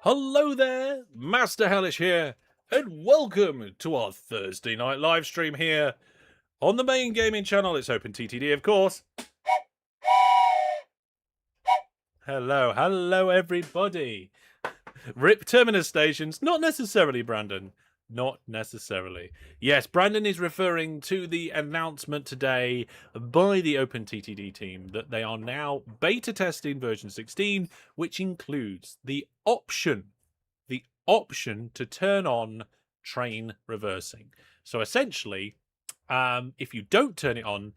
Hello there, Master Hellish here, and welcome to our Thursday night live stream here on the main gaming channel. It's OpenTTD, of course. Hello everybody. Rip Terminus stations, not necessarily, Brandon. Not necessarily. Yes, Brandon is referring to the announcement today by the OpenTTD team that they are now beta testing version 16, which includes the option to turn on train reversing. So essentially, if you don't turn it on,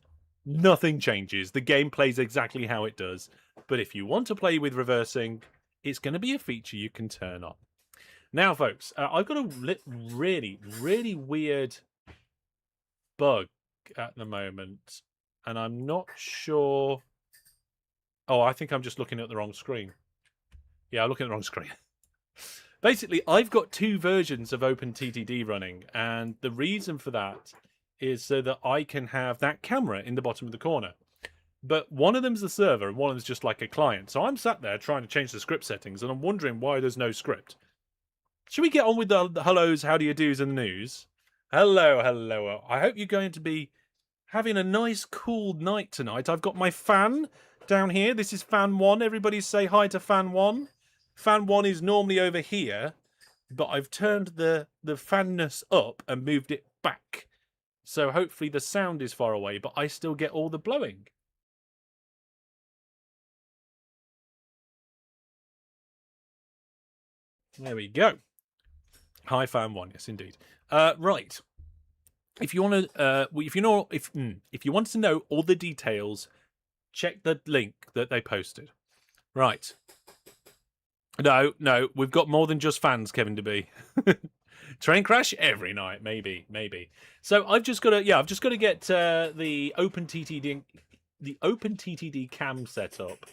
nothing changes. The game plays exactly how it does. But if you want to play with reversing, it's going to be a feature you can turn on. Now, folks, I've got a really weird bug at the moment, and I'm not sure. Oh, I think I'm just looking at the wrong screen. Yeah, I'm looking at the wrong screen. Basically, I've got two versions of OpenTTD running, and the reason for that is so that I can have that camera in the bottom of the corner. But one of them's the server, and one of them's just like a client. So I'm sat there trying to change the script settings, and I'm wondering why there's no script. Should we get on with the hellos, how do you do's, and the news? Hello. I hope you're going to be having a nice, cool night tonight. I've got my fan down here. This is fan 1. Everybody say hi to fan 1. Fan 1 is normally over here, but I've turned the fanness up and moved it back. So hopefully the sound is far away, but I still get all the blowing. There we go. Hi, fan 1. Yes, indeed. Right. If you want to, if you want to know all the details, check the link that they posted. Right. No, we've got more than just fans, Kevin DeB. Train crash every night, maybe. So I've just got to get the OpenTTD cam set up,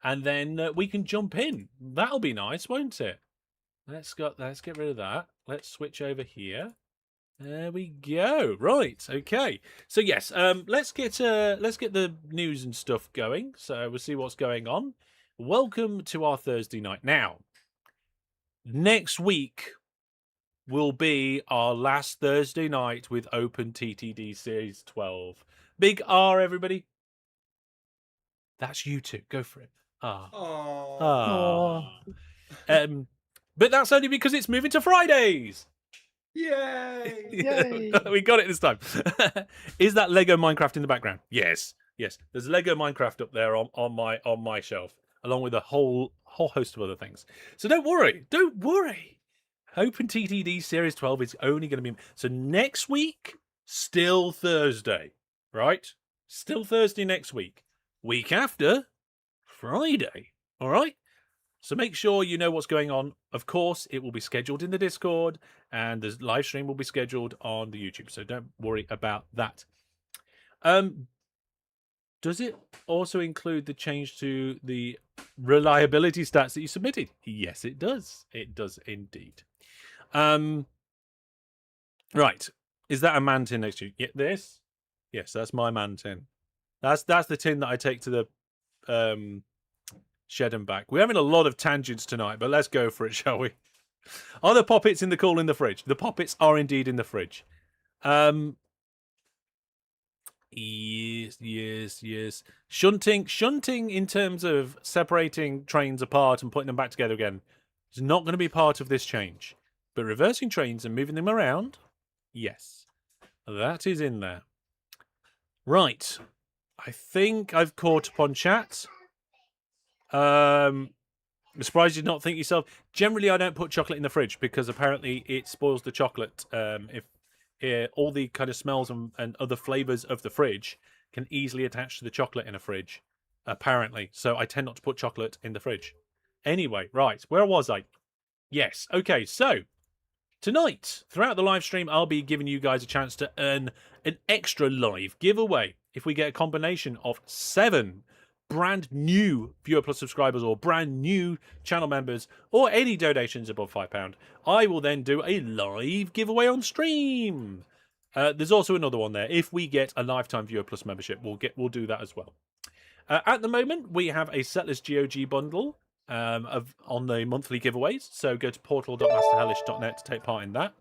and then we can jump in. That'll be nice, won't it? Let's get rid of that. Let's switch over here. There we go. Right. Okay. So yes, let's get the news and stuff going. So we'll see what's going on. Welcome to our Thursday night. Now, next week will be our last Thursday night with OpenTTD Series 12. Big R, everybody. That's you two. Go for it. But that's only because it's moving to Fridays. Yay! We got it this time. Is that Lego Minecraft in the background? Yes. There's Lego Minecraft up there on my shelf, along with a whole host of other things. So don't worry. OpenTTD Series 12 is only going to be... So next week, still Thursday, right? Still Thursday next week. Week after, Friday, all right? So make sure you know what's going on. Of course, it will be scheduled in the Discord, and the live stream will be scheduled on the YouTube. So don't worry about that. Does it also include the change to the reliability stats that you submitted? Yes, it does. It does indeed. Right. Is that a man tin next to you? Yeah, this? Yes, that's my man tin. That's the tin that I take to the shed and back. We're having a lot of tangents tonight, but let's go for it, shall we? Are the poppets in the fridge? The poppets are indeed in the fridge. Yes. Shunting in terms of separating trains apart and putting them back together again is not going to be part of this change. But reversing trains and moving them around, yes. That is in there. Right. I think I've caught up on chat. I'm surprised you did not think yourself. Generally, I don't put chocolate in the fridge because apparently it spoils the chocolate. If all the kind of smells and other flavors of the fridge can easily attach to the chocolate in a fridge, apparently. So I tend not to put chocolate in the fridge. Anyway, right, where was I? Yes, okay, so tonight, throughout the live stream, I'll be giving you guys a chance to earn an extra live giveaway if we get a combination of 7 brand new Viewer Plus subscribers or brand new channel members or any donations above £5. I will then do a live giveaway on stream. There's also another one there. If we get a lifetime Viewer Plus membership, we'll do that as well. At the moment, we have a Settlers GOG bundle on the monthly giveaways. So go to portal.masterhellish.net to take part in that.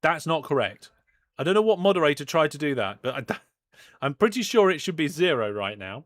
That's not correct. I don't know what moderator tried to do that, but I'm pretty sure it should be 0 right now.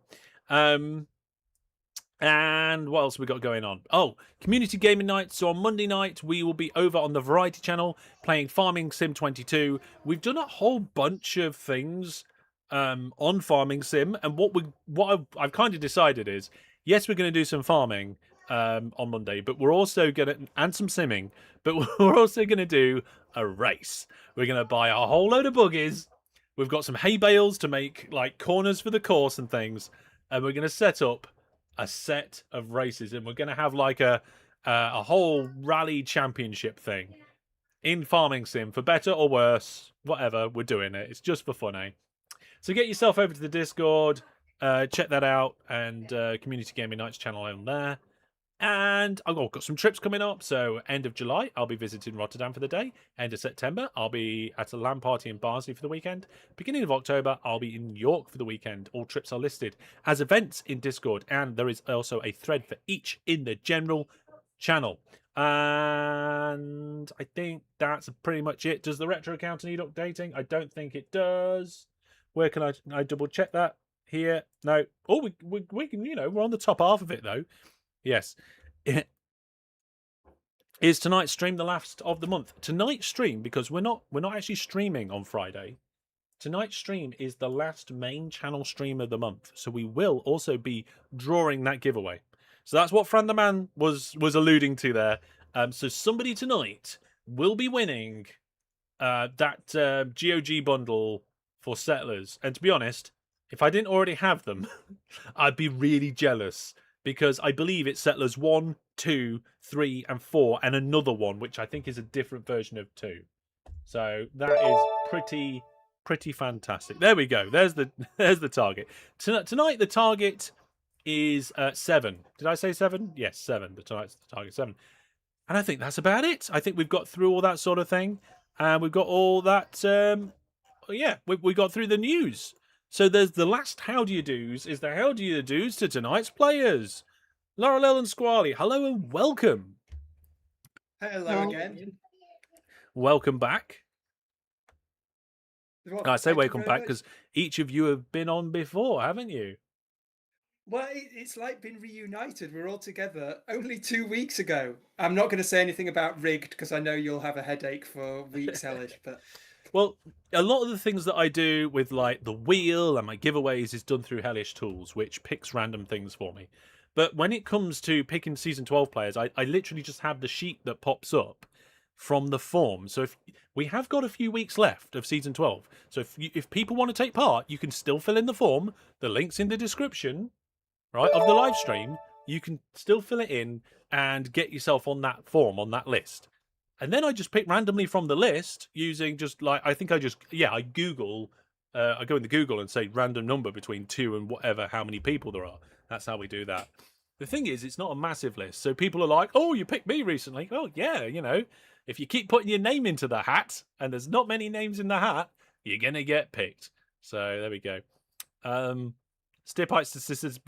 And what else we got going on? Oh, community gaming night. So on Monday night, we will be over on the Variety channel playing Farming Sim 22. We've done a whole bunch of things on Farming Sim, and what I've kind of decided is, yes, we're going to do some farming on Monday, but we're also going to, and some simming, but we're also going to do a race. We're going to buy a whole load of buggies. We've got some hay bales to make like corners for the course and things, and we're going to set up a set of races, and we're going to have like a whole rally championship thing in Farming Sim, for better or worse, whatever. We're doing it. It's just for fun, eh? So get yourself over to the Discord, check that out, and Community Gaming Nights channel on there. And I've got some trips coming up. So end of July, I'll be visiting Rotterdam for the day. End of September, I'll be at a LAN party in Barnsley for the weekend. Beginning of October, I'll be in York for the weekend. All trips are listed as events in Discord, and there is also a thread for each in the general channel. And I think that's pretty much it. Does the retro counter need updating? I don't think it does. Where can I double check that? Here? No. Oh, we can, we're on the top half of it though. Yes. Is tonight's stream the last of the month? Tonight's stream, because we're not actually streaming on Friday. Tonight's stream is the last main channel stream of the month. So we will also be drawing that giveaway. So that's what Fran the Man was alluding to there. So somebody tonight will be winning that GOG bundle for Settlers. And to be honest, if I didn't already have them, I'd be really jealous, because I believe it's Settlers 1, 2, 3, and 4, and another one, which I think is a different version of 2. So that is pretty fantastic. There we go. There's the target. Tonight the target is 7. Did I say 7? Yes, 7. Tonight's the target 7. And I think that's about it. I think we've got through all that sort of thing. And we've got all that we got through the news. So there's the last how do you do's is the how do you do's to tonight's players. Laurel and Squaly, hello and welcome. Hello again. Welcome back. Well, I say welcome back because each of you have been on before, haven't you? Well, it's like being reunited. We're all together only 2 weeks ago. I'm not going to say anything about rigged because I know you'll have a headache for weeks, Hellish, but... Well, a lot of the things that I do with like the wheel and my giveaways is done through Hellish Tools, which picks random things for me. But when it comes to picking Season 12 players, I literally just have the sheet that pops up from the form. So if we have got a few weeks left of Season 12, so if people want to take part, you can still fill in the form. The link's in the description, right, of the live stream. You can still fill it in and get yourself on that form, on that list. And then I just pick randomly from the list using just like, I Google, I go into Google and say random number between 2 and whatever, how many people there are. That's how we do that. The thing is, it's not a massive list. So people are like, oh, you picked me recently. Oh, yeah, if you keep putting your name into the hat and there's not many names in the hat, you're going to get picked. So there we go. Stipites to sisters,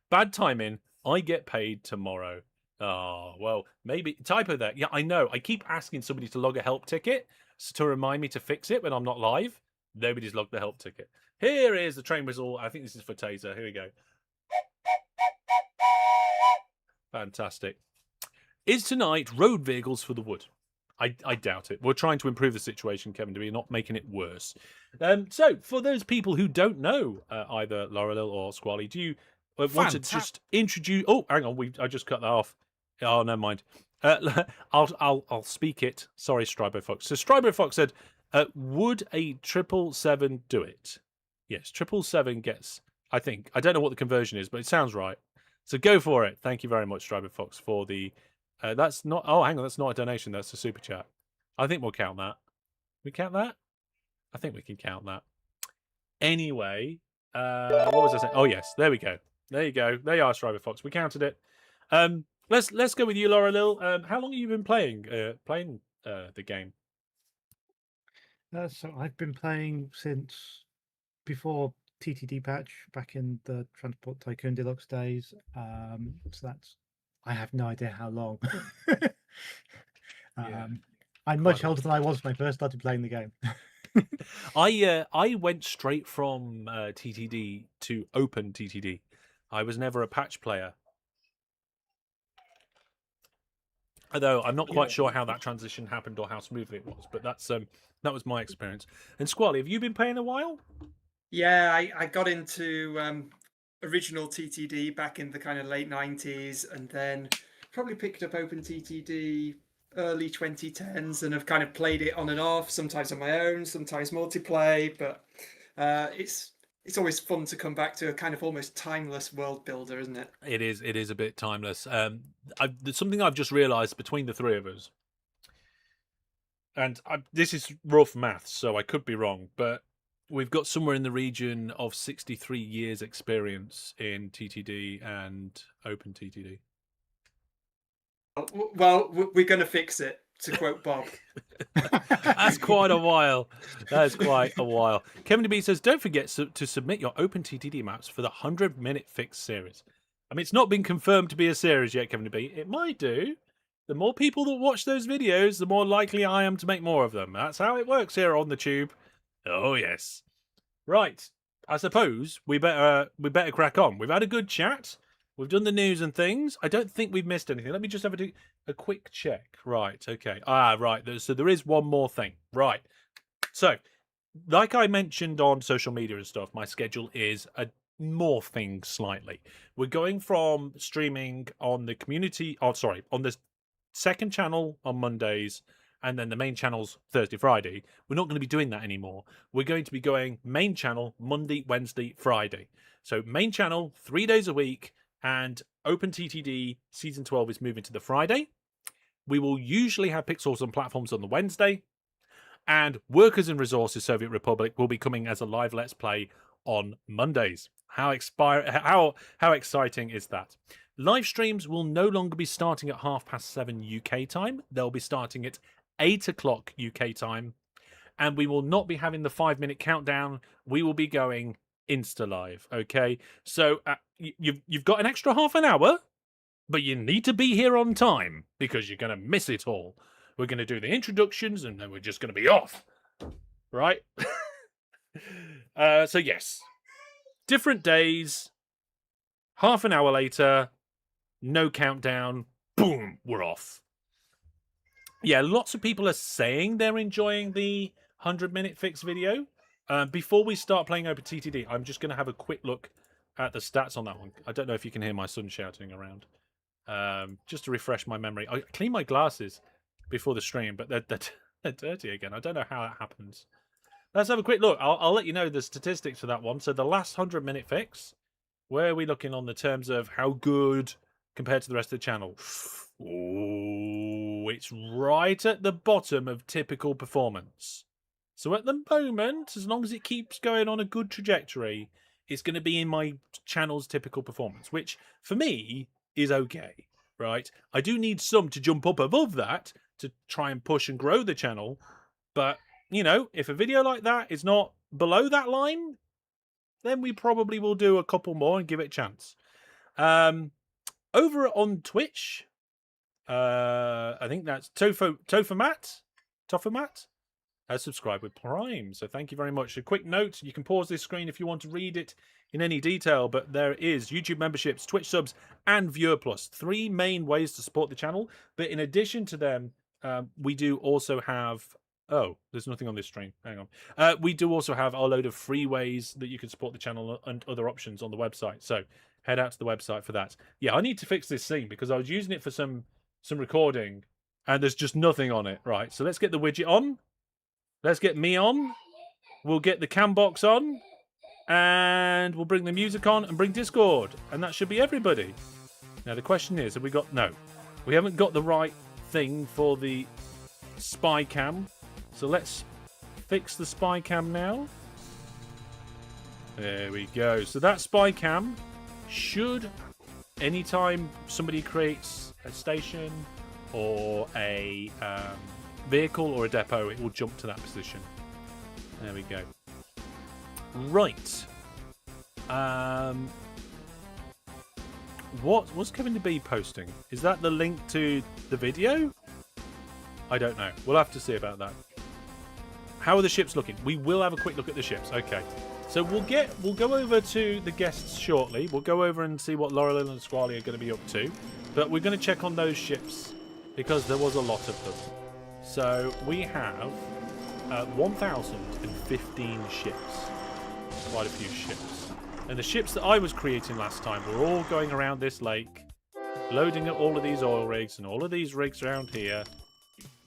bad timing. I get paid tomorrow. Oh, well, maybe typo that. Yeah, I know. I keep asking somebody to log a help ticket to remind me to fix it when I'm not live. Nobody's logged the help ticket. Here is the train whistle. I think this is for Taser. Here we go. Fantastic. Is tonight road vehicles for the wood? I doubt it. We're trying to improve the situation, Kevin. We're not making it worse. So, for those people who don't know either Laurel or Squally, do you want to just introduce? Oh, hang on. I just cut that off. Oh, never mind. I'll speak it. Sorry, Stribo Fox. So Stribo Fox said, "Would a 777 do it?" Yes, 777 gets. I think I don't know what the conversion is, but it sounds right. So go for it. Thank you very much, Stribo Fox, for the. That's not. Oh, hang on. That's not a donation. That's a super chat. I think we'll count that. We count that. I think we can count that. Anyway, what was I saying? Oh yes, there we go. There you go. There you are, Stribo Fox. We counted it. Let's go with you, Laura Lil. How long have you been playing the game? So I've been playing since before TTD patch back in the Transport Tycoon Deluxe days. So that's, I have no idea how long. Yeah, I'm quite much a older than I was when I first started playing the game. I went straight from TTD to OpenTTD. I was never a patch player. Although I'm not quite sure how that transition happened or how smoothly it was, but that was my experience. And Squally, have you been playing a while? Yeah, I got into original TTD back in the kind of late 90s, and then probably picked up OpenTTD early 2010s, and have kind of played it on and off, sometimes on my own, sometimes multiplayer. But it's always fun to come back to a kind of almost timeless world builder, isn't it? It is a bit timeless. There's something I've just realised between the three of us, and this is rough maths, so I could be wrong, but we've got somewhere in the region of 63 years experience in TTD and OpenTTD. Well, we're going to fix it, to quote Bob. That's quite a while. That is quite a while. Kevin DB says, don't forget to submit your OpenTTD maps for the 100-minute fix series. I mean, it's not been confirmed to be a series yet, Kevin DB. It might do. The more people that watch those videos, the more likely I am to make more of them. That's how it works here on the tube. Oh, yes. Right. I suppose we better crack on. We've had a good chat. We've done the news and things. I don't think we've missed anything. Let me just have a quick check. Right, okay. Right. So there is one more thing. Right. So, like I mentioned on social media and stuff, my schedule is morphing slightly. We're going from streaming on the community... on the second channel on Mondays, and then the main channel's Thursday, Friday. We're not going to be doing that anymore. We're going to be going main channel Monday, Wednesday, Friday. So main channel 3 days a week, and OpenTTD Season 12 is moving to the Friday. We will usually have Pixels and platforms on the Wednesday, and Workers and Resources Soviet Republic will be coming as a live Let's Play on Mondays. How exciting is that? Live streams will no longer be starting at 7:30 UK time. They'll be starting at 8 o'clock UK time. And we will not be having the 5-minute countdown. We will be going Insta Live, okay? So you've got an extra half an hour, but you need to be here on time because you're going to miss it all. We're going to do the introductions and then we're just going to be off, right? So yes, different days, half an hour later, no countdown, boom, we're off. Yeah, lots of people are saying they're enjoying the 100-minute fix video. Before we start playing OpenTTD, I'm just going to have a quick look at the stats on that one. I don't know if you can hear my son shouting around. Just to refresh my memory. I clean my glasses before the stream, but they're dirty again. I don't know how that happens. Let's have a quick look. I'll let you know the statistics for that one. So the last 100-minute fix, where are we looking on the terms of how good compared to the rest of the channel? Oh, it's right at the bottom of typical performance. So at the moment, as long as it keeps going on a good trajectory, it's going to be in my channel's typical performance, which for me is okay, right? I do need some to jump up above that to try and push and grow the channel. But, you know, if a video like that is not below that line, then we probably will do a couple more and give it a chance. Over on Twitch, I think that's Tofamat has subscribed with Prime. So thank you very much. A quick note, you can pause this screen if you want to read it in any detail, but there is YouTube memberships, Twitch subs, and Viewer Plus. 3 main ways to support the channel. But in addition to them, we do also have... Oh, there's nothing on this stream. Hang on. We do also have a load of free ways that you can support the channel and other options on the website. So head out to the website for that. Yeah, I need to fix this scene because I was using it for some recording and there's just nothing on it. Right, so let's get the widget on. Let's get me on. We'll get the cam box on. And we'll bring the music on and bring Discord. And that should be everybody. Now the question is, have we got... No. We haven't got the right thing for the spy cam. So let's fix the spy cam now. There we go. So that spy cam should, anytime somebody creates a station or a vehicle or a depot, it will jump to that position. There we go. Right. What's Kevin the Bee posting? Is that the link to the video? I don't know. We'll have to see about that. How are the ships looking? We will have a quick look at the ships. Okay. So we'll go over to the guests shortly. We'll go over and see what Laurel and Squaly are going to be up to. But we're going to check on those ships because there was a lot of them. So we have 1,015 ships. Quite a few ships. And the ships that I was creating last time were all going around this lake, loading up all of these oil rigs and all of these rigs around here.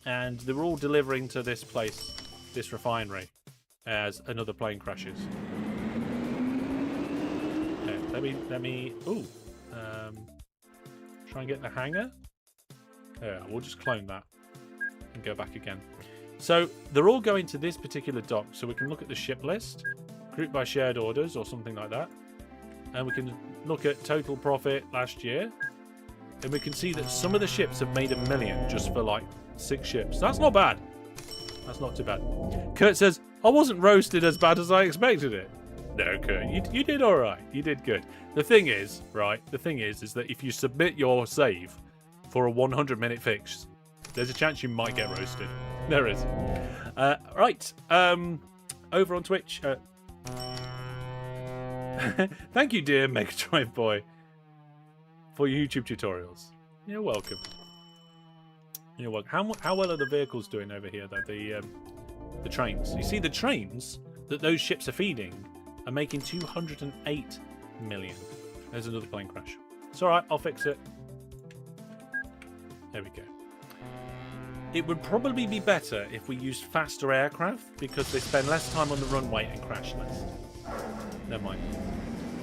And they were all delivering to this place, this refinery, as another plane crashes. Okay, let me. Ooh, try and get the hangar. Yeah, we'll just clone that and go back again. So they're all going to this particular dock, so we can look at the ship list, group by shared orders or something like that, and we can look at total profit last year, and we can see that some of the ships have made $1 million just for like 6 ships. That's not bad. That's not too bad. Kurt says, I wasn't roasted as bad as I expected it. No, Kurt, you did all right. You did good. The thing is, right, is that if you submit your save for a 100-minute fix, there's a chance you might get roasted. There is. Right. Over on Twitch. Thank you, dear Mega Drive Boy, for your YouTube tutorials. You're welcome. You're welcome. How well are the vehicles doing over here, though? The trains. You see, the trains that those ships are feeding are making 208 million. There's another plane crash. It's all right. I'll fix it. There we go. It would probably be better if we used faster aircraft because they spend less time on the runway and crash less. Never mind.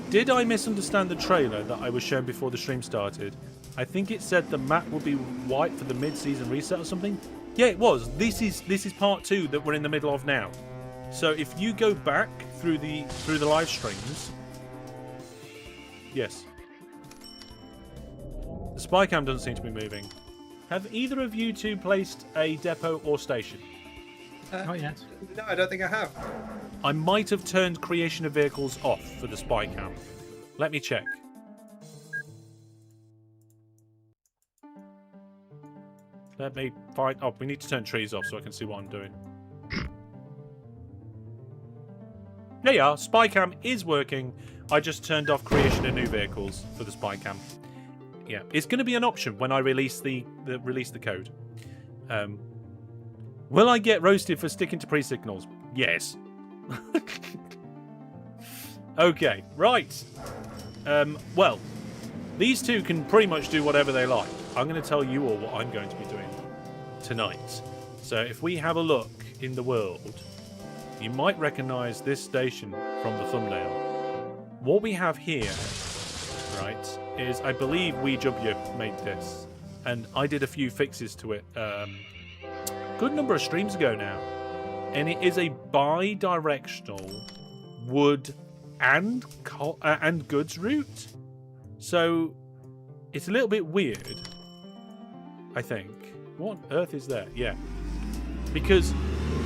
Did I misunderstand the trailer that I was shown before the stream started? I think it said the map will be white for the mid-season reset or something. Yeah, it was. This is part 2 that we're in the middle of now. So if you go back through the live streams, yes. The spy cam doesn't seem to be moving. Have either of you two placed a depot or station? Not yet. No, I don't think I have. I might have turned creation of vehicles off for the spy cam. Let me check. Let me find... Oh, we need to turn trees off so I can see what I'm doing. There you are. Spy cam is working. I just turned off creation of new vehicles for the spy cam. Yeah, it's going to be an option when I release the code. Will I get roasted for sticking to pre-signals? Yes. Okay, right. Well, these two can pretty much do whatever they like. I'm going to tell you all what I'm going to be doing tonight. So if we have a look in the world, you might recognize this station from the thumbnail. What we have here, right, is I believe WeJW made this, and I did a few fixes to it good number of streams ago now, and it is a bi-directional wood and goods route. So it's a little bit weird, I think. What on earth is there? Yeah, because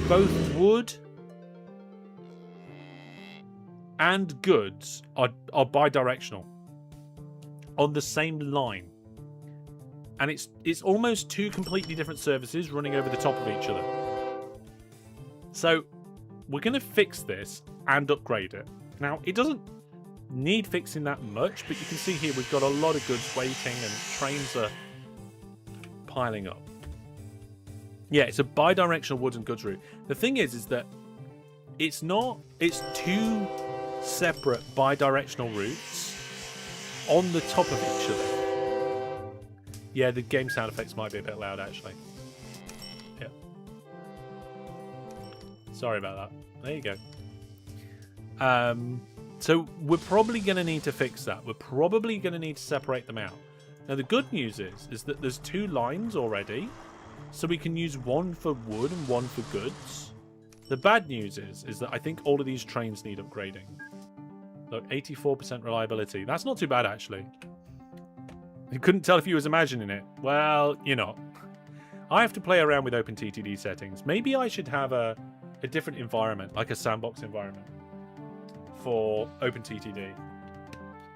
both wood and goods are bi-directional on the same line, and it's almost 2 completely different services running over the top of each other. So we're going to fix this and upgrade it. Now, it doesn't need fixing that much, but you can see here we've got a lot of goods waiting and trains are piling up. Yeah, it's a bi-directional wood and goods route. The thing is that it's 2 separate bi-directional routes on the top of each other. Yeah, the game sound effects might be a bit loud, actually. Yeah. Sorry about that. There you go. So we're probably going to need to fix that. We're probably going to need to separate them out. Now, the good news is that there's 2 lines already, so we can use one for wood and one for goods. The bad news is that I think all of these trains need upgrading. Look, 84% reliability. That's not too bad, actually. You couldn't tell if you was imagining it. Well, you're not. I have to play around with OpenTTD settings. Maybe I should have a different environment, like a sandbox environment. for OpenTTD.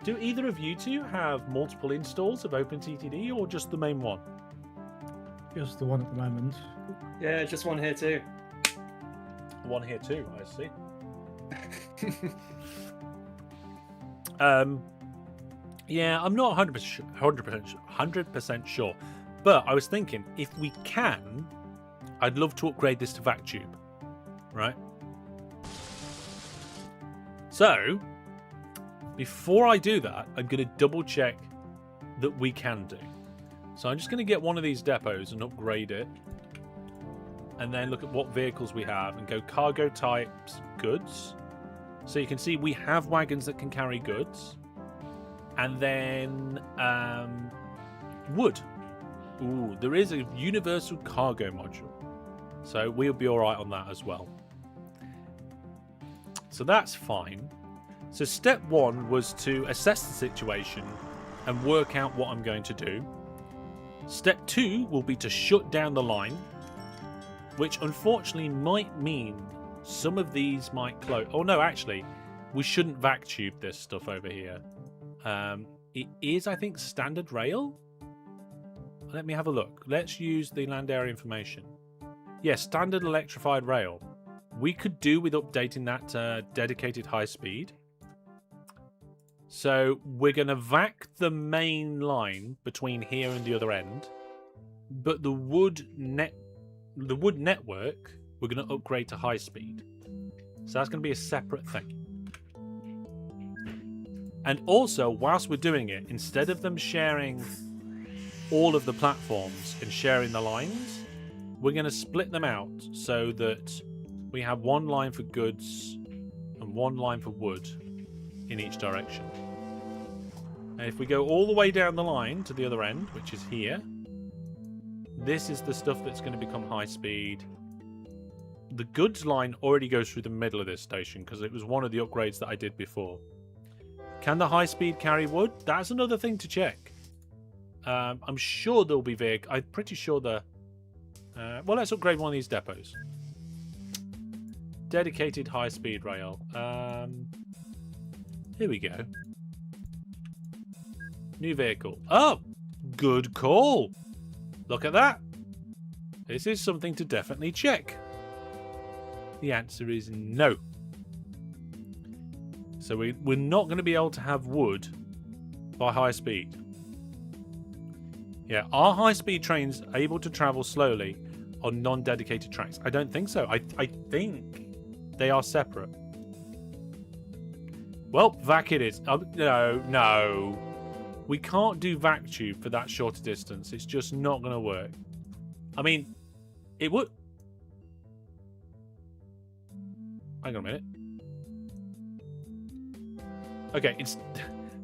Do either of you two have multiple installs of OpenTTD or just the main one? Just the one at the moment. Yeah, just one here too. One here too, I see. Yeah, I'm not 100% sure. But I was thinking, if we can, I'd love to upgrade this to Vac Tube. Right? So, before I do that, I'm going to double check that we can do. So I'm just going to get one of these depots and upgrade it. And then look at what vehicles we have and go cargo types, goods. So you can see we have wagons that can carry goods. And then wood. Ooh, there is a universal cargo module. So we'll be all right on that as well. So that's fine. So step one was to assess the situation and work out what I'm going to do. Step two will be to shut down the line, which unfortunately might mean some of these might close. Oh no, actually, we shouldn't vac tube this stuff over here. It is, I think, standard rail. Let me have a look. Let's use the land area information. Yeah, standard electrified rail. We could do with updating that to dedicated high speed. So we're going to vac the main line between here and the other end, but the wood network we're going to upgrade to high speed. So that's going to be a separate thing. And also, whilst we're doing it, instead of them sharing all of the platforms and sharing the lines, we're going to split them out so that we have one line for goods and one line for wood in each direction. And if we go all the way down the line to the other end, which is here, this is the stuff that's going to become high speed. The goods line already goes through the middle of this station because it was one of the upgrades that I did before. Can the high speed carry wood? That's another thing to check. I'm sure there'll be vehicles. I'm pretty sure the... well, let's upgrade one of these depots. Dedicated high speed rail. Here we go. New vehicle. Oh, good call. Look at that. This is something to definitely check. The answer is no. So we're not going to be able to have wood by high speed. Yeah, are high speed trains able to travel slowly on non-dedicated tracks? I don't think so. I think they are separate. Well, vac it is. No. We can't do vac tube for that shorter distance. It's just not going to work. I mean, it would... Hang on a minute. Okay, it's...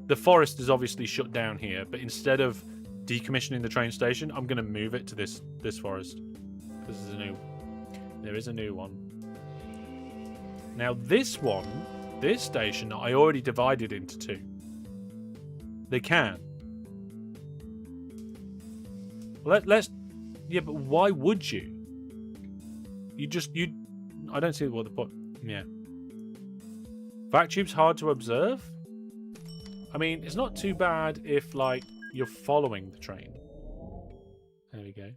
The forest is obviously shut down here, but instead of decommissioning the train station, I'm going to move it to this forest. This is a new... There is a new one. Now, this station, I already divided into two. They can. Let's... Yeah, but why would you? I don't see what the point... Yeah. Vac tube's hard to observe? I mean, it's not too bad if, like, you're following the train. There we go.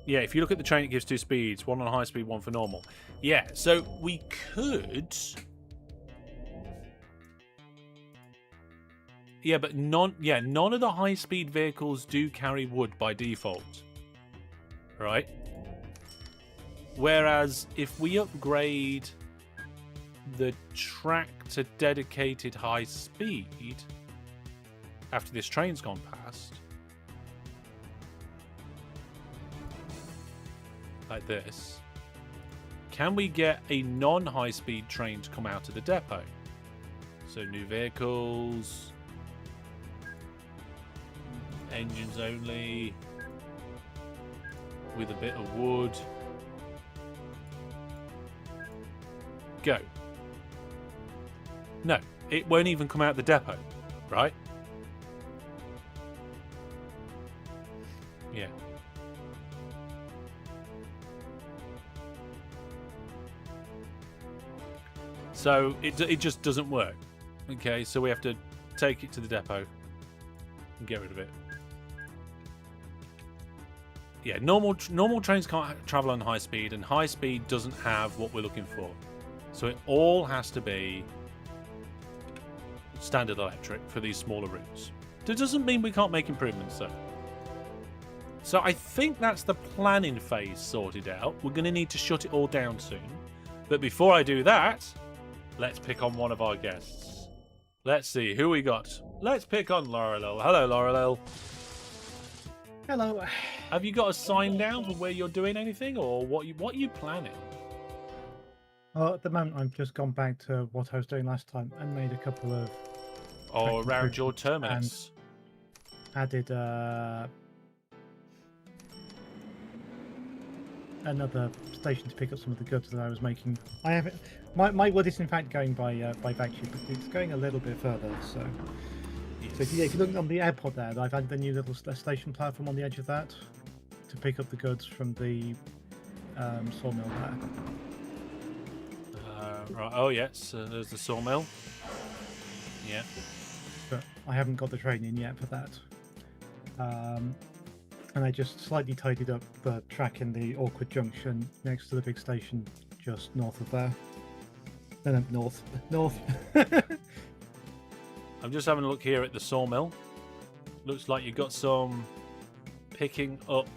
Yeah, if you look at the train, it gives two speeds. One on high speed, one for normal. Yeah, so we could... Yeah, but none of the high-speed vehicles do carry wood by default. Right? Whereas if we upgrade the track to dedicated high speed after this train's gone past, like this, can we get a non-high speed train to come out of the depot? So new vehicles, engines only, with a bit of wood. Go. No, it won't even come out the depot, right? Yeah. So it just doesn't work. Okay, so we have to take it to the depot and get rid of it. Yeah, normal trains can't travel on high speed, and high speed doesn't have what we're looking for. So it all has to be standard electric for these smaller routes. That doesn't mean we can't make improvements, though. So I think that's the planning phase sorted out. We're going to need to shut it all down soon. But before I do that, let's pick on one of our guests. Let's see who we got. Let's pick on Laurel. Hello, Laurel. Hello. Have you got a sign down for where you're doing anything, or what are you planning? Well, at the moment, I've just gone back to what I was doing last time and made a couple of. Or around your terminus? Added another station to pick up some of the goods that I was making. I have my wood is in fact going by Vac Tubes, but it's going a little bit further. So, Yes. so if you look on the airport there, I've added a new little station platform on the edge of that to pick up the goods from the sawmill there. Right. Oh yes, there's the sawmill. Yeah. But I haven't got the train in yet for that. And I just slightly tidied up the track in the awkward junction next to the big station just north of there. No, north. I'm just having a look here at the sawmill. Looks like you've got some picking up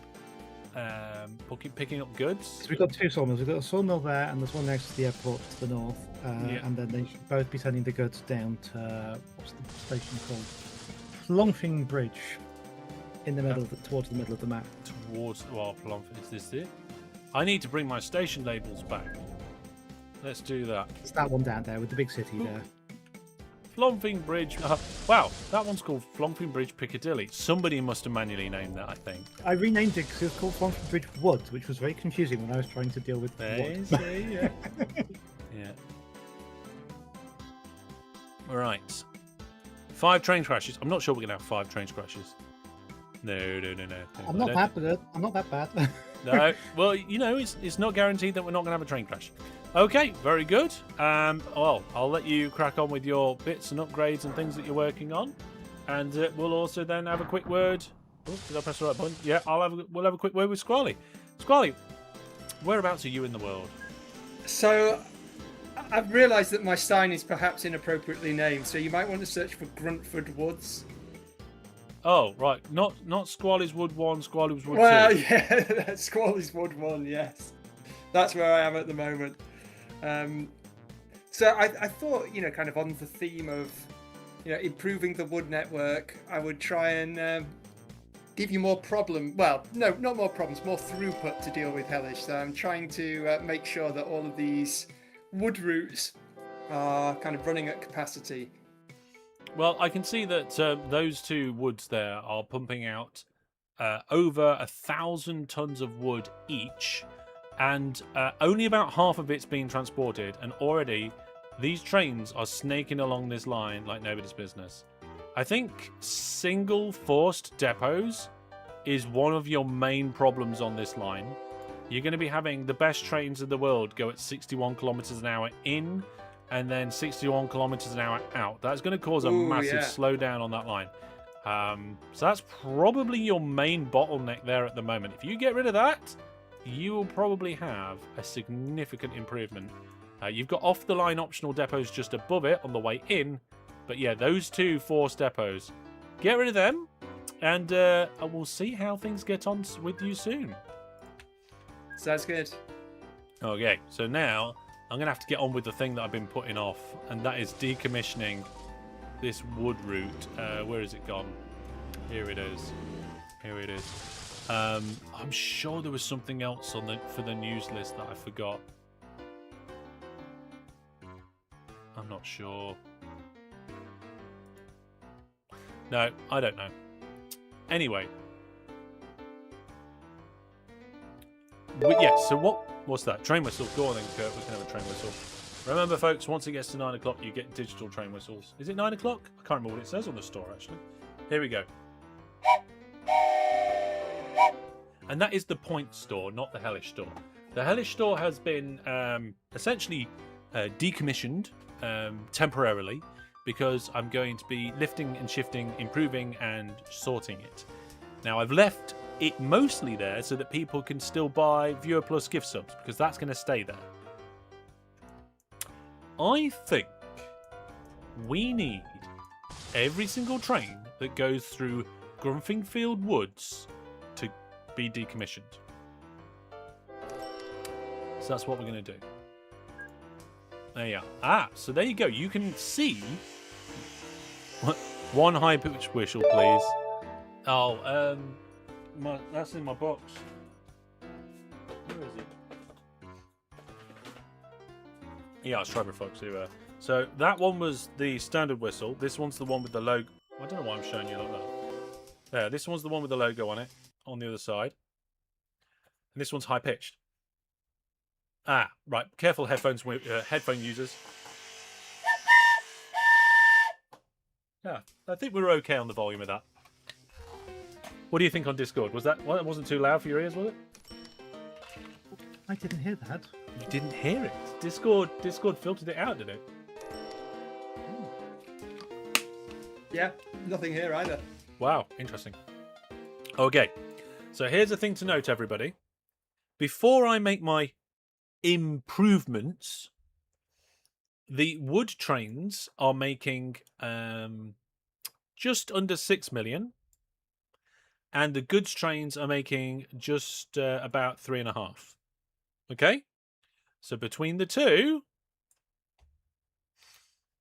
goods. So we've got two sawmills. We've got a sawmill there, and there's one next to the airport to the north. Yeah. And then they should both be sending the goods down to what's the station called? Longfing Bridge, in the middle, towards the middle of the map. Towards is this it? I need to bring my station labels back. Let's do that. It's that one down there with the big city there. Flomfing Bridge. Wow, that one's called Flomfing Bridge Piccadilly. Somebody must have manually named that, I think. I renamed it because it was called Longfing Bridge Wood, which was very confusing when I was trying to deal with wood. Yeah. Yeah. Right. 5 train crashes. I'm not sure we're going to have 5 train crashes. No. I'm not that bad. I'm not that bad. No. Well, it's not guaranteed that we're not going to have a train crash. Okay, very good. Well, I'll let you crack on with your bits and upgrades and things that you're working on, and we'll also then have a quick word. Oh, did I press the right button? Yeah, we'll have a quick word with Squaly. Squaly, whereabouts are you in the world? So, I've realised that my sign is perhaps inappropriately named, so you might want to search for Gruntford Woods. Oh, right. Not Squally's Wood 1, Squally's Wood 2. Well, yeah, Squally's Wood 1, yes. That's where I am at the moment. So I thought, kind of on the theme of, improving the wood network, I would try and give you more problem. Well, no, not more problems, more throughput to deal with Hellish. So I'm trying to make sure that all of these wood routes are kind of running at capacity. Well, I can see that those 2 woods there are pumping out over 1,000 tons of wood each, and only about half of it's being transported, and already these trains are snaking along this line like nobody's business. I think single forced depots is one of your main problems on this line. You're going to be having the best trains in the world go at 61 kilometers an hour in, and then 61 kilometers an hour out. That's going to cause a massive slowdown on that line. So that's probably your main bottleneck there at the moment. If you get rid of that, you will probably have a significant improvement. You've got off-the-line optional depots just above it on the way in, but yeah, those 2 forced depots, get rid of them, and we'll see how things get on with you soon. Sounds good. Okay, so now I'm going to have to get on with the thing that I've been putting off, and that is decommissioning this wood route. Where has it gone? Here it is. Here it is. I'm sure there was something else for the news list that I forgot. I'm not sure. No, I don't know. Anyway. Yes, so what's that? Train whistle. Go on then, Kurt. We can have a train whistle. Remember, folks, once it gets to 9 o'clock, you get digital train whistles. Is it 9 o'clock? I can't remember what it says on the store, actually. Here we go. And that is the Point store, not the Hellish store. The Hellish store has been essentially decommissioned temporarily, because I'm going to be lifting and shifting, improving and sorting it. Now I've left it mostly there so that people can still buy Viewer Plus gift subs, because that's going to stay there. I think we need every single train that goes through Grunfingfield Woods to be decommissioned. So that's what we're going to do. There you are. Ah, so there you go. You can see... One high-pitched whistle, please. Oh, that's in my box. Where is it? Yeah, Strawberry Fox, here we are. So that one was the standard whistle. This one's the one with the logo. I don't know why I'm showing you like that. There, this one's the one with the logo on it, on the other side. And this one's high-pitched. Ah, right. Careful, headphone users. Yeah, I think we were okay on the volume of that. What do you think on Discord? Was that... Well, it wasn't too loud for your ears, was it? I didn't hear that. You didn't hear it? Discord filtered it out, did it? Yeah, nothing here either. Wow, interesting. Okay, so here's the thing to note, everybody. Before I make my improvements, the wood trains are making just under 6 million, and the goods trains are making just about 3.5. Okay, so between the two,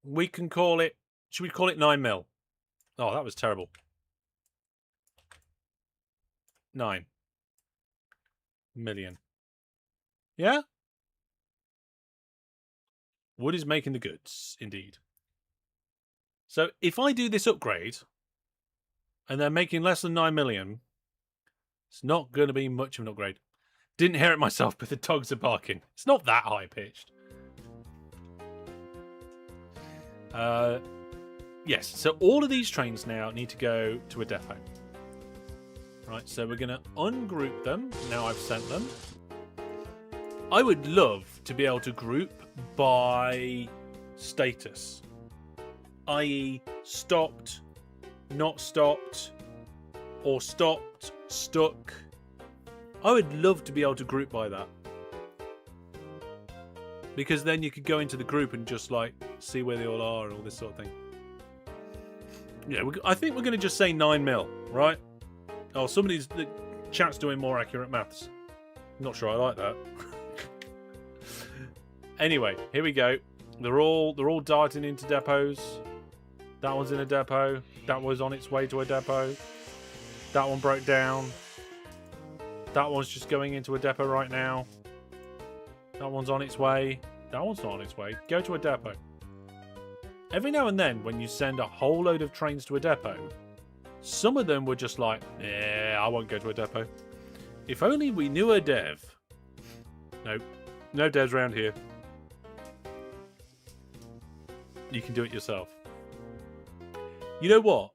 we can call it. Should we call it 9 mil? Oh, that was terrible. 9 million. Yeah? Wood is making the goods, indeed. So if I do this upgrade, and they're making less than 9 million, it's not going to be much of an upgrade. Didn't hear it myself, but the dogs are barking. It's not that high-pitched. Yes, so all of these trains now need to go to a depot. Right, so we're going to ungroup them. Now I've sent them. I would love to be able to group by status, i.e. stopped, not stopped, or stopped, stuck. I would love to be able to group by that, because then you could go into the group and just like see where they all are and all this sort of thing. Yeah, I think we're going to just say 9 mil, right? Oh, the chat's doing more accurate maths. Not sure I like that. Anyway, here we go. They're all darting into depots. That one's in a depot. That was on its way to a depot. That one broke down. That one's just going into a depot right now. That one's on its way. That one's not on its way. Go to a depot. Every now and then, when you send a whole load of trains to a depot, some of them were just like, yeah, I won't go to a depot. If only we knew a dev. Nope. No devs around here. You can do it yourself. You know what?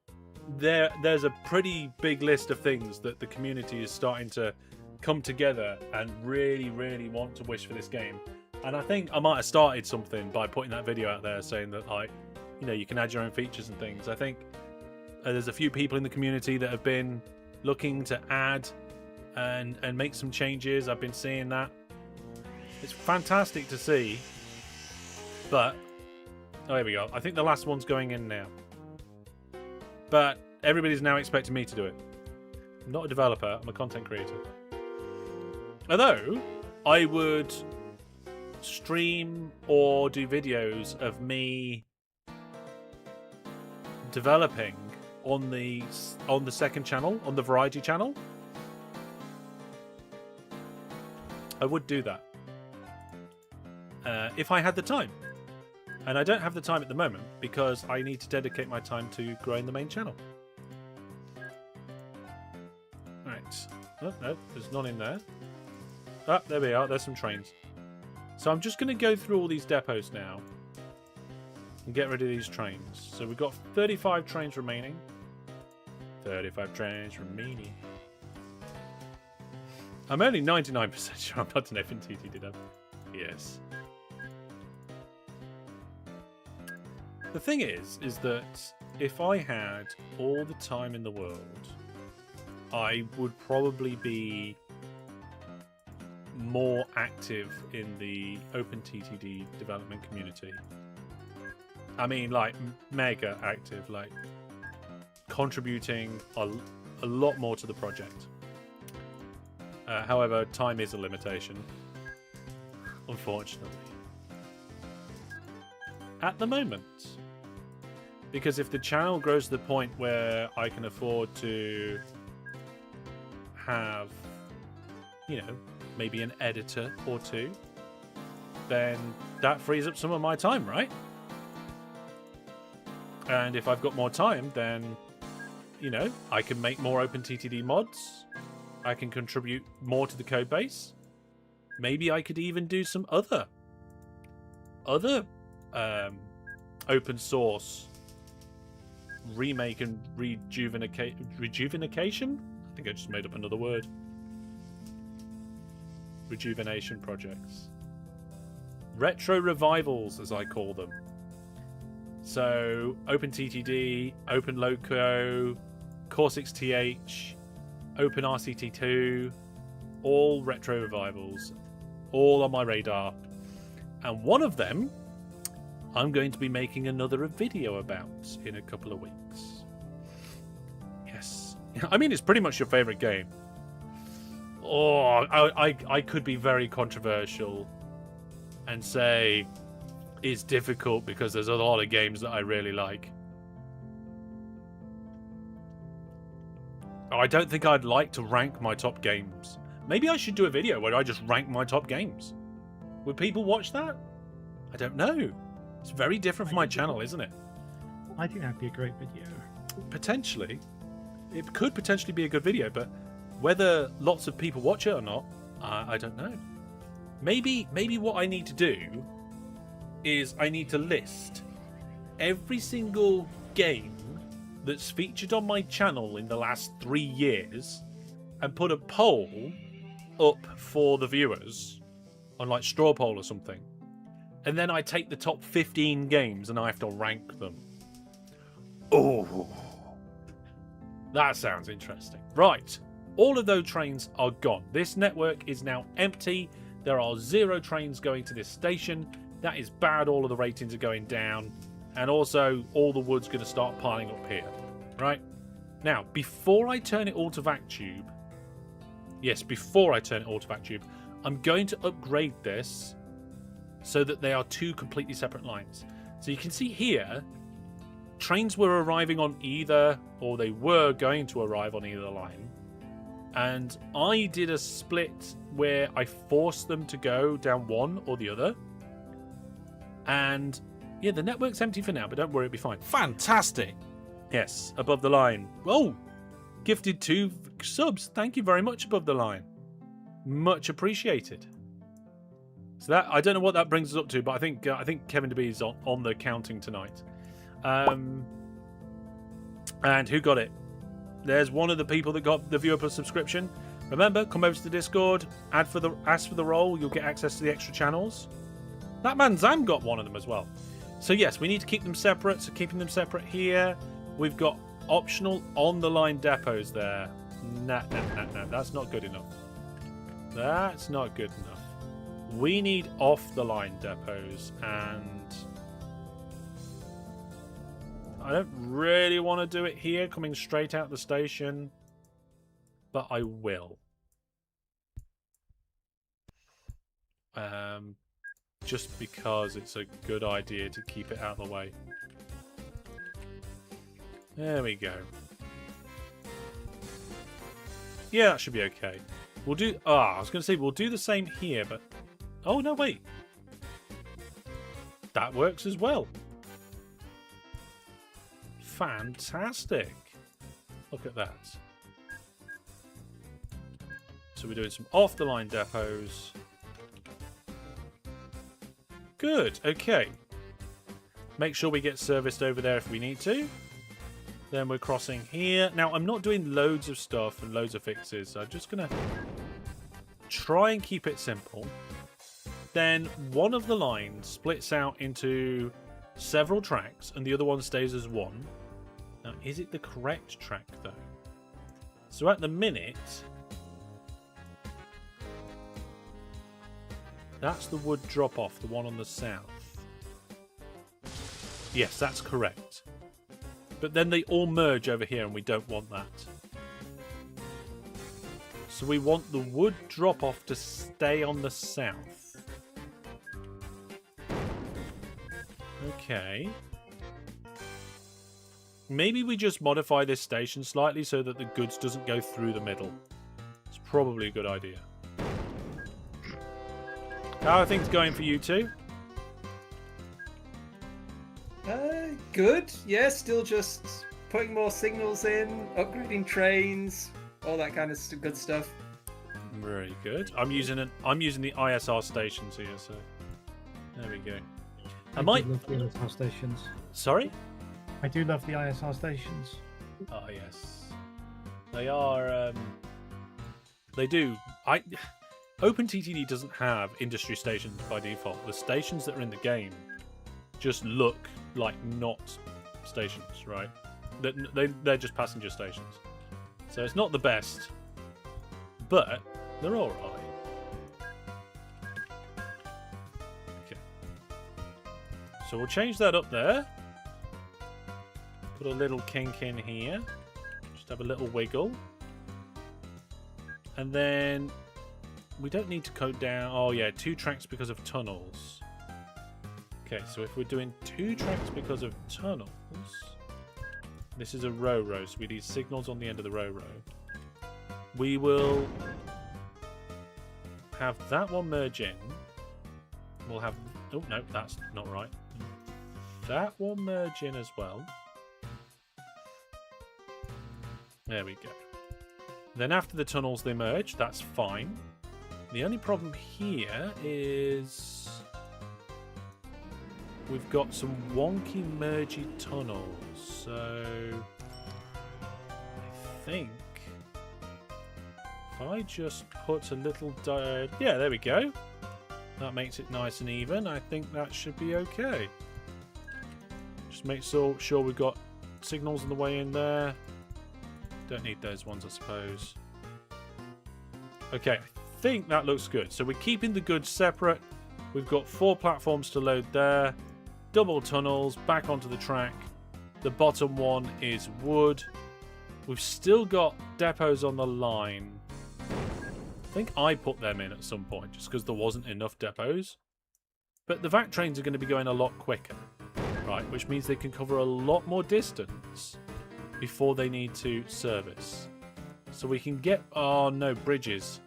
There's a pretty big list of things that the community is starting to come together and really, really want to wish for this game. And I think I might have started something by putting that video out there saying that, like, you know, you can add your own features and things. I think there's a few people in the community that have been looking to add and make some changes. I've been seeing that. It's fantastic to see. But, oh, here we go. I think the last one's going in now. But everybody's now expecting me to do it. I'm not a developer, I'm a content creator. Although, I would stream or do videos of me developing on the second channel, on the variety channel. I would do that. If I had the time. And I don't have the time at the moment because I need to dedicate my time to growing the main channel. Right. Oh, no, there's none in there. Ah, there we are. There's some trains. So I'm just going to go through all these depots now and get rid of these trains. So we've got 35 trains remaining. 35 trains remaining. I'm only 99% sure I'm not an OpenTTD dev. Yes. The thing is that if I had all the time in the world, I would probably be more active in the OpenTTD development community. I mean, like, mega active, like, contributing a lot more to the project. However, time is a limitation, unfortunately. At the moment. Because if the channel grows to the point where I can afford to have, you know, maybe an editor or two, then that frees up some of my time, right? And if I've got more time, then, you know, I can make more OpenTTD mods. I can contribute more to the code base. Maybe I could even do some other open source remake and rejuvenation? I think I just made up another word. Rejuvenation projects. Retro revivals, as I call them. So, OpenTTD, OpenLoco, Core6th, OpenRCT2, all retro revivals, all on my radar. And one of them, I'm going to be making another video about in a couple of weeks. Yes. I mean, it's pretty much your favorite game. Oh, I could be very controversial and say it's difficult because there's a lot of games that I really like. I don't think I'd like to rank my top games. Maybe I should do a video where I just rank my top games. Would people watch that? I don't know. It's very different for my channel, isn't it? I think that'd be a great video. Potentially. It could potentially be a good video, but whether lots of people watch it or not, I don't know. Maybe what I need to do is I need to list every single game that's featured on my channel in the last 3 years and put a poll up for the viewers on like straw poll or something. And then I take the top 15 games and I have to rank them. Oh, that sounds interesting. Right. All of those trains are gone. This network is now empty. There are 0 trains going to this station. That is bad. All of the ratings are going down. And also, all the wood's going to start piling up here. Right? Now, before I turn it all to Vac Tube... Yes, before I turn it all to Vac Tube, I'm going to upgrade this so that they are 2 completely separate lines. So you can see here, trains were arriving on either, or they were going to arrive on either line. And I did a split where I forced them to go down one or the other. And yeah, the network's empty for now, but don't worry, it'll be fine. Fantastic! Yes, above the line. Oh, gifted 2 subs. Thank you very much, above the line. Much appreciated. So that, I don't know what that brings us up to, but I think Kevin DeB is on the counting tonight. And who got it? There's one of the people that got the Viewer Plus subscription. Remember, come over to the Discord, ask for the role, you'll get access to the extra channels. That man Zam got one of them as well. So yes, we need to keep them separate. So keeping them separate here. We've got optional on-the-line depots there. Nah, that's not good enough. That's not good enough. We need off-the-line depots, and I don't really want to do it here, coming straight out the station, but I will. Just because it's a good idea to keep it out of the way. There we go. Yeah, that should be okay. We'll do... I was going to say we'll do the same here, but... Oh, no, wait. That works as well. Fantastic. Look at that. So we're doing some off-the-line depots. Good, okay. Make sure we get serviced over there if we need to. Then we're crossing here. Now, I'm not doing loads of stuff and loads of fixes. So I'm just going to try and keep it simple. Then one of the lines splits out into several tracks, and the other one stays as one. Now, is it the correct track, though? So at the minute, that's the wood drop-off, the one on the south. Yes, that's correct. But then they all merge over here, and we don't want that. So we want the wood drop-off to stay on the south. Okay. Maybe we just modify this station slightly so that the goods doesn't go through the middle. It's probably a good idea. How are things going for you two? Good. Yeah, still just putting more signals in, upgrading trains, all that kind of good stuff. Very good. I'm using the ISR stations here, so there we go. I do love the ISR stations. Sorry? I do love the ISR stations. Oh yes, they are. They do. OpenTTD doesn't have industry stations by default. The stations that are in the game just look like not stations, right? They're just passenger stations. So it's not the best, but they're all right. Okay. So we'll change that up there. Put a little kink in here. Just have a little wiggle. And then we don't need to code down. Oh yeah, 2 tracks because of tunnels. Okay, so if we're doing 2 tracks because of tunnels, this is a row, so we need signals on the end of the row. We will have that one merge in. We'll have... Oh, no, that's not right. That one merge in as well. There we go. Then after the tunnels they merge, that's fine. The only problem here is we've got some wonky mergy tunnels. So I think if I just put a little diode, yeah, there we go. That makes it nice and even. I think that should be okay. Just make sure we've got signals on the way in there. Don't need those ones, I suppose. Okay, I think that looks good. So we're keeping the goods separate. We've got 4 platforms to load there. Double tunnels, back onto the track. The bottom one is wood. We've still got depots on the line. I think I put them in at some point, just because there wasn't enough depots. But the vac trains are going to be going a lot quicker, right? Which means they can cover a lot more distance before they need to service. So we can get... Oh, no, bridges.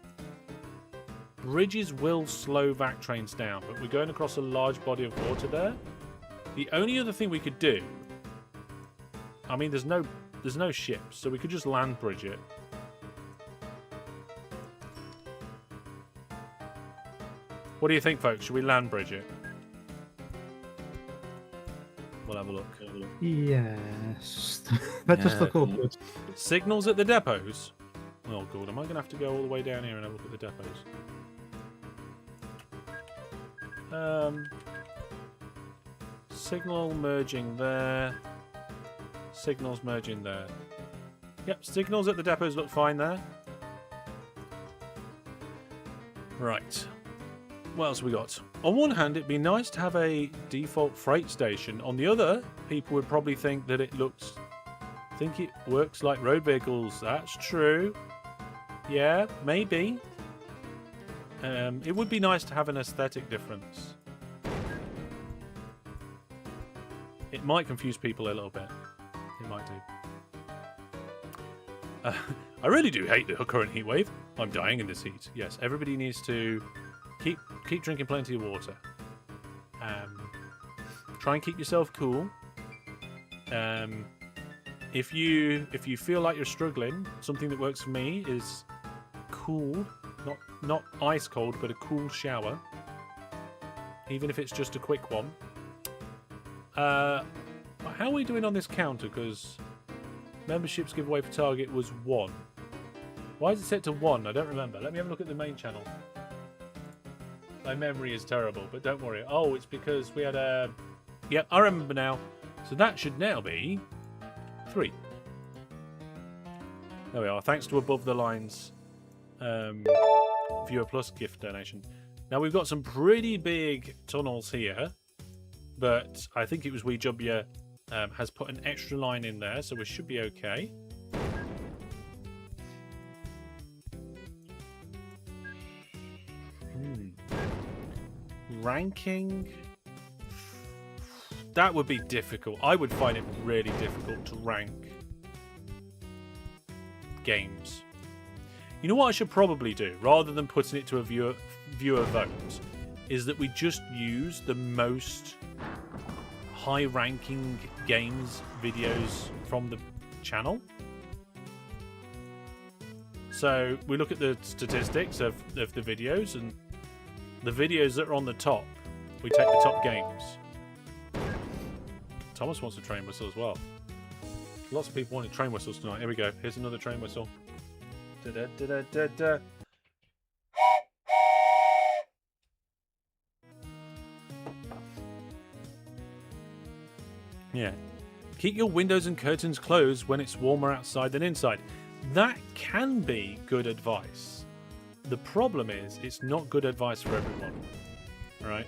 Bridges will slow vac trains down, but we're going across a large body of water there. The only other thing we could do... I mean, there's no ships, so we could just land bridge it. What do you think, folks? Should we land bridge it? We'll have a look. Yes. That just look all good. Signals at the depots? Oh, God. Am I going to have to go all the way down here and have a look at the depots? Signal merging there. Signals merging there. Yep, signals at the depots look fine there. Right. What else we got? On one hand, it'd be nice to have a default freight station. On the other, people would probably think that it works like road vehicles. That's true. Yeah, maybe. It would be nice to have an aesthetic difference. It might confuse people a little bit. It might do. I really do hate the current heat wave. I'm dying in this heat. Yes, everybody needs to keep drinking plenty of water. Try and keep yourself cool. If you feel like you're struggling, something that works for me is cool, not ice cold, but a cool shower. Even if it's just a quick one. How are we doing on this counter? Because memberships giveaway for target was 1. Why is it set to 1? I don't remember. Let me have a look at the main channel. My memory is terrible, but don't worry. Oh, it's because we had a Yep, I remember now. So that should now be 3. There we are. Thanks to Above the Lines Viewer Plus gift donation. Now we've got some pretty big tunnels here, but I think it was WeJubya has put an extra line in there, so we should be okay. Ranking. That would be difficult. I would find it really difficult to rank games. You know what I should probably do, rather than putting it to a viewer vote, is that we just use the most high-ranking games videos from the channel. So we look at the statistics of the videos, and the videos that are on the top, we take the top games. Thomas wants a train whistle as well. Lots of people wanted train whistles tonight. Here we go. Here's another train whistle. Da -da -da -da -da -da. Yeah. Keep your windows and curtains closed when it's warmer outside than inside. That can be good advice. The problem is, it's not good advice for everyone. Right?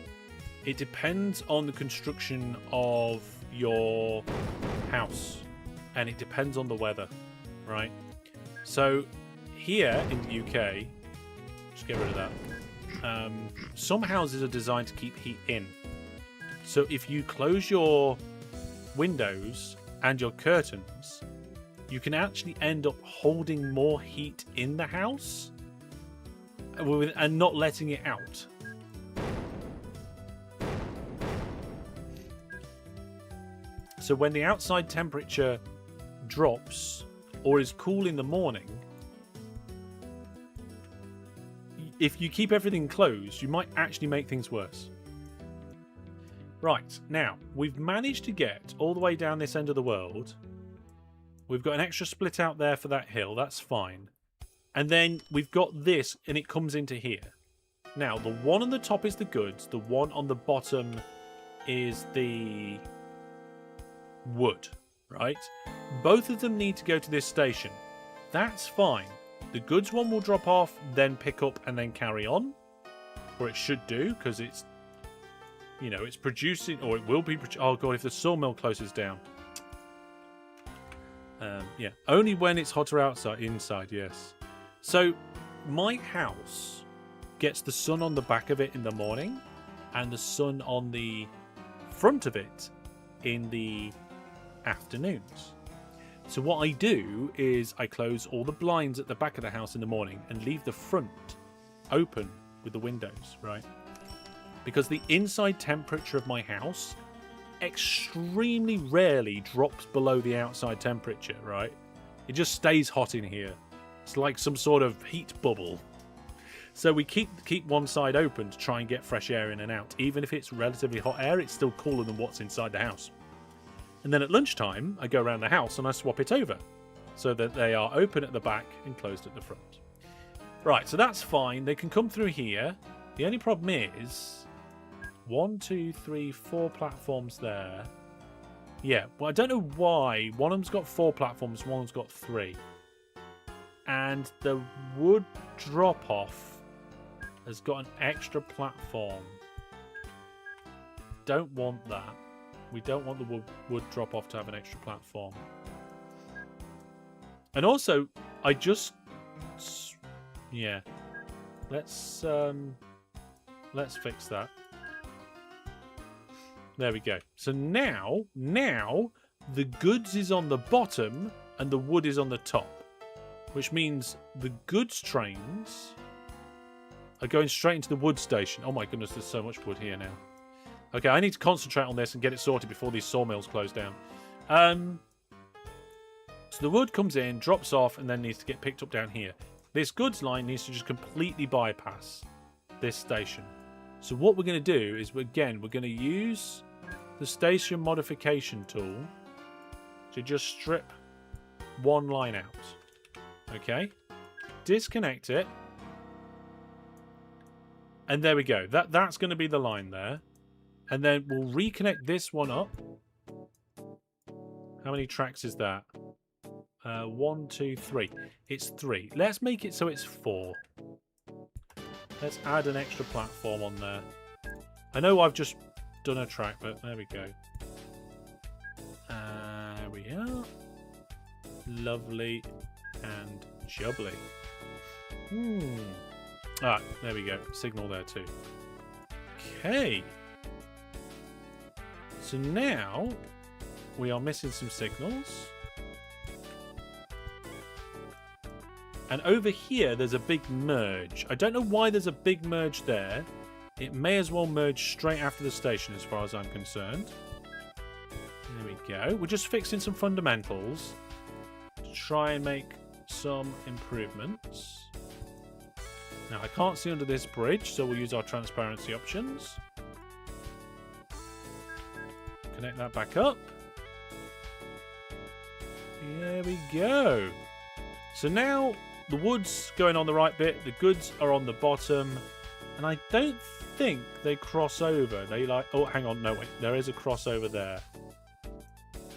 It depends on the construction of your house. And it depends on the weather. Right? So, here in the UK, just get rid of that. Some houses are designed to keep heat in. So if you close your windows and your curtains, you can actually end up holding more heat in the house and not letting it out. So when the outside temperature drops or is cool in the morning, if you keep everything closed, you might actually make things worse. Right, now, we've managed to get all the way down this end of the world. We've got an extra split out there for that hill, that's fine. And then we've got this, and it comes into here. Now, the one on the top is the goods, the one on the bottom is the wood, right? Both of them need to go to this station. That's fine. The goods one will drop off, then pick up, and then carry on. Or it should do, because it's, you know, it's producing, or it will be. Oh god, if the sawmill closes down. Yeah, only when it's hotter outside. Inside, yes. So my house gets the sun on the back of it in the morning, and the sun on the front of it in the afternoons. So what I do is I close all the blinds at the back of the house in the morning and leave the front open with the windows, right? Because the inside temperature of my house extremely rarely drops below the outside temperature, right? It just stays hot in here. It's like some sort of heat bubble. So we keep one side open to try and get fresh air in and out. Even if it's relatively hot air, it's still cooler than what's inside the house. And then at lunchtime, I go around the house and I swap it over so that they are open at the back and closed at the front. Right, so that's fine. They can come through here. The only problem is 1, 2, 3, 4 platforms there. Yeah, well, I don't know why. One of them's got 4 platforms, one of them's got 3. And the wood drop-off has got an extra platform. Don't want that. We don't want the wood drop-off to have an extra platform. And also, I just... Yeah. Let's fix that. There we go. So now the goods is on the bottom and the wood is on the top. Which means the goods trains are going straight into the wood station. Oh my goodness, there's so much wood here now. Okay, I need to concentrate on this and get it sorted before these sawmills close down. So the wood comes in, drops off, and then needs to get picked up down here. This goods line needs to just completely bypass this station. So what we're going to do is, we're going to use the station modification tool to just strip one line out. Okay? Disconnect it. And there we go. That's going to be the line there. And then we'll reconnect this one up. How many tracks is that? 1, 2, 3. It's 3. Let's make it so it's 4. Let's add an extra platform on there. I know I've just done a track, but there we go. There we are. Lovely and jubbly. Ah, there we go. Signal there too. Okay. So now we are missing some signals. And over here, there's a big merge. I don't know why there's a big merge there. It may as well merge straight after the station, as far as I'm concerned. There we go. We're just fixing some fundamentals to try and make some improvements. Now, I can't see under this bridge, so we'll use our transparency options. Connect that back up. There we go. So now the wood's going on the right bit, the goods are on the bottom, and I don't think they cross over. They like... Oh, hang on. No, wait. There is a crossover there.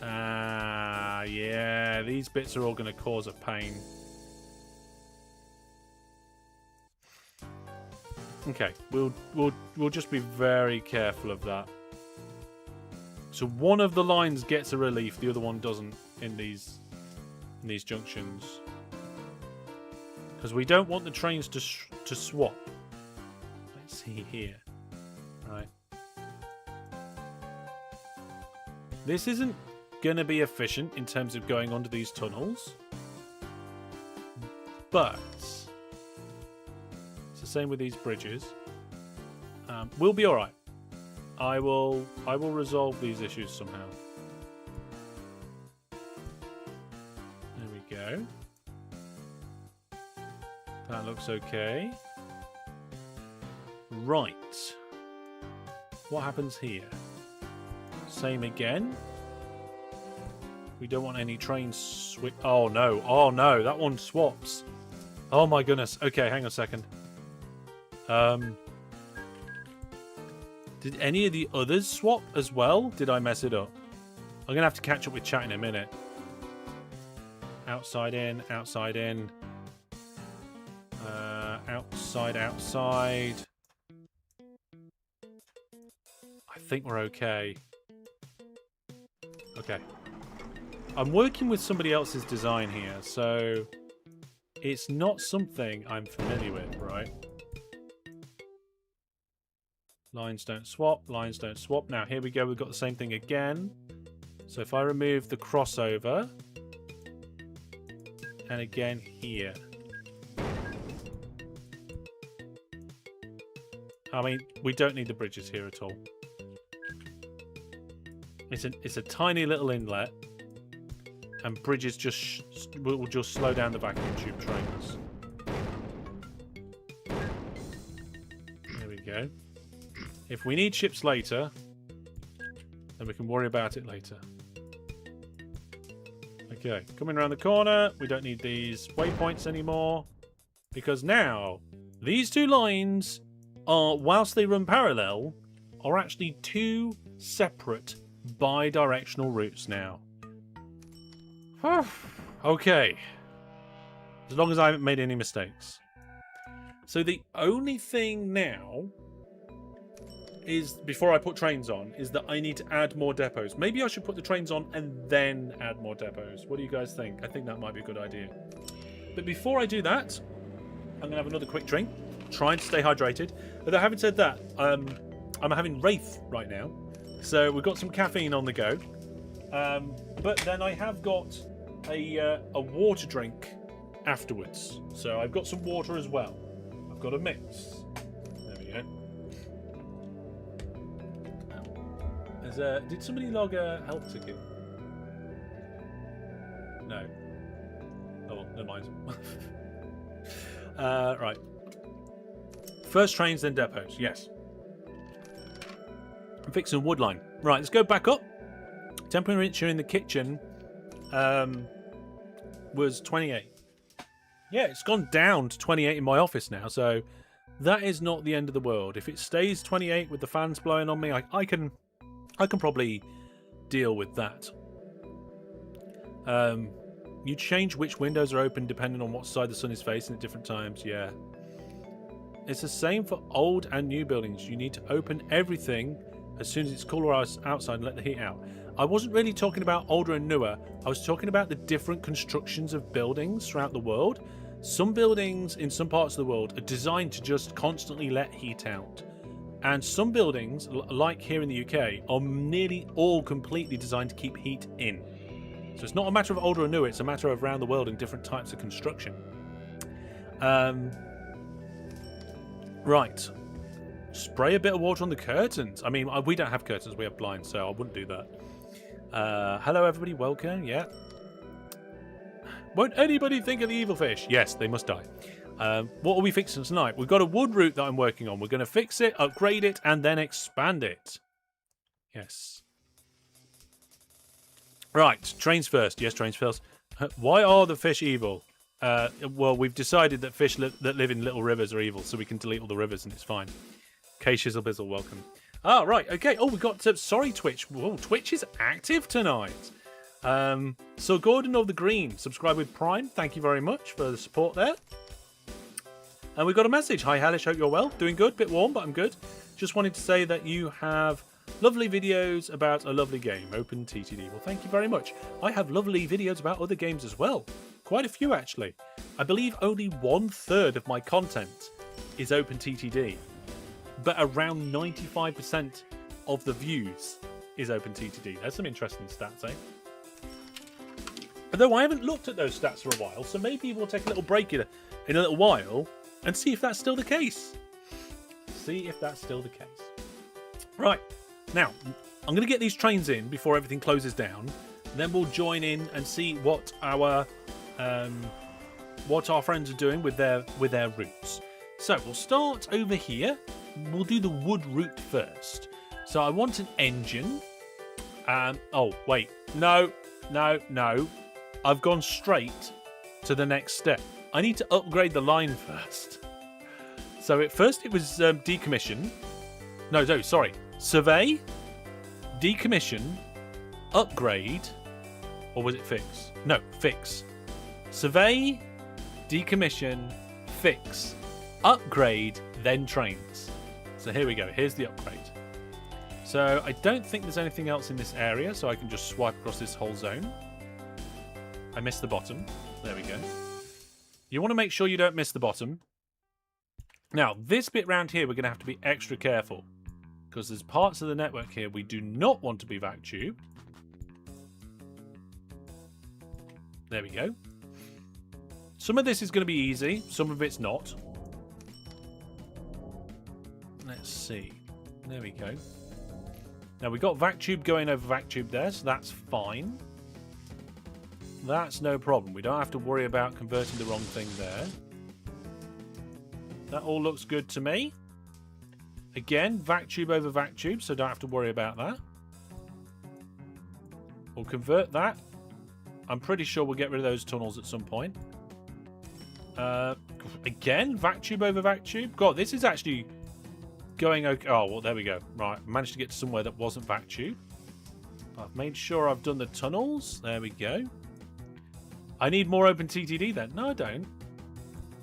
Ah, yeah. These bits are all going to cause a pain. Okay. We'll just be very careful of that. So one of the lines gets a relief, the other one doesn't in these junctions. Because we don't want the trains to swap. Let's see here. Right. This isn't going to be efficient in terms of going under these tunnels. But it's the same with these bridges. We'll be alright. I will resolve these issues somehow. There we go. That looks okay. Right. What happens here? Same again. We don't want any trains switch. Oh no. Oh no. That one swaps. Oh my goodness. Okay, hang on a second. Did any of the others swap as well? Did I mess it up? I'm going to have to catch up with chat in a minute. Outside in, outside in. Outside, outside. I think we're okay. Okay. I'm working with somebody else's design here, so it's not something I'm familiar with, right? Lines don't swap, lines don't swap. Now, here we go. We've got the same thing again. So if I remove the crossover, and again here. I mean, we don't need the bridges here at all. It's a tiny little inlet, and bridges will just slow down the vacuum tube trains. There we go. If we need ships later, then we can worry about it later. Okay, coming around the corner. We don't need these waypoints anymore, because now these two lines are, whilst they run parallel, are actually two separate bi-directional routes now. Okay. As long as I haven't made any mistakes. So the only thing now is, before I put trains on, is that I need to add more depots. Maybe I should put the trains on and then add more depots. What do you guys think? I think that might be a good idea. But before I do that, I'm going to have another quick drink. Trying to stay hydrated. Although having said that, I'm having Wraith right now. So we've got some caffeine on the go. But then I have got a water drink afterwards. So I've got some water as well. I've got a mix. There we go. Did somebody log a help ticket? No. Oh, well, never mind. Right. First trains, then depots. Yes. I'm fixing wood line. Right, let's go back up. Temperature in the kitchen was 28. Yeah, it's gone down to 28 in my office now, so that is not the end of the world. If it stays 28 with the fans blowing on me, I can probably deal with that. You change which windows are open depending on what side the sun is facing at different times. Yeah. It's the same for old and new buildings. You need to open everything as soon as it's cooler outside and let the heat out. I wasn't really talking about older and newer. I was talking about the different constructions of buildings throughout the world. Some buildings in some parts of the world are designed to just constantly let heat out. And some buildings, like here in the UK, are nearly all completely designed to keep heat in. So it's not a matter of older or newer, it's a matter of around the world and different types of construction. Right. Spray a bit of water on the curtains. I mean, we don't have curtains, we have blinds, so I wouldn't do that. Hello, everybody. Welcome. Yeah. Won't anybody think of the evil fish? Yes, they must die. What are we fixing tonight? We've got a wood route that I'm working on. We're going to fix it, upgrade it, and then expand it. Yes. Right. Trains first. Yes, trains first. Why are the fish evil? Well, we've decided that fish that live in little rivers are evil, so we can delete all the rivers and it's fine. K Shizzle Bizzle, welcome. Oh, right, okay. Oh, we got sorry, Twitch. Whoa, Twitch is active tonight. So Gordon of the Green, subscribe with Prime. Thank you very much for the support there. And we got a message. Hi, Hellish. Hope you're well. Doing good. Bit warm, but I'm good. Just wanted to say that you have lovely videos about a lovely game, OpenTTD. Well, thank you very much. I have lovely videos about other games as well. Quite a few, actually. I believe only 1/3 of my content is OpenTTD, but around 95% of the views is OpenTTD. There's some interesting stats, eh? Although I haven't looked at those stats for a while, so maybe we'll take a little break in a little while and see if that's still the case. See if that's still the case. Right. Now, I'm going to get these trains in before everything closes down. Then we'll join in and see what our friends are doing with their routes. So we'll start over here. We'll do the wood route first. So I want an engine. Oh, wait. No. I've gone straight to the next step. I need to upgrade the line first. So at first it was decommission. No, sorry. Survey, decommission, upgrade, or was it fix? No, fix. Survey, decommission, fix, upgrade, then trains. So here we go. Here's the upgrade. So I don't think there's anything else in this area, so I can just swipe across this whole zone. I missed the bottom. There we go. You want to make sure you don't miss the bottom. Now, this bit round here, we're going to have to be extra careful, because there's parts of the network here we do not want to be Vac Tube. There we go. Some of this is going to be easy, some of it's not. Let's see. There we go. Now we've got Vac Tube going over Vac Tube there, so that's fine. That's no problem. We don't have to worry about converting the wrong thing there. That all looks good to me. Again, Vac Tube over Vac Tube, so don't have to worry about that. We'll convert that. I'm pretty sure we'll get rid of those tunnels at some point. Again, Vac Tube over Vac Tube. God, this is actually going okay. Oh, well, there we go. Right, managed to get to somewhere that wasn't Vac Tube. I've made sure I've done the tunnels. There we go. I need more OpenTTD then. No, I don't.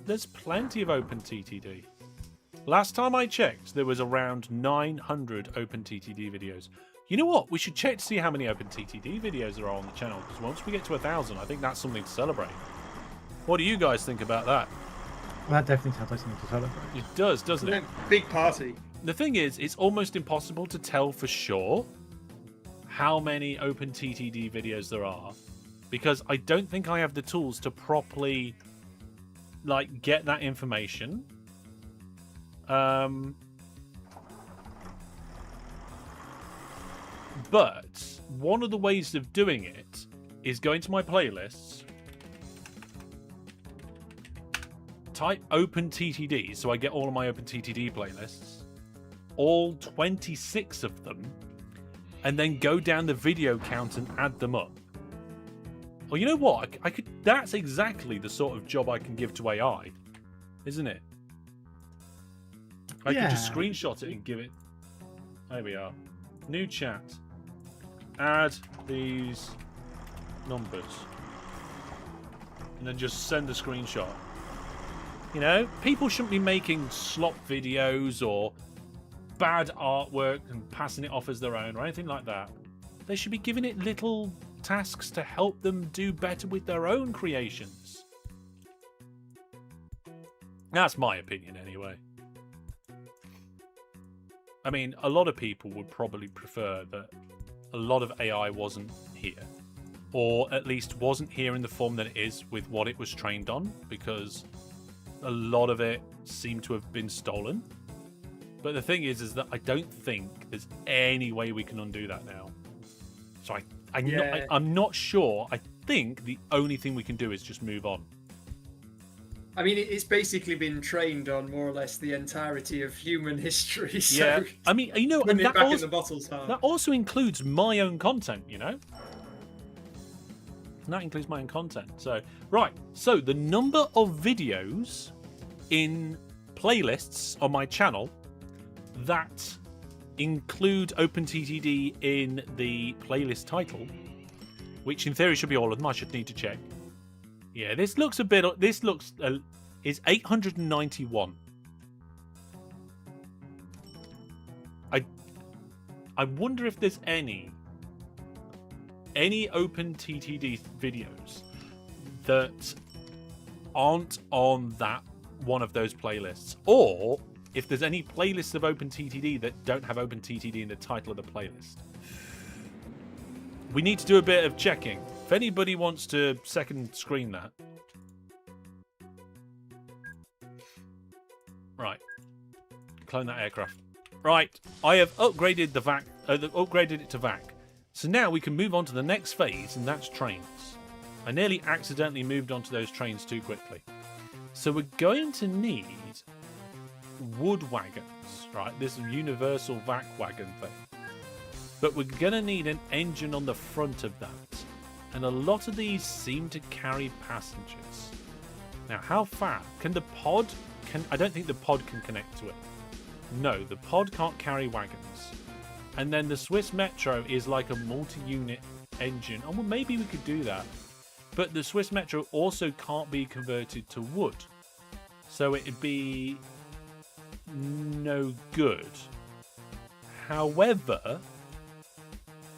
There's plenty of OpenTTD. Last time I checked, there was around 900 OpenTTD videos. You know what? We should check to see how many OpenTTD videos there are on the channel, because once we get to 1,000, I think that's something to celebrate. What do you guys think about that? That definitely sounds like something to celebrate. It does, doesn't it? Big party. The thing is, it's almost impossible to tell for sure how many OpenTTD videos there are, because I don't think I have the tools to properly get that information. But one of the ways of doing it is going to my playlists, type OpenTTD, so I get all of my OpenTTD playlists, all 26 of them, and then go down the video count and add them up. Well, you know what? I could. That's exactly the sort of job I can give to AI, isn't it? I could just Yeah. screenshot it and give it. There we are. New chat. Add these numbers. And then just send a screenshot. You know, people shouldn't be making slop videos or bad artwork and passing it off as their own or anything like that. They should be giving it little tasks to help them do better with their own creations. That's my opinion anyway. I mean, a lot of people would probably prefer that a lot of AI wasn't here. Or at least wasn't here in the form that it is with what it was trained on, because a lot of it seemed to have been stolen. But the thing is that I don't think there's any way we can undo that now. So I'm not sure. I think the only thing we can do is just move on. I mean, it's basically been trained on more or less the entirety of human history. So Yeah, I mean, you know, putting it that back in also, the bottle's hard. that also includes my own content, you know? And that includes my own content. So, right. So, the number of videos in playlists on my channel that include OpenTTD in the playlist title, which in theory should be all of them. I should need to check. Yeah, this looks a bit. This looks is 891. I wonder if there's any OpenTTD videos that aren't on that one of those playlists, or if there's any playlists of OpenTTD that don't have OpenTTD in the title of the playlist. We need to do a bit of checking. If anybody wants to second screen that. Right. Clone that aircraft. Right. I have upgraded the Vac. Upgraded it to Vac. So now we can move on to the next phase, and that's trains. I nearly accidentally moved onto those trains too quickly. So we're going to need wood wagons, right? This universal Vac wagon thing. But we're going to need an engine on the front of that. And a lot of these seem to carry passengers. Now, how far? Can the pod... I don't think the pod can connect to it. No, the pod can't carry wagons. And then the Swiss Metro is like a multi-unit engine. Oh, well, maybe we could do that. But the Swiss Metro also can't be converted to wood. So it'd be no good. However...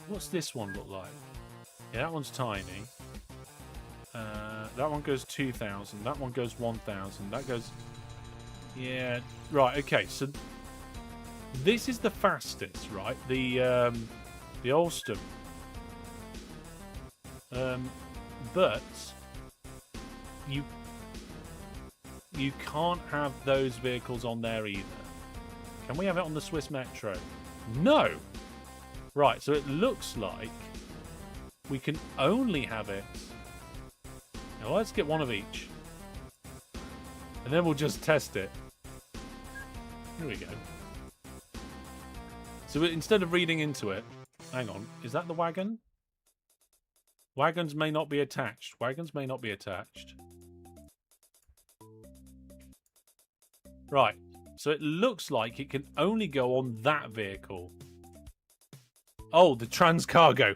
What's this one look like? Yeah, that one's tiny. That one goes 2,000. That one goes 1,000. That goes... Yeah, right, okay. So this is the fastest, right? The Ulster. But you can't have those vehicles on there either. Can we have it on the Swiss Metro? No! Right, so it looks like we can only have it. Now let's get one of each. And then we'll just test it. Here we go. So instead of reading into it... Hang on, is that the wagon? Wagons may not be attached. Wagons may not be attached. Right, so it looks like it can only go on that vehicle. Oh, the trans cargo.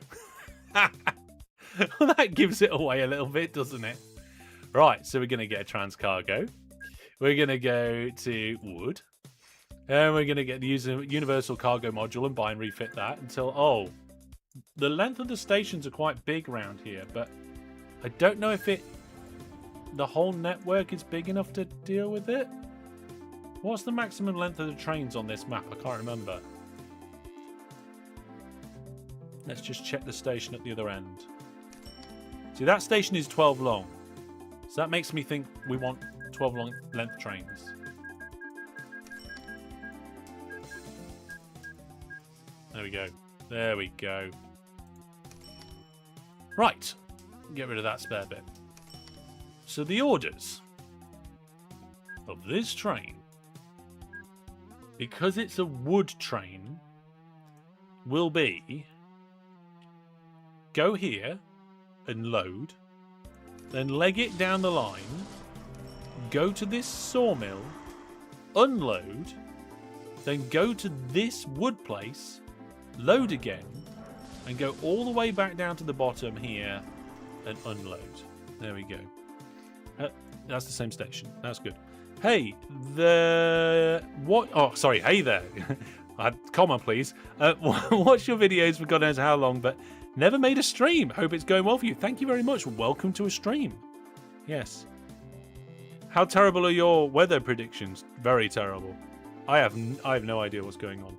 Well, that gives it away a little bit, doesn't it? Right, so we're going to get a trans cargo. We're going to go to wood. And we're going to get the universal cargo module and buy and refit that until... Oh, the length of the stations are quite big around here, but I don't know if the whole network is big enough to deal with it. What's the maximum length of the trains on this map? I can't remember. Let's just check the station at the other end. See, that station is 12 long. So that makes me think we want 12 long length trains. There we go. There we go. Right. Get rid of that spare bit. So the orders of this train, because it's a wood train, will be... Go here and load, then leg it down the line, go to this sawmill, unload, then go to this wood place, load again, and go all the way back down to the bottom here and unload. There we go. That's the same station. That's good. Hey, what? Oh, sorry. Hey there. Comment, please. Watch your videos for God knows how long, but never made a stream. Hope it's going well for you. Thank you very much. Welcome to a stream. Yes. How terrible are your weather predictions? Very terrible. I have no idea what's going on.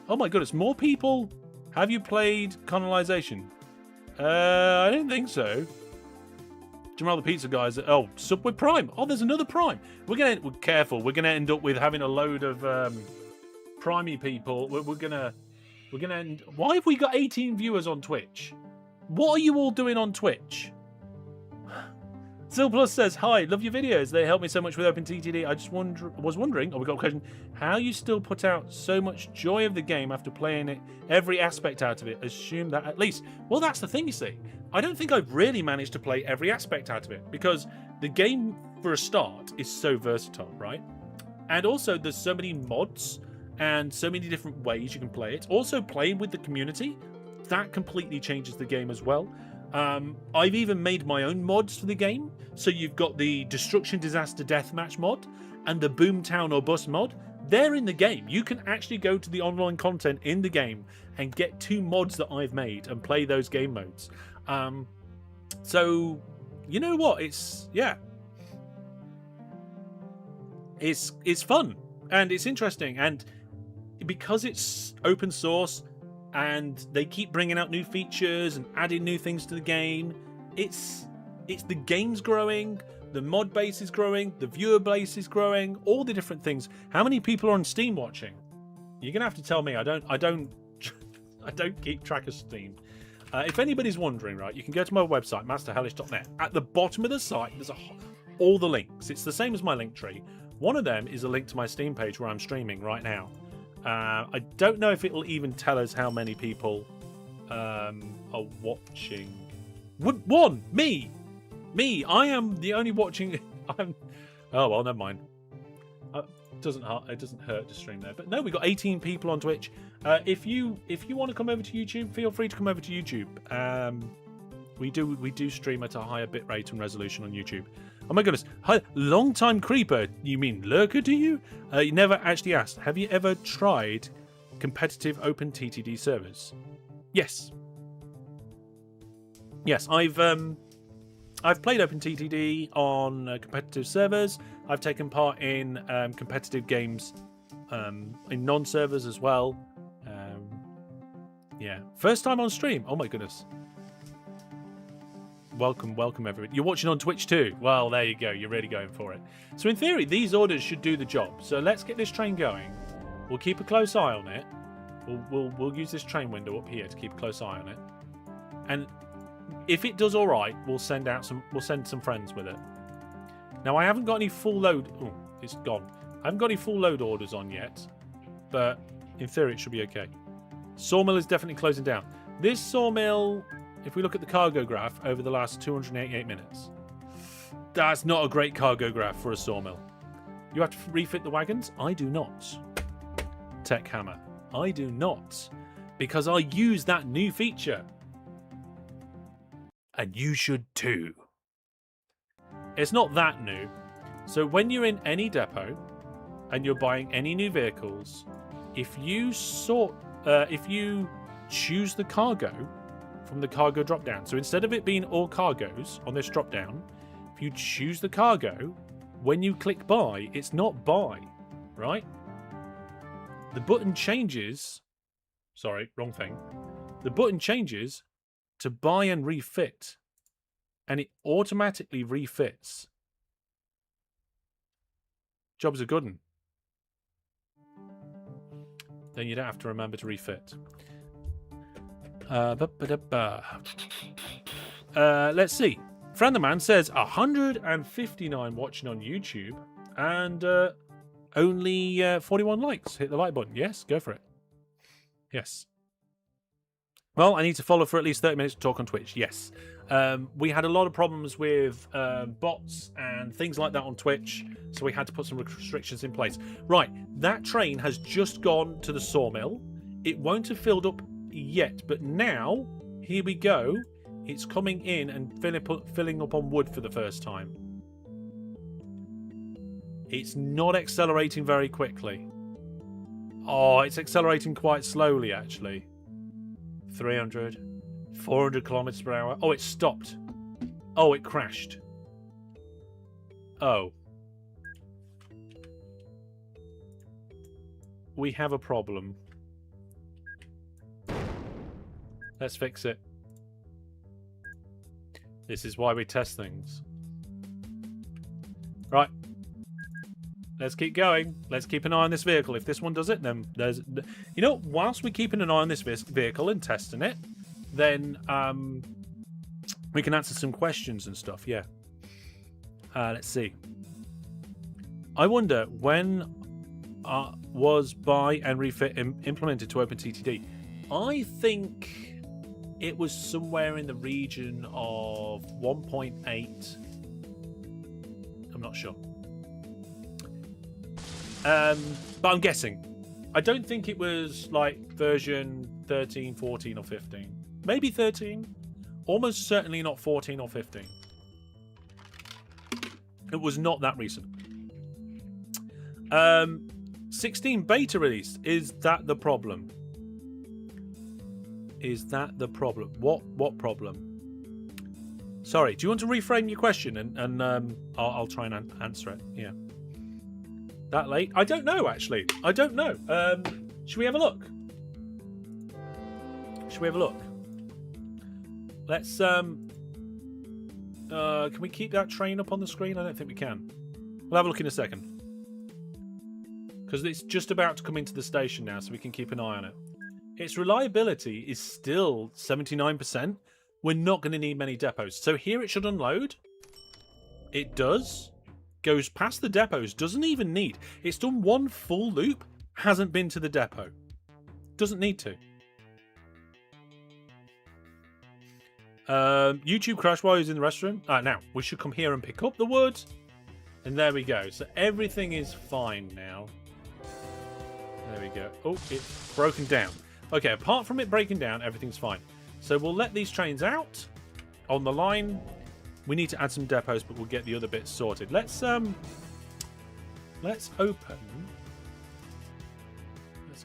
Oh my goodness, more people. Have you played Colonization? I don't think so. Jamal the Pizza Guys. Oh, Subway Prime. Oh, there's another Prime. We're careful. We're gonna end up with having a load of primey people. We're gonna end. Why have we got 18 viewers on Twitch? What are you all doing on Twitch? Zilplus says, hi, love your videos. They help me so much with OpenTTD. I just was wondering, we got a question, how you still put out so much joy of the game after playing it, every aspect out of it. Assume that at least. Well, that's the thing, you see. I don't think I've really managed to play every aspect out of it because the game, for a start, is so versatile, right? And also, there's so many mods and so many different ways you can play it. Also, playing with the community, that completely changes the game as well. I've even made my own mods for the game. So you've got the Destruction Disaster Deathmatch mod and the Boomtown or Bust mod. They're in the game. You can actually go to the online content in the game and get 2 mods that I've made and play those game modes. So you know what? It's fun and it's interesting, and because it's open source and they keep bringing out new features and adding new things to the game, it's the game's growing, the mod base is growing, the viewer base is growing, all the different things. How many people are on Steam watching? You're gonna have to tell me. I don't keep track of Steam. If anybody's wondering, right, you can go to my website, masterhellish.net. At the bottom of the site, there's all the links. It's the same as my link tree. One of them is a link to my Steam page where I'm streaming right now. I don't know if it'll even tell us how many people are watching. One, me. I am the only watching. Oh well, never mind. It doesn't hurt to stream there. But no, we got 18 people on Twitch. If you want to come over to YouTube, feel free to come over to YouTube. We do stream at a higher bitrate and resolution on YouTube. Oh my goodness. Hi, long-time creeper. You mean lurker, do you? You never actually asked. Have you ever tried competitive OpenTTD servers? Yes. Yes, I've played OpenTTD on competitive servers. I've taken part in competitive games in non-servers as well. Yeah. First time on stream. Oh my goodness. Welcome everybody. You're watching on Twitch too. Well, there you go. You're really going for it. So in theory, these orders should do the job. So let's get this train going. We'll keep a close eye on it. We'll use this train window up here to keep a close eye on it. And if it does all right, we'll send some friends with it. Now I haven't got any full load. Oh, it's gone. I haven't got any full load orders on yet, but in theory it should be okay. Sawmill is definitely closing down. This sawmill, if we look at the cargo graph over the last 288 minutes, that's not a great cargo graph for a sawmill. You have to refit the wagons? I do not. Tech Hammer. I do not. Because I use that new feature. And you should too. It's not that new. So when you're in any depot and you're buying any new vehicles, if you choose the cargo from the cargo drop down, so instead of it being all cargoes on this drop down, if you choose the cargo, when you click buy, it's not buy, right? The button changes. Sorry, wrong thing. The button changes to buy and refit, and it automatically refits. Job's a good one. Then you don't have to remember to refit. Let's see. Franderman says 159 watching on YouTube and only 41 likes. Hit the like button. Yes, go for it. Yes. Well, I need to follow for at least 30 minutes to talk on Twitch. Yes. We had a lot of problems with bots and things like that on Twitch, so we had to put some restrictions in place. Right, that train has just gone to the sawmill. It won't have filled up yet, but now, here we go. It's coming in and filling up on wood for the first time. It's not accelerating very quickly. Oh, it's accelerating quite slowly, actually. 300, 400 kilometers per hour. Oh, it stopped. Oh, it crashed. Oh. We have a problem. Let's fix it. This is why we test things. Right. Let's keep going. Let's keep an eye on this vehicle. If this one does it, then there's... You know, whilst we're keeping an eye on this vehicle and testing it, then we can answer some questions and stuff, yeah. Let's see. I wonder, when was buy and refit implemented to OpenTTD? I think it was somewhere in the region of 1.8. I'm not sure. But I'm guessing. I don't think it was like version 13, 14 or 15. Maybe 13. Almost certainly not 14 or 15. It was not that recent. 16 beta release. Is that the problem? Is that the problem? What problem? Sorry, do you want to reframe your question and I'll try and answer it. Yeah. That late? I don't know, actually. I don't know. Should we have a look? Should we have a look? Let's can we keep that train up on the screen? I don't think we can. We'll have a look in a second. Because it's just about to come into the station now, so we can keep an eye on it. Its reliability is still 79%. We're not going to need many depots. So here it should unload. It does. Goes past the depots. Doesn't even need. It's done one full loop. Hasn't been to the depot. Doesn't need to. YouTube crash while he's in the restroom. Now, we should come here and pick up the wood. And there we go. So everything is fine now. There we go. Oh, it's broken down. Okay, apart from it breaking down, everything's fine. So we'll let these trains out on the line. We need to add some depots, but we'll get the other bits sorted. Let's open. Let's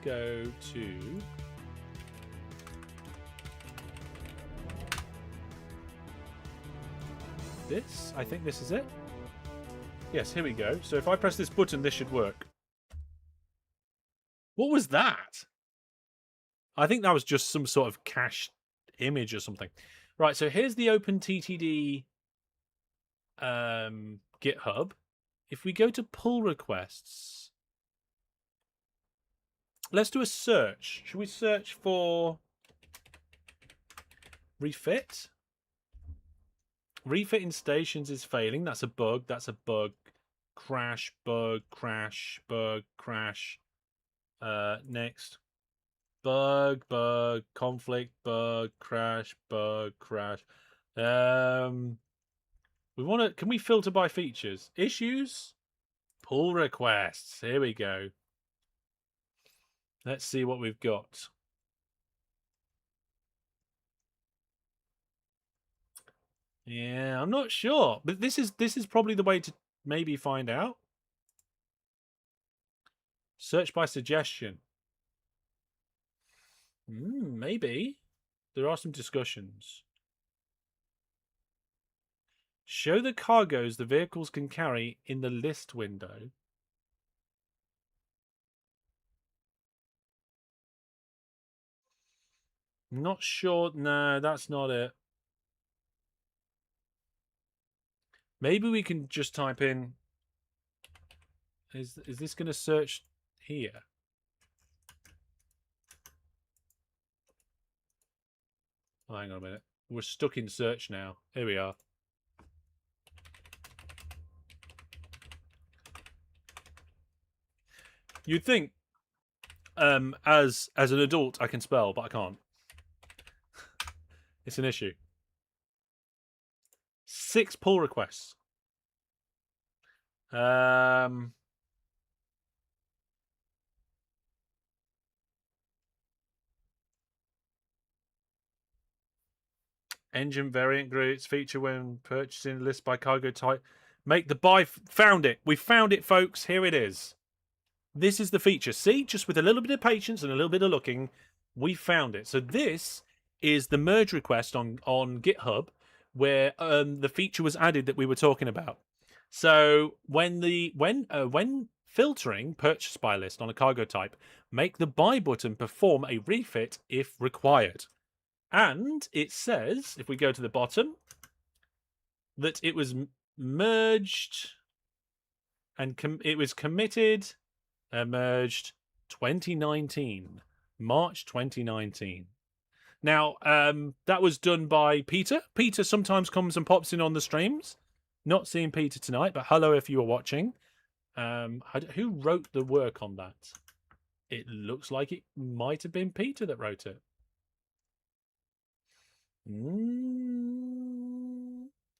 go to this. I think this is it. Yes, here we go. So if I press this button, this should work. What was that? I think that was just some sort of cached image or something. Right, so here's the OpenTTD GitHub. If we go to pull requests, let's do a search. Should we search for refit? Refit in stations is failing. That's a bug. That's a bug. Crash, bug, crash, bug, crash. Next. Bug, bug, conflict, bug, crash, bug, crash. We want to. Can we filter by features? Issues, pull requests. Here we go. Let's see what we've got. Yeah, I'm not sure, but this is probably the way to maybe find out. Search by suggestion. Maybe. There are some discussions. Show the cargoes the vehicles can carry in the list window. Not sure. No, that's not it. Maybe we can just type in... Is this going to search here? Oh, hang on a minute. We're stuck in search now. Here we are. You'd think, as an adult, I can spell, but I can't. It's an issue. 6 pull requests. Engine variant groups feature when purchasing list by cargo type. Make the buy. Found it. We found it, folks. Here it is. This is the feature. See, just with a little bit of patience and a little bit of looking, we found it. So this is the merge request on GitHub where the feature was added that we were talking about. So when filtering purchase by list on a cargo type, make the buy button perform a refit if required. And it says, if we go to the bottom, that it was merged and it was committed and merged 2019, March 2019. Now, that was done by Peter. Peter sometimes comes and pops in on the streams. Not seeing Peter tonight, but hello if you are watching. Who wrote the work on that? It looks like it might have been Peter that wrote it.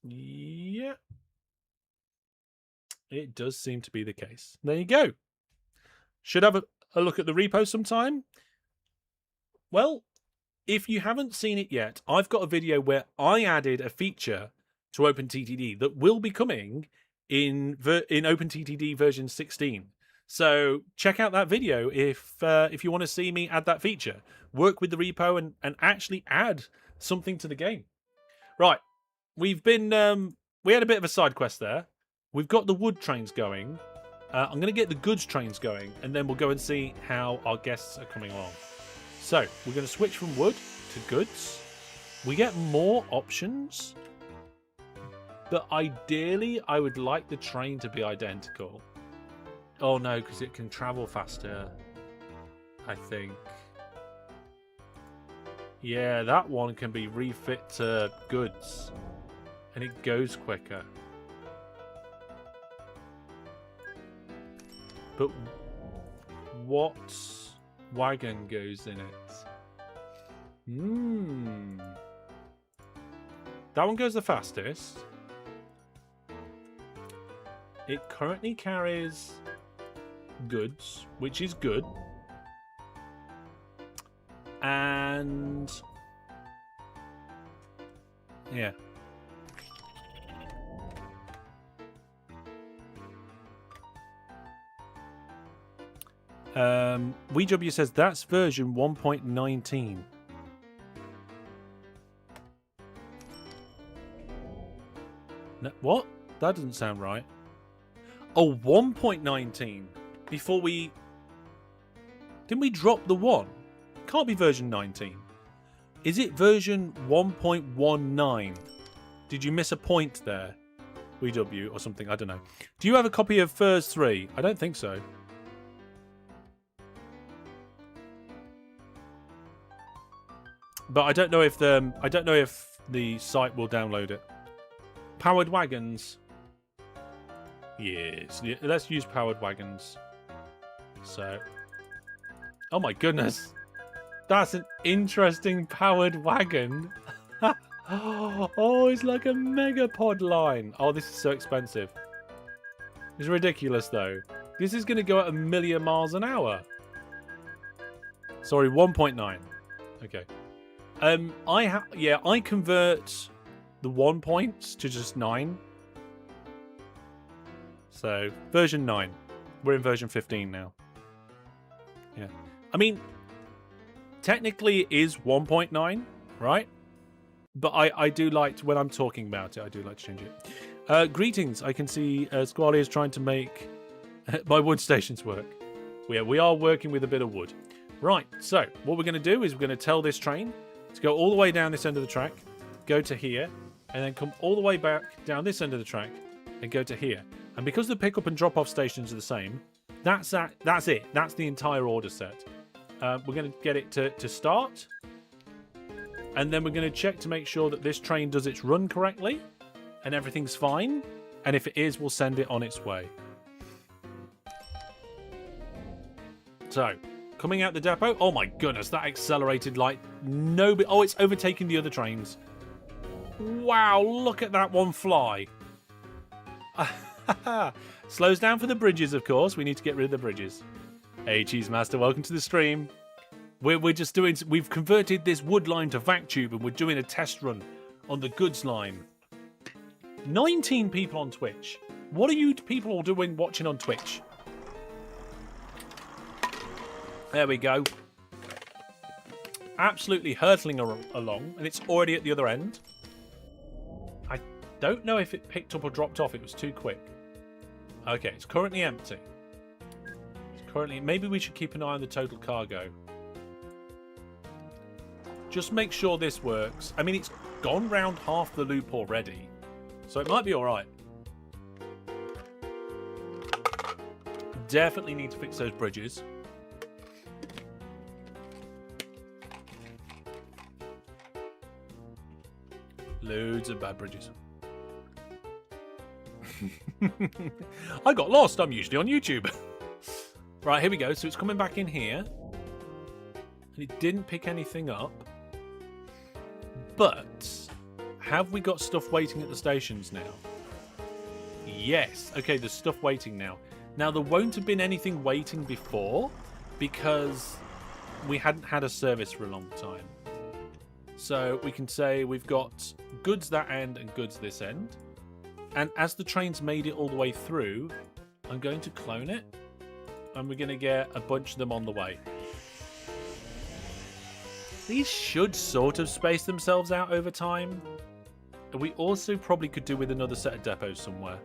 Yeah. It does seem to be the case. There you go. Should have a look at the repo sometime. Well, if you haven't seen it yet, I've got a video where I added a feature to OpenTTD that will be coming in OpenTTD version 16. So check out that video if you want to see me add that feature. Work with the repo and actually add something to the game. Right, we've been we had a bit of a side quest there. We've got the wood trains going. I'm going to get the goods trains going, and then we'll go and see how our guests are coming along. So we're going to switch from wood to goods. We get more options, but ideally I would like the train to be identical. Oh no, because it can travel faster, I think. Yeah, that one can be refit to goods, and it goes quicker. But what wagon goes in it? That one goes the fastest. It currently carries goods, which is good. And yeah. WeW says that's version 1.19. No, what? That doesn't sound right. Oh, 1.19. Before we... Didn't we drop the 1? Can't be version 19. Is it version 1.19? Did you miss a point there? WeW or something? I don't know. Do you have a copy of FURS 3? I don't think so. But I don't know if the site will download it. Powered wagons. Yes, let's use powered wagons. So, oh my goodness, that's an interesting powered wagon. Oh, it's like a megapod line. Oh, this is so expensive. It's ridiculous though. This is going to go at 1,000,000 miles an hour. Sorry, 1.9. Okay. I convert the 1 points to just 9. So, version 9. We're in version 15 now. Yeah. I mean, technically it is 1.9, right? But I do like, when I'm talking about it, I do like to change it. Greetings. I can see Squaly is trying to make my wood stations work. We are working with a bit of wood. Right, so what we're going to do is we're going to tell this train to go all the way down this end of the track, go to here, and then come all the way back down this end of the track and go to here. And because the pickup and drop-off stations are the same, that's it. That's the entire order set. We're going to get it to start. And then we're going to check to make sure that this train does its run correctly and everything's fine. And if it is, we'll send it on its way. So, coming out the depot. Oh my goodness, that accelerated like no. Oh, it's overtaking the other trains. Wow, look at that one fly. Slows down for the bridges, of course. We need to get rid of the bridges. Hey, Cheese Master, welcome to the stream. We're just doing. We've converted this wood line to Vac Tube, and we're doing a test run on the goods line. 19 people on Twitch. What are you people all doing watching on Twitch? There we go. Absolutely hurtling along, and it's already at the other end. I don't know if it picked up or dropped off. It was too quick. Okay, it's currently empty. It's currently. Maybe we should keep an eye on the total cargo. Just make sure this works. I mean, it's gone round half the loop already, so it might be all right. Definitely need to fix those bridges. Loads of bad bridges. I got lost. I'm usually on YouTube. Right, here we go. So it's coming back in here. And it didn't pick anything up. But have we got stuff waiting at the stations now? Yes. Okay, there's stuff waiting now. Now, there won't have been anything waiting before because we hadn't had a service for a long time. So we can say we've got goods that end and goods this end. And as the train's made it all the way through, I'm going to clone it. And we're going to get a bunch of them on the way. These should sort of space themselves out over time. We also probably could do with another set of depots somewhere.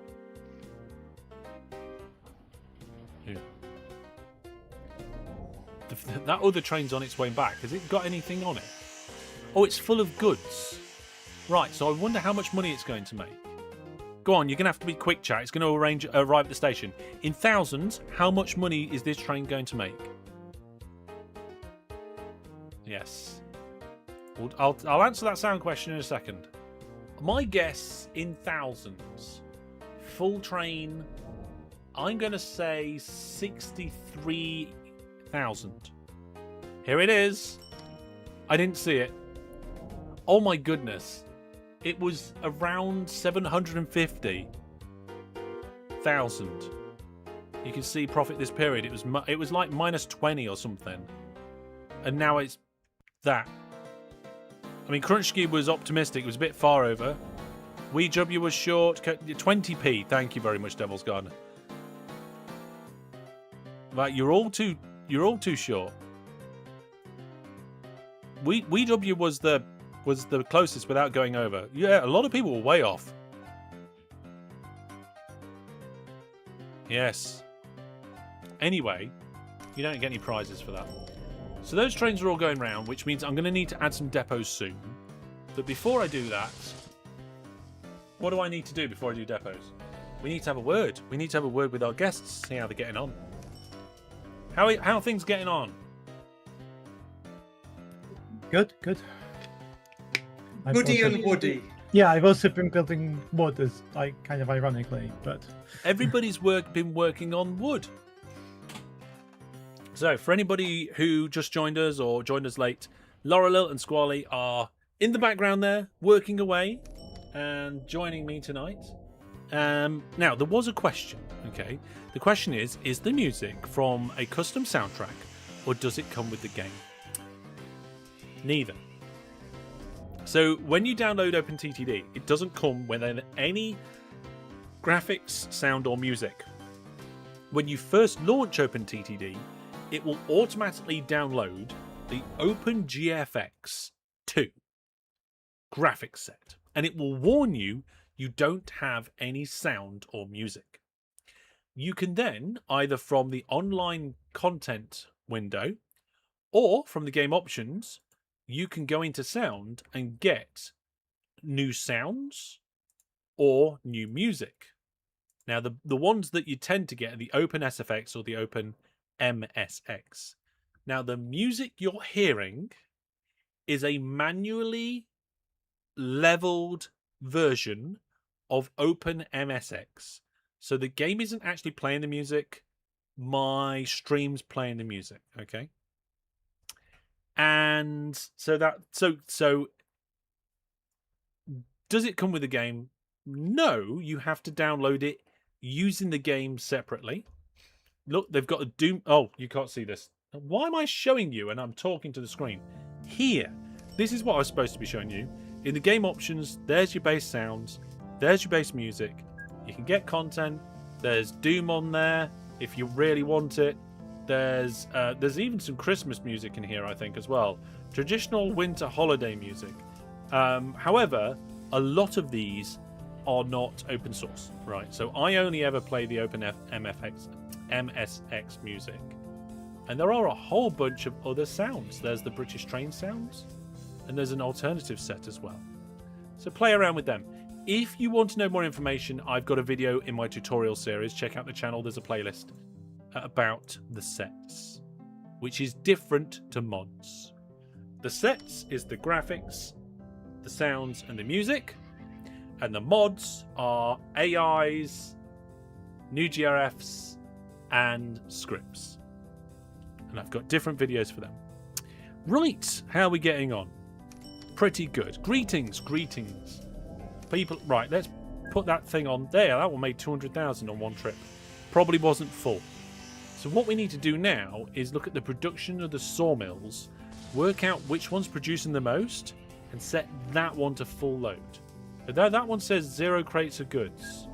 Yeah. That other train's on its way back. Has it got anything on it? Oh, it's full of goods. Right, so I wonder how much money it's going to make. Go on, you're going to have to be quick, chat. It's going to arrive at the station. In thousands, how much money is this train going to make? Yes. I'll answer that sound question in a second. My guess, in thousands, full train, I'm going to say 63,000. Here it is. I didn't see it. Oh my goodness. It was around 750,000. You can see profit this period. It was like minus 20 or something. And now it's that. I mean, Crunchski was optimistic. It was a bit far over. WeW was short. 20p. Thank you very much, Devil's Gardener. Right, you're all too short. WeW was the closest without going over. Yeah, a lot of people were way off. Yes. Anyway, you don't get any prizes for that. So those trains are all going round, which means I'm going to need to add some depots soon. But before I do that, what do I need to do before I do depots? We need to have a word. We need to have a word with our guests, see how they're getting on. How are things getting on? Good. Goody and Woody. Yeah, I've also been building wood as kind of ironically, but Everybody's been working on wood. So for anybody who just joined us or joined us late, Laurel and Squaly are in the background there, working away and joining me tonight. Now, there was a question, okay? The question is the music from a custom soundtrack or does it come with the game? Neither. So when you download OpenTTD, it doesn't come with any graphics, sound or music. When you first launch OpenTTD, it will automatically download the OpenGFX 2 graphics set, and it will warn you don't have any sound or music. You can then, either from the online content window or from the game options, you can go into sound and get new sounds or new music. Now, the ones that you tend to get are the OpenSFX or the OpenMSX. Now, the music you're hearing is a manually leveled version of OpenMSX. So the game isn't actually playing the music. My stream's playing the music, okay? And so does it come with the game? No, you have to download it using the game separately. Look, they've got a Doom. Oh, you can't see this. Why am I showing you and I'm talking to the screen? Here, this is what I was supposed to be showing you. In the game options, there's your base sounds, there's your base music. You can get content. There's Doom on there if you really want it. There's even some Christmas music in here, I think, as well. Traditional winter holiday music. However, a lot of these are not open source, right? So I only ever play the MSX music. And there are a whole bunch of other sounds. There's the British train sounds, and there's an alternative set as well. So play around with them. If you want to know more information, I've got a video in my tutorial series. Check out the channel. There's a playlist about the sets, which is different to mods. The sets is the graphics, the sounds, and the music. And the mods are AIs, new GRFs, and scripts. And I've got different videos for them. Right, how are we getting on? Pretty good. Greetings. People, right, let's put that thing on there. That one made 200,000 on one trip. Probably wasn't full. So what we need to do now is look at the production of the sawmills, work out which one's producing the most, and set that one to full load. Although that one says 0 crates of goods.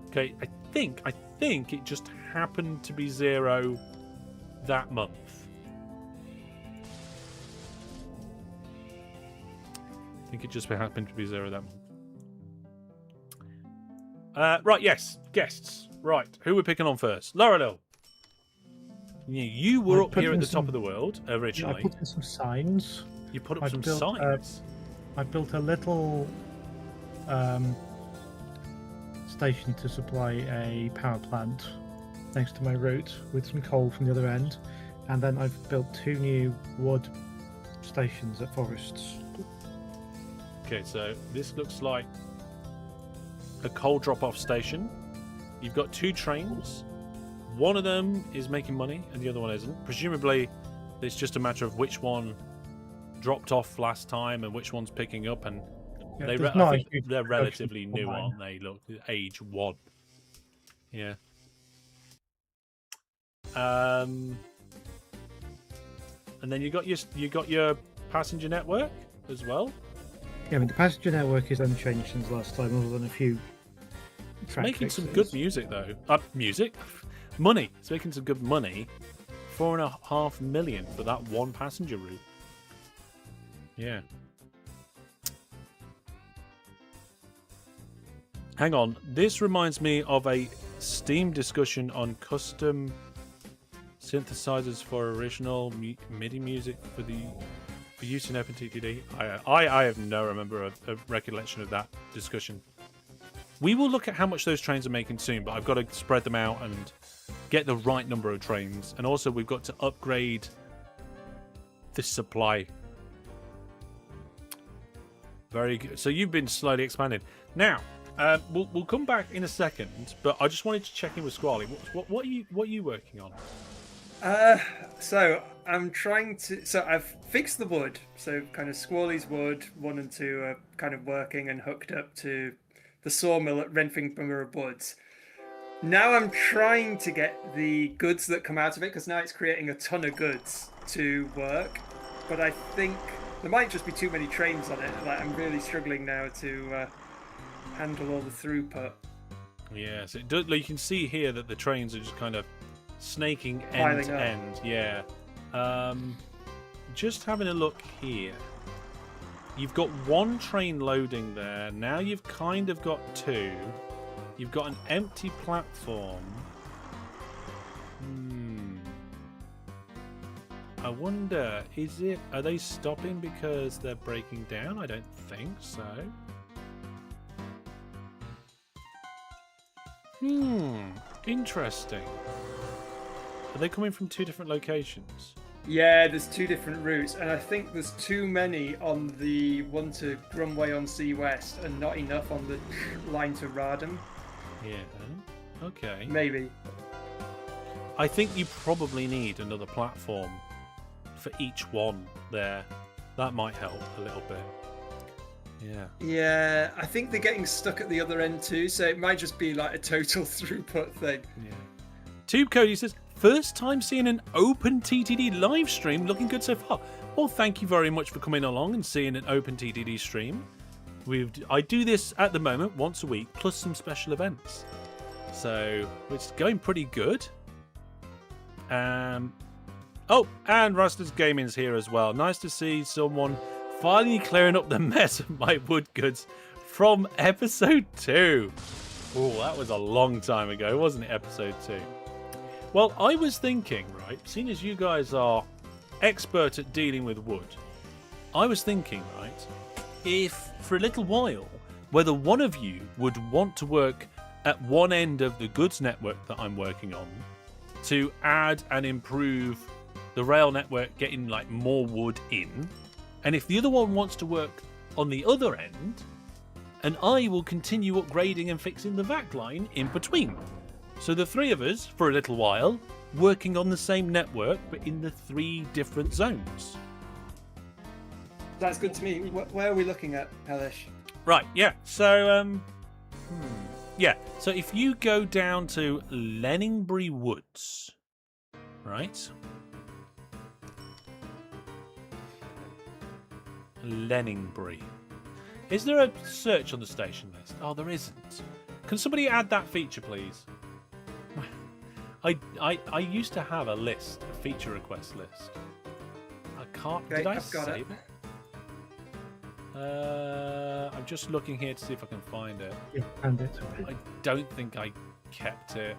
Okay, I think it just happened to be 0 that month. I think it just happened to be 0 that month. Right, yes, guests. Right, who we're picking on first? Laurel. You were up here at the top of the world originally. I put in some signs. You put up some signs. I built a little station to supply a power plant next to my route with some coal from the other end, and then I've built 2 new wood stations at forests. Okay, so this looks like a coal drop-off station. You've got 2 trains. One of them is making money and the other one isn't. Presumably it's just a matter of which one dropped off last time and which one's picking up, and Yeah, I think they're relatively new, aren't they? Look, age 1. Yeah. And then you got your passenger network as well. Yeah, I mean the passenger network is unchanged since last time, other than a few track Making some fixes. good music though. Money. It's making some good money. 4.5 million for that one passenger route. Yeah. Hang on. This reminds me of a Steam discussion on custom synthesizers for original MIDI music for use in OpenTTD. I have no recollection of that discussion. We will look at how much those trains are making soon, but I've got to spread them out and get the right number of trains. And also we've got to upgrade the supply. Very good. So you've been slowly expanding. Now, we'll come back in a second, but I just wanted to check in with Squaly. What are you working on? So I'm trying to. So I've fixed the wood. So kind of Squaly's wood 1 and 2 are kind of working and hooked up to the sawmill at Renfingburgh Woods. Now I'm trying to get the goods that come out of it, because now it's creating a ton of goods to work. But I think there might just be too many trains on it. Like, I'm really struggling now to handle all the throughput. Yes, it does. You can see here that the trains are just kind of snaking end to end. Yeah. Just having a look here. You've got 1 train loading there. Now you've kind of got 2. You've got an empty platform. I wonder, are they stopping because they're breaking down? I don't think so. Interesting. Are they coming from 2 different locations? Yeah, there's 2 different routes, and I think there's too many on the one to Grumway-on-Sea West and not enough on the line to Radham. Yeah. Okay. Maybe. I think you probably need another platform for each one there. That might help a little bit. Yeah. Yeah, I think they're getting stuck at the other end too, so it might just be like a total throughput thing. Yeah. Tube Cody says, first time seeing an OpenTTD live stream, looking good so far. Well, thank you very much for coming along and seeing an OpenTTD stream. I do this at the moment once a week, plus some special events. So it's going pretty good. Oh, and Ruster's Gaming's here as well. Nice to see someone finally clearing up the mess of my wood goods from episode 2. Oh, that was a long time ago, wasn't it? Episode 2. Well, I was thinking, right, seeing as you guys are expert at dealing with wood, I was thinking, right, if for a little while, whether one of you would want to work at one end of the goods network that I'm working on to add and improve the rail network, getting like more wood in, and if the other one wants to work on the other end, and I will continue upgrading and fixing the Vac line in between. So the three of us, for a little while, working on the same network, but in the 3 different zones. That's good to me. Where are we looking at, Hellish? Right, yeah. So, yeah. So if you go down to Lenningbury Woods, right? Lenningbury. Is there a search on the station list? Oh, there isn't. Can somebody add that feature, please? I used to have a list, a feature request list. I can't. Okay, did I I've got save it? I'm just looking here to see if I can find it. Yeah, and it. I don't think I kept it.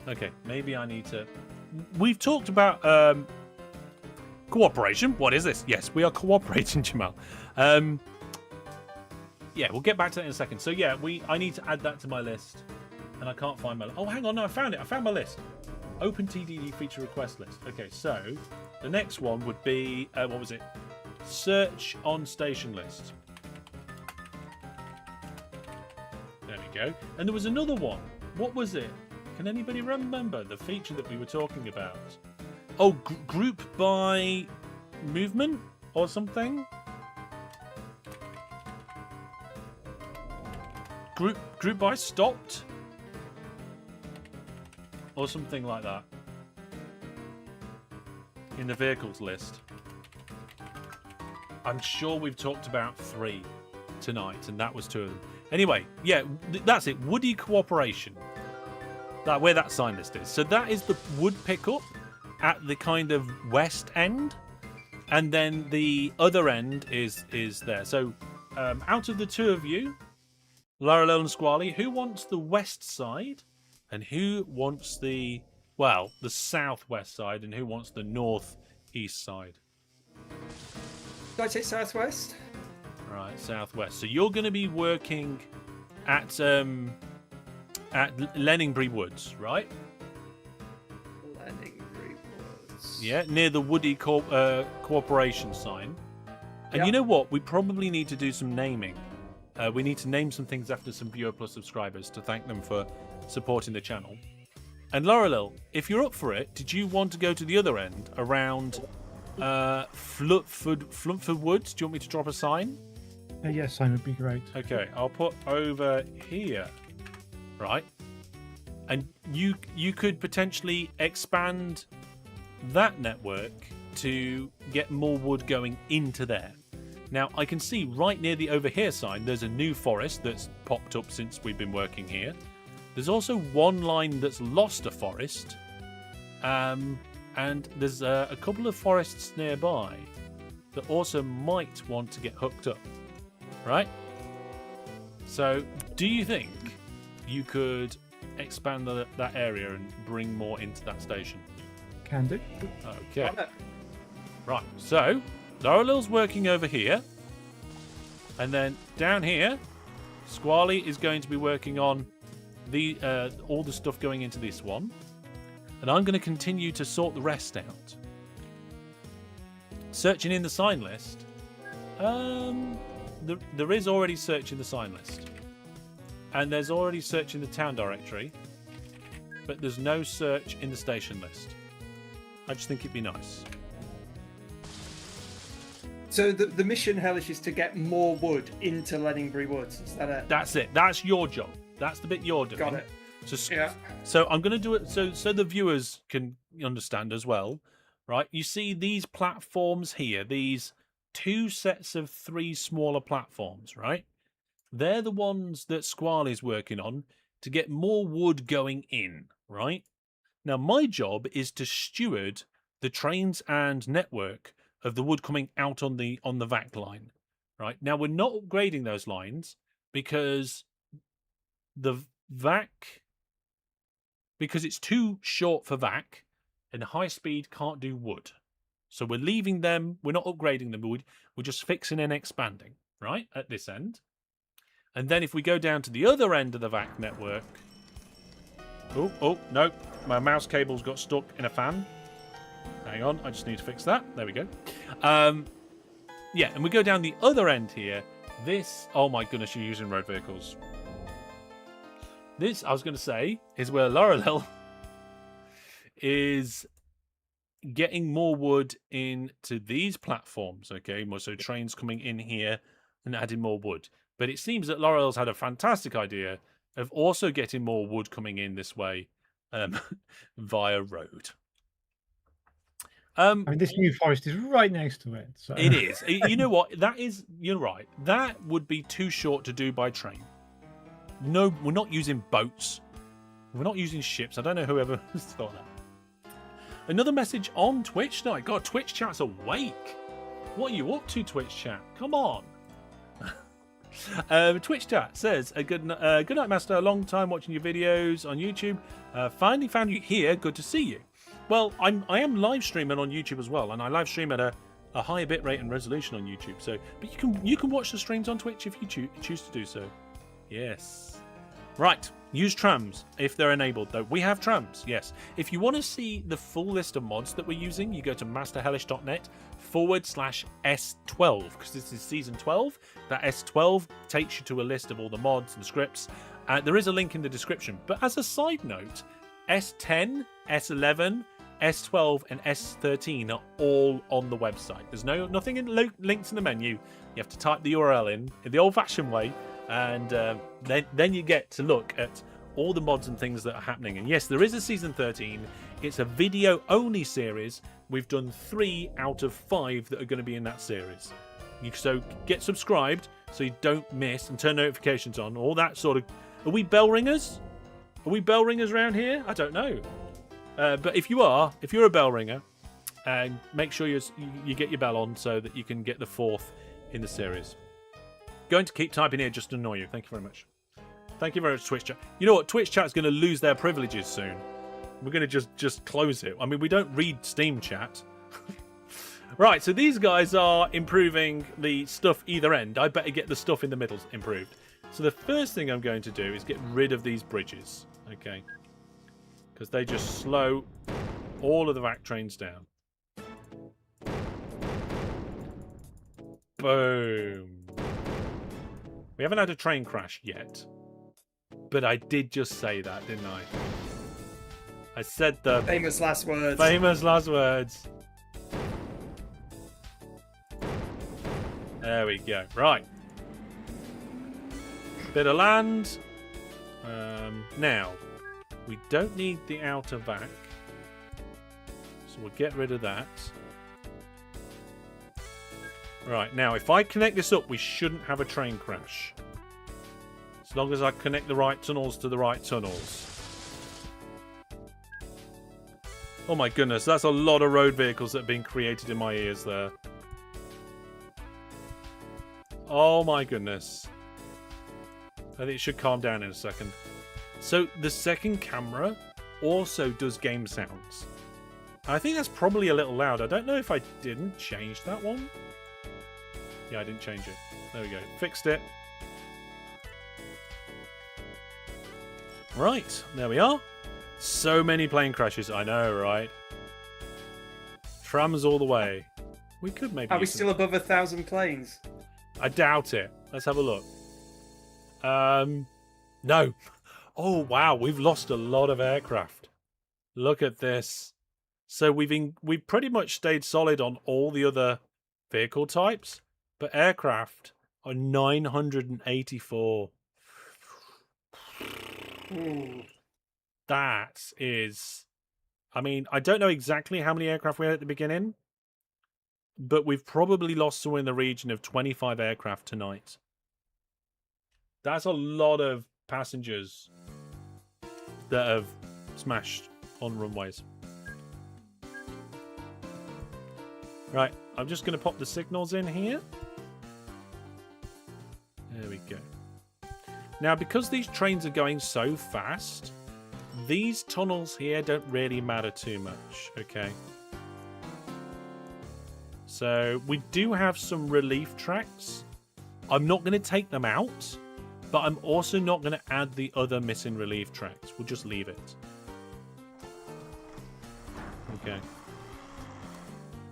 Okay, maybe I need to. We've talked about cooperation. What is this? Yes, we are cooperating, Jamal. Yeah, we'll get back to that in a second. So yeah, I need to add that to my list, and I can't find my. Oh, hang on, no, I found it. I found my list. OpenTTD feature request list. Okay, so the next one would be what was it? Search on station list. There we go. And there was another one. What was it? Can anybody remember the feature that we were talking about? Oh, group by movement or something? Group by stopped? Or something like that. In the vehicles list. I'm sure we've talked about 3 tonight, and that was 2 of them. Anyway, yeah, that's it. Woody cooperation. Where that sign list is. So that is the wood pickup at the kind of west end, and then the other end is there. So out of the 2 of you, Laurel and Squaly, who wants the west side, and who wants the southwest side, and who wants the northeast side? Did I take southwest? Right, southwest. So you're going to be working at Lenningbury Woods, right? Lenningbury Woods. Yeah, near the Woody Cooperation sign. And Yep. you know what? We probably need to do some naming. We need to name some things after some Viewer Plus subscribers to thank them for supporting the channel. And Laurel, if you're up for it, did you want to go to the other end around Flumford Woods? Do you want me to drop a sign? Yes, sign would be great. Okay, I'll put over here, right? And you could potentially expand that network to get more wood going into there. Now, I can see right near the over here sign, there's a new forest that's popped up since we've been working here. There's also one line that's lost a forest. And there's a couple of forests nearby that also might want to get hooked up. Right? So, do you think you could expand that area and bring more into that station? Can do. Okay. Right, so Laurel's working over here. And then down here, Squally is going to be working on all the stuff going into this one. And I'm going to continue to sort the rest out. Searching in the sign list. There is already search in the sign list. And there's already search in the town directory. But there's no search in the station list. I just think it'd be nice. So the mission, Hellish, is to get more wood into Lenningbury Woods. Is that it? That's it. That's your job. That's the bit you're doing. Got it. Yeah. So I'm going to do it so the viewers can understand as well, right? You see these platforms here, these 2 sets of 3 smaller platforms, right? They're the ones that Squaly's working on to get more wood going in, right? Now, my job is to steward the trains and network of the wood coming out on the Vac line, right? Now, we're not upgrading those lines because because it's too short for Vac and high speed can't do wood. So we're leaving them, we're not upgrading them, we're just fixing and expanding, right, at this end. And then if we go down to the other end of the Vac network... Oh, no. My mouse cable's got stuck in a fan. Hang on, I just need to fix that. There we go. Yeah, and we go down the other end here. This... Oh my goodness, you're using road vehicles. This, I was going to say, is where Laurel is getting more wood into these platforms, okay? So trains coming in here and adding more wood. But it seems that Laurel's had a fantastic idea of also getting more wood coming in this way via road. I mean, this new forest is right next to it. So. It is. You know what? You're right. That would be too short to do by train. No, we're not using boats. We're not using ships. I don't know whoever thought that. Another message on Twitch tonight. God, Twitch chat's awake. What are you up to, Twitch chat? Come on. Twitch chat says, good night, Master. A long time watching your videos on YouTube. Finally found you here. Good to see you. Well, I am live streaming on YouTube as well, and I live stream at a higher bitrate and resolution on YouTube. So, but you can watch the streams on Twitch if you choose to do so. Yes. Right. Use trams if they're enabled, though. We have trams, yes. If you want to see the full list of mods that we're using, you go to masterhellish.net/S12, because this is season 12. That S12 takes you to a list of all the mods and scripts. There is a link in the description. But as a side note, S10, S11, S12, and S13 are all on the website. There's nothing in links in the menu. You have to type the URL in the old-fashioned way. And then you get to look at all the mods and things that are happening. And yes, there is a season 13. It's a video-only series. We've done 3 out of 5 that are going to be in that series. So get subscribed so you don't miss, and turn notifications on. All that sort of... Are we bell ringers? Are we bell ringers around here? I don't know. But if you're a bell ringer, make sure you get your bell on so that you can get the 4th in the series. Going to keep typing here just to annoy you. Thank you very much. Thank you very much, Twitch chat. You know what? Twitch chat's going to lose their privileges soon. We're going to just close it. I mean, we don't read Steam chat. Right, so these guys are improving the stuff either end. I better get the stuff in the middle improved. So the first thing I'm going to do is get rid of these bridges. Okay. Because they just slow all of the Vac trains down. Boom. We haven't had a train crash yet. But I did just say that, didn't I? I said the... Famous last words. Famous last words. There we go. Right. Bit of land. Now, we don't need the outer Vac. So we'll get rid of that. Right, now if I connect this up, we shouldn't have a train crash. As long as I connect the right tunnels to the right tunnels. Oh my goodness, that's a lot of road vehicles that have been created in my ears there. Oh my goodness. I think it should calm down in a second. So the second camera also does game sounds. I think that's probably a little loud. I don't know if I didn't change that one. Yeah, I didn't change it. There we go. Fixed it. Right, there we are. So many plane crashes. I know, right? Trams all the way. We could maybe... Are we still above 1,000 planes? I doubt it. Let's have a look. No. Oh, wow. We've lost a lot of aircraft. Look at this. So we've pretty much stayed solid on all the other vehicle types, but aircraft are 984. Ooh. That is, I mean, I don't know exactly how many aircraft we had at the beginning, but we've probably lost somewhere in the region of 25 aircraft tonight. That's a lot of passengers that have smashed on runways. Right, I'm just going to pop the signals in here. There we go. Now, because these trains are going so fast, these tunnels here don't really matter too much, okay? So, we do have some relief tracks. I'm not going to take them out, but I'm also not going to add the other missing relief tracks. We'll just leave it. Okay.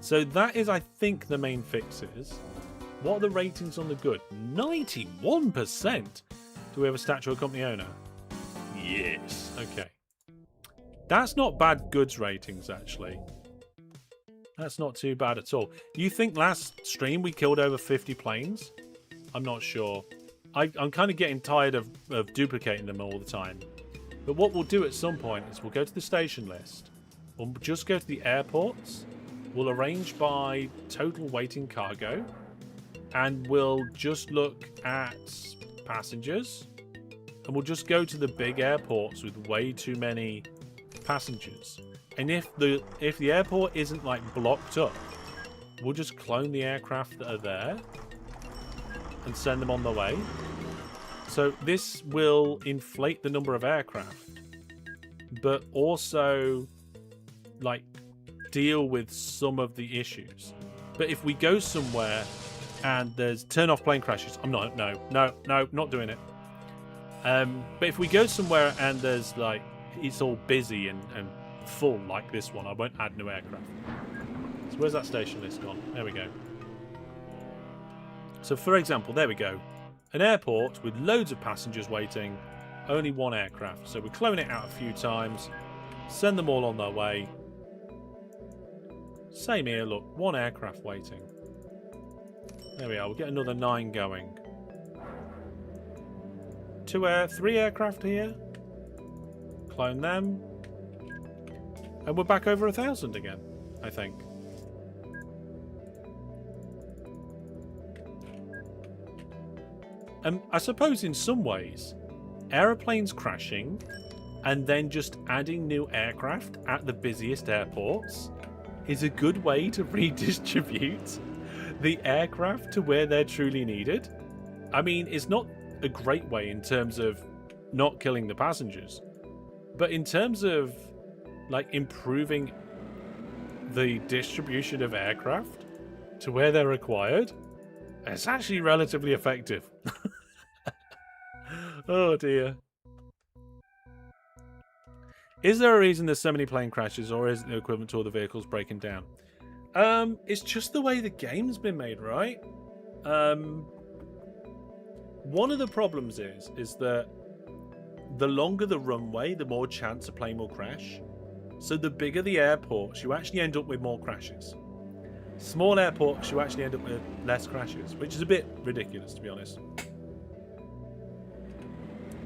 So that is, I think, the main fixes. What are the ratings on the good? 91%! Do we have a statue of company owner? Yes. Okay. That's not bad goods ratings, actually. That's not too bad at all. You think last stream we killed over 50 planes? I'm not sure. I'm kind of getting tired of duplicating them all the time. But what we'll do at some point is we'll go to the station list. We'll just go to the airports. We'll arrange by total waiting cargo. And we'll just look at passengers. And we'll just go to the big airports with way too many passengers. And if the airport isn't like blocked up, we'll just clone the aircraft that are there and send them on the way. So this will inflate the number of aircraft, but also like deal with some of the issues. But if we go somewhere and there's turn off plane crashes, not doing it. But if we go somewhere and there's like it's all busy and full like this one, I won't add new aircraft. So where's that station list gone? There we go. So for example, there we go. An airport with loads of passengers waiting, only one aircraft. So we clone it out a few times, send them all on their way. Same here, look, one aircraft waiting. There we are, we'll get another 9 going. 3 aircraft here. Clone them. And we're back over 1,000 again, I think. I suppose in some ways, aeroplanes crashing and then just adding new aircraft at the busiest airports is a good way to redistribute the aircraft to where they're truly needed. I mean, it's not a great way in terms of not killing the passengers, but in terms of like improving the distribution of aircraft to where they're required, it's actually relatively effective. Oh dear. Is there a reason there's so many plane crashes, or is it the equivalent to all the vehicles breaking down? It's just the way the game's been made, right? One of the problems is that the longer the runway, the more chance a plane will crash. So the bigger the airports, you actually end up with more crashes. Small airports, you actually end up with less crashes, which is a bit ridiculous, to be honest.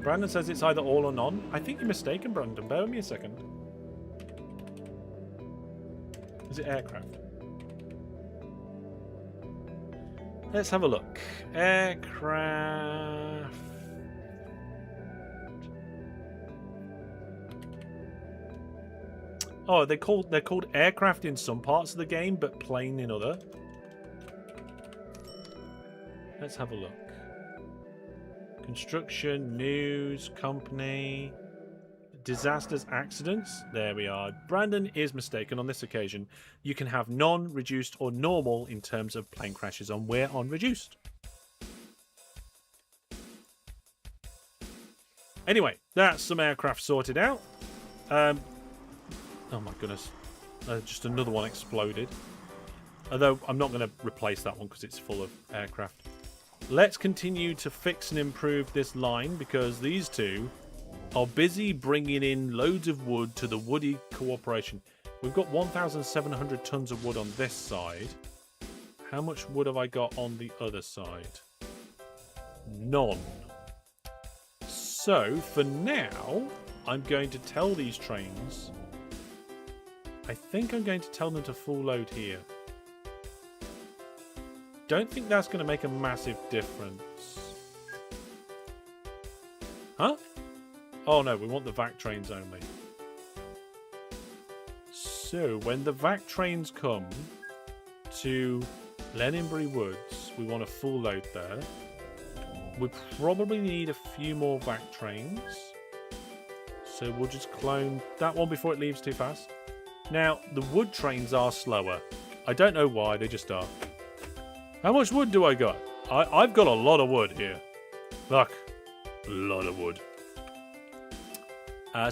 Brandon says it's either all or none. I think you're mistaken, Brandon. Bear with me a second. Is it aircraft? Let's have a look. Aircraft. Oh, they're called aircraft in some parts of the game, but plane in other. Let's have a look. Construction, news, company, disasters, accidents. There we are. Brandon is mistaken on this occasion. You can have none, reduced, or normal in terms of plane crashes, and we're on reduced. Anyway, that's some aircraft sorted out. Oh my goodness. Just another one exploded. Although I'm not going to replace that one because it's full of aircraft. Let's continue to fix and improve this line because these two are busy bringing in loads of wood to the woody cooperation. We've got 1,700 tons of wood on this side. How much wood have I got on the other side? None. So, for now, I'm going to tell these trains... I think I'm going to tell them to full load here. Don't think that's going to make a massive difference. Huh? Oh no, we want the Vac trains only. So, when the Vac trains come to Lenenbury Woods, we want a full load there. We probably need a few more Vac trains. So we'll just clone that one before it leaves too fast. Now, the wood trains are slower. I don't know why, they just are. How much wood do I got? I've got a lot of wood here. Look, a lot of wood.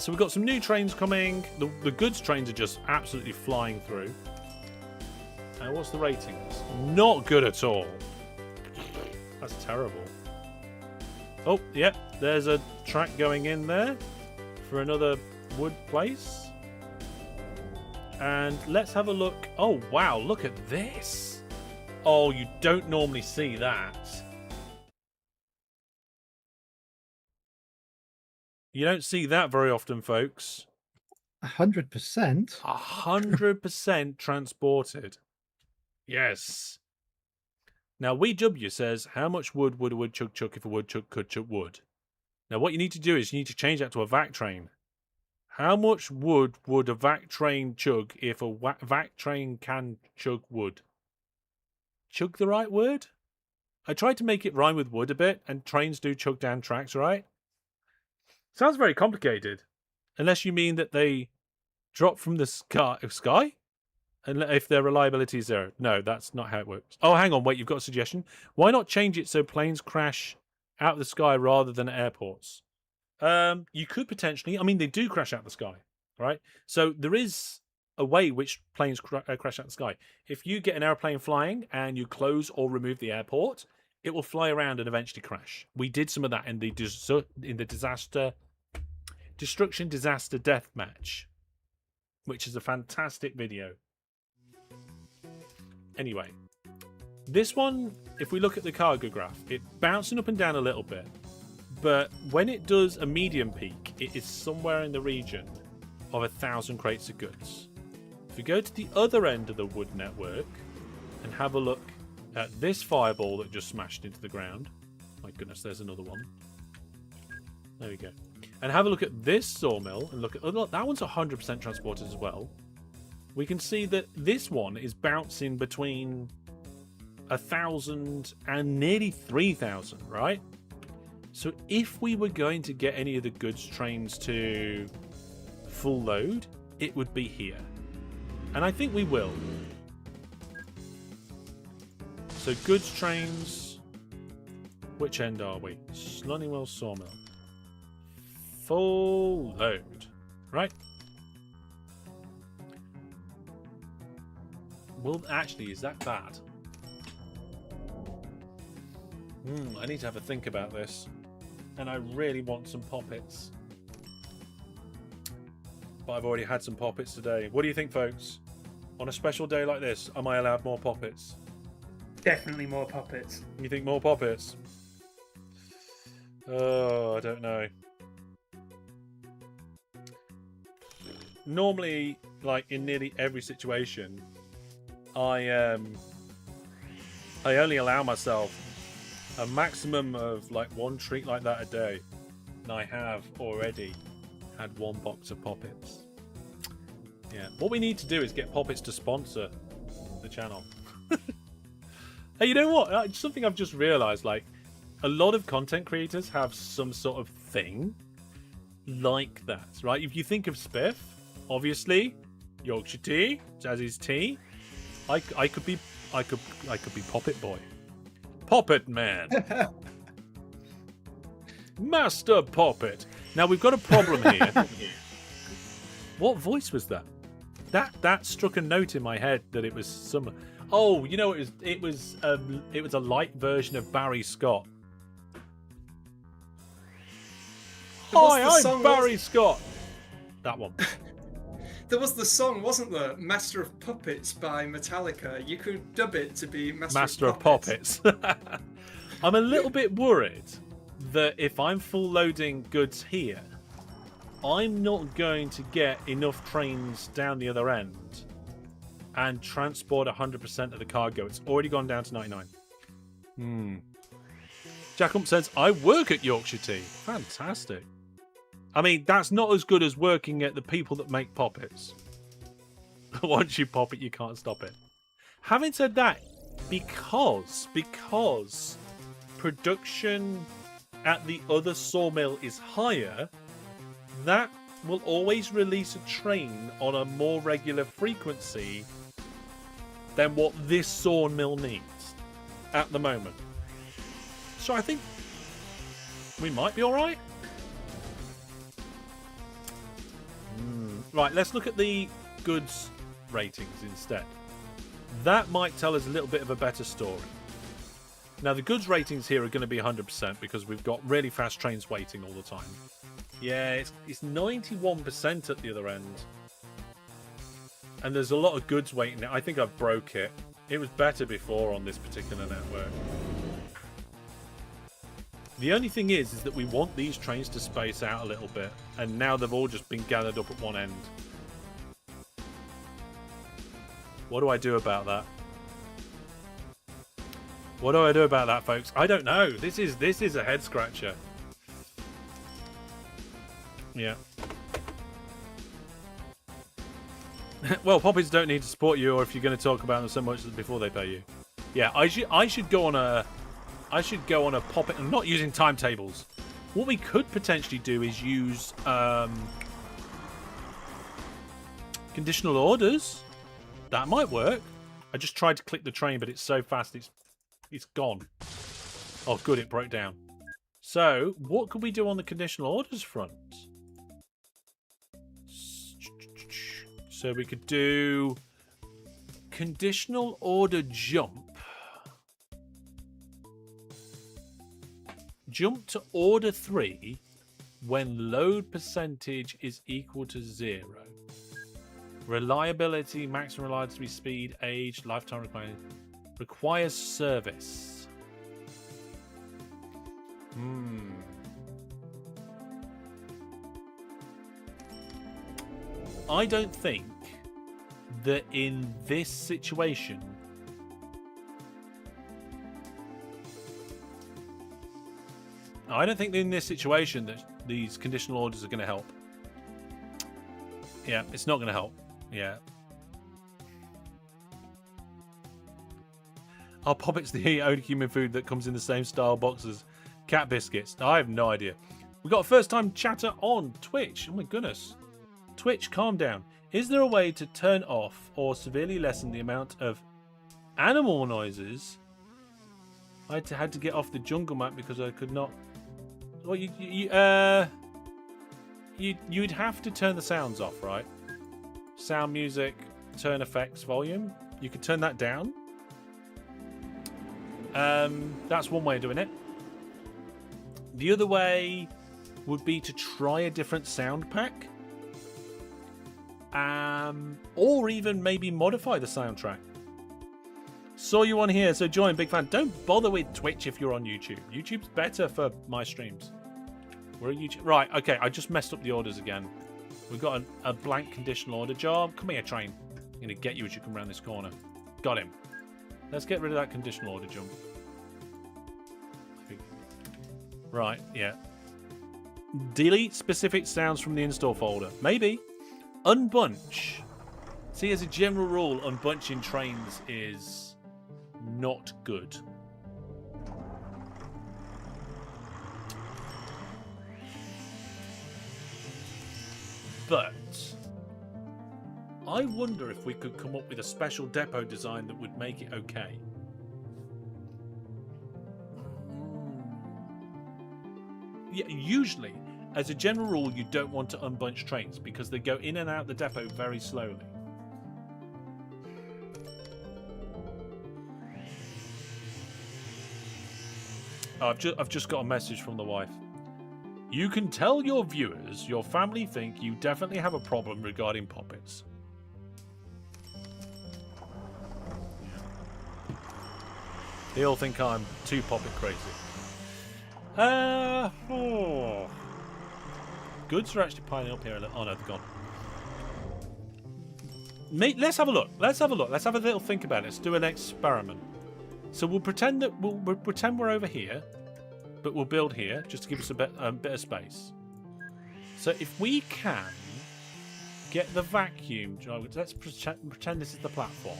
So we've got some new trains coming. The goods trains are just absolutely flying through. What's the ratings? Not good at all. That's terrible. Oh, yep, there's a track going in there for another wood place. And let's have a look. Oh, wow, look at this. Oh, you don't normally see that. You don't see that very often, folks. 100%. 100% transported. Yes. Now, WeW says, how much wood would a woodchuck chuck if a woodchuck could chuck wood? Now, what you need to do is you need to change that to a vac train. How much wood would a vac train chug if a vac train can chug wood? Chug the right word? I tried to make it rhyme with wood a bit, and trains do chug down tracks, right? Sounds very complicated. Unless you mean that they drop from the sky? And if their reliability is zero. No, that's not how it works. Oh, hang on, wait, you've got a suggestion? Why not change it so planes crash out of the sky rather than at airports? You could potentially. I mean, they do crash out of the sky, right? So there is a way which planes crash out of the sky. If you get an airplane flying and you close or remove the airport, it will fly around and eventually crash. We did some of that in the Destruction Disaster Death Match, which is a fantastic video. Anyway, this one, if we look at the cargo graph, it's bouncing up and down a little bit. But when it does a medium peak, it is somewhere in the region of 1,000 crates of goods. If we go to the other end of the wood network and have a look at this fireball that just smashed into the ground. My goodness, there's another one. There we go. And have a look at this sawmill and look at... Oh, look, that one's 100% transported as well. We can see that this one is bouncing between 1,000 and nearly 3,000, right? So if we were going to get any of the goods trains to full load, it would be here. And I think we will. So goods trains, which end are we? Slunnywell Sawmill. Full load, right? Well, actually, is that bad? I need to have a think about this. And I really want some poppets. But I've already had some poppets today. What do you think, folks? On a special day like this, am I allowed more poppets? Definitely more puppets. You think more poppets? Oh, I don't know. Normally, like in nearly every situation, I only allow myself a maximum of like one treat like that a day, and I have already had one box of poppets. Yeah, what we need to do is get poppets to sponsor the channel. Hey, you know what? Something I've just realized, like a lot of content creators have some sort of thing like that, right? If you think of Spiff, obviously Yorkshire tea, Jazzy's tea. I could be Poppet Boy. Poppet Man. Master Poppet. Now we've got a problem here. What voice was that? That struck a note in my head that it was some. Oh, you know, it was a light version of Barry Scott. Hi, I'm Barry Scott. That one. there was the song, wasn't there? Master of Puppets by Metallica. You could dub it to be Master of Puppets. I'm a little bit worried that if I'm full loading goods here, I'm not going to get enough trains down the other end and transport 100% of the cargo. It's already gone down to 99. Jackump says, I work at Yorkshire Tea. Fantastic. I mean, that's not as good as working at the people that make poppets. Once you pop it, you can't stop it. Having said that, because production at the other sawmill is higher, that will always release a train on a more regular frequency than what this sawmill needs at the moment. So I think we might be all right. Right, let's look at the goods ratings instead. That might tell us a little bit of a better story. Now, the goods ratings here are going to be 100% because we've got really fast trains waiting all the time. Yeah, it's 91% at the other end. And there's a lot of goods waiting. I think I broke it. It was better before on this particular network. The only thing is that we want these trains to space out a little bit, and now they've all just been gathered up at one end. What do I do about that? What do I do about that, folks? I don't know. This is a head scratcher. Yeah. Well, poppies don't need to support you, or if you're going to talk about them so much before they pay you. Yeah, I should go on a Poppet. I'm not using timetables. What we could potentially do is use conditional orders. That might work. I just tried to click the train, but it's so fast it's gone. Oh, good, it broke down. So, what could we do on the conditional orders front? So we could do conditional order jump. Jump to order 3 when load percentage is equal to 0. Reliability, maximum reliability speed, age, lifetime required. Requires service. I don't think that in this situation that these conditional orders are going to help. Yeah, it's not going to help. Yeah. Are Poppets the only human food that comes in the same style box as cat biscuits? I have no idea. We've got a first-time chatter on Twitch. Oh my goodness. Twitch, calm down. Is there a way to turn off or severely lessen the amount of animal noises? I had to get off the jungle map because I could not. Well, you'd have to turn the sounds off, right? Sound, music, turn effects, volume. You could turn that down. That's one way of doing it. The other way would be to try a different sound pack. Or even maybe modify the soundtrack. Saw you on here, so join. Big fan. Don't bother with Twitch if you're on YouTube. YouTube's better for my streams. We're a YouTube. Right, okay, I just messed up the orders again. We've got a blank conditional order job. Come here, train. I'm going to get you as you come around this corner. Got him. Let's get rid of that conditional order jump. Right, yeah. Delete specific sounds from the install folder. Maybe. Unbunch. See, as a general rule, unbunching trains is not good. But I wonder if we could come up with a special depot design that would make it okay. Yeah, usually, as a general rule, you don't want to unbunch trains because they go in and out the depot very slowly. Oh, I've just got a message from the wife. You can tell your viewers your family think you definitely have a problem regarding poppets. They all think I'm too poppet crazy. Goods are actually piling up here a little. Oh no, they're gone. Mate, let's have a look. Let's have a look. Let's have a little think about it. Let's do an experiment. So we'll pretend that we'll pretend we're over here, but we'll build here just to give us a bit of space. So if we can get the vacuum, let's pretend this is the platform.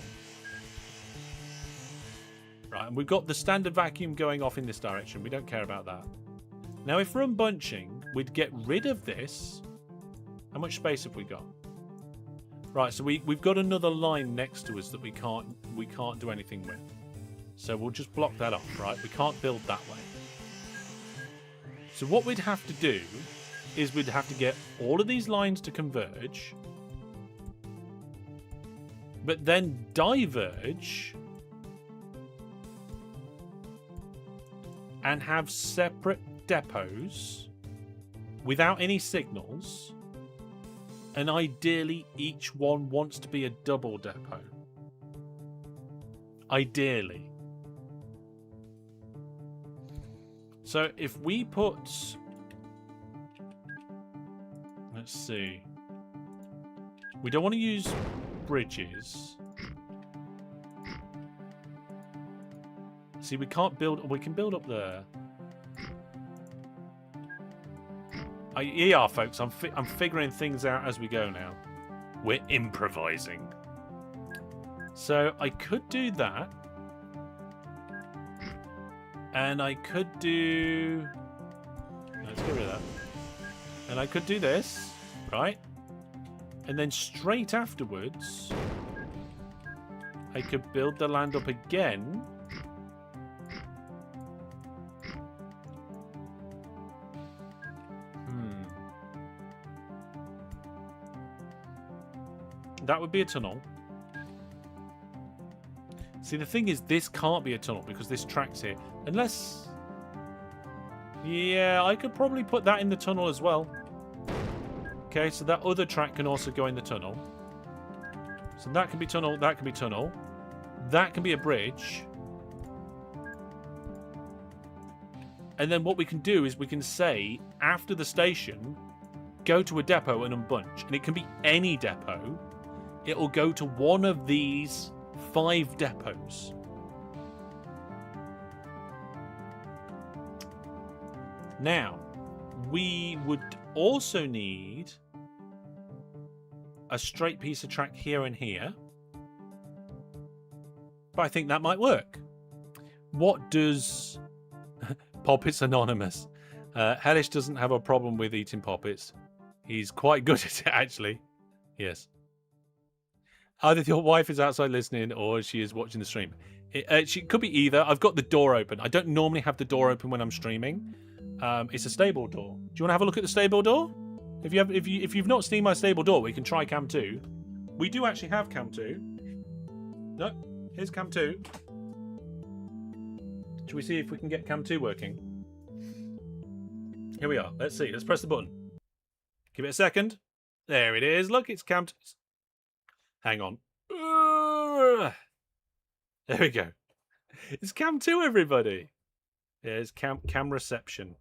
Right, and we've got the standard vacuum going off in this direction. We don't care about that. Now, if we're unbunching, we'd get rid of this. How much space have we got? Right, so we've got another line next to us that we can't do anything with. So we'll just block that off, right? We can't build that way. So what we'd have to do is we'd have to get all of these lines to converge, but then diverge and have separate depots without any signals, and ideally each one wants to be a double depot. Ideally. So if we put, let's see, we don't want to use bridges. See, we can't build, we can build up there. Yeah, folks, I'm figuring things out as we go now. We're improvising. So I could do that. And I could do... Let's get rid of that. And I could do this, right? And then straight afterwards, I could build the land up again. That would be a tunnel. See, the thing is, this can't be a tunnel because this track's here. Unless... Yeah, I could probably put that in the tunnel as well. Okay, so that other track can also go in the tunnel. So that can be tunnel, that can be tunnel. That can be a bridge. And then what we can do is we can say, after the station, go to a depot and unbunch. And it can be any depot. It'll go to one of these 5 depots. Now, we would also need a straight piece of track here and here. But I think that might work. What does... Poppets Anonymous. Hellish doesn't have a problem with eating poppets. He's quite good at it, actually. Yes. Either your wife is outside listening or she is watching the stream. She could be either. I've got the door open. I don't normally have the door open when I'm streaming. It's a stable door. Do you want to have a look at the stable door? If you've not seen my stable door, we can try Cam 2. We do actually have Cam 2. No, here's Cam 2. Should we see if we can get Cam 2 working? Here we are. Let's see. Let's press the button. Give it a second. There it is. Look, it's Cam 2. Hang on. There we go. It's Cam 2, everybody. There's cam reception.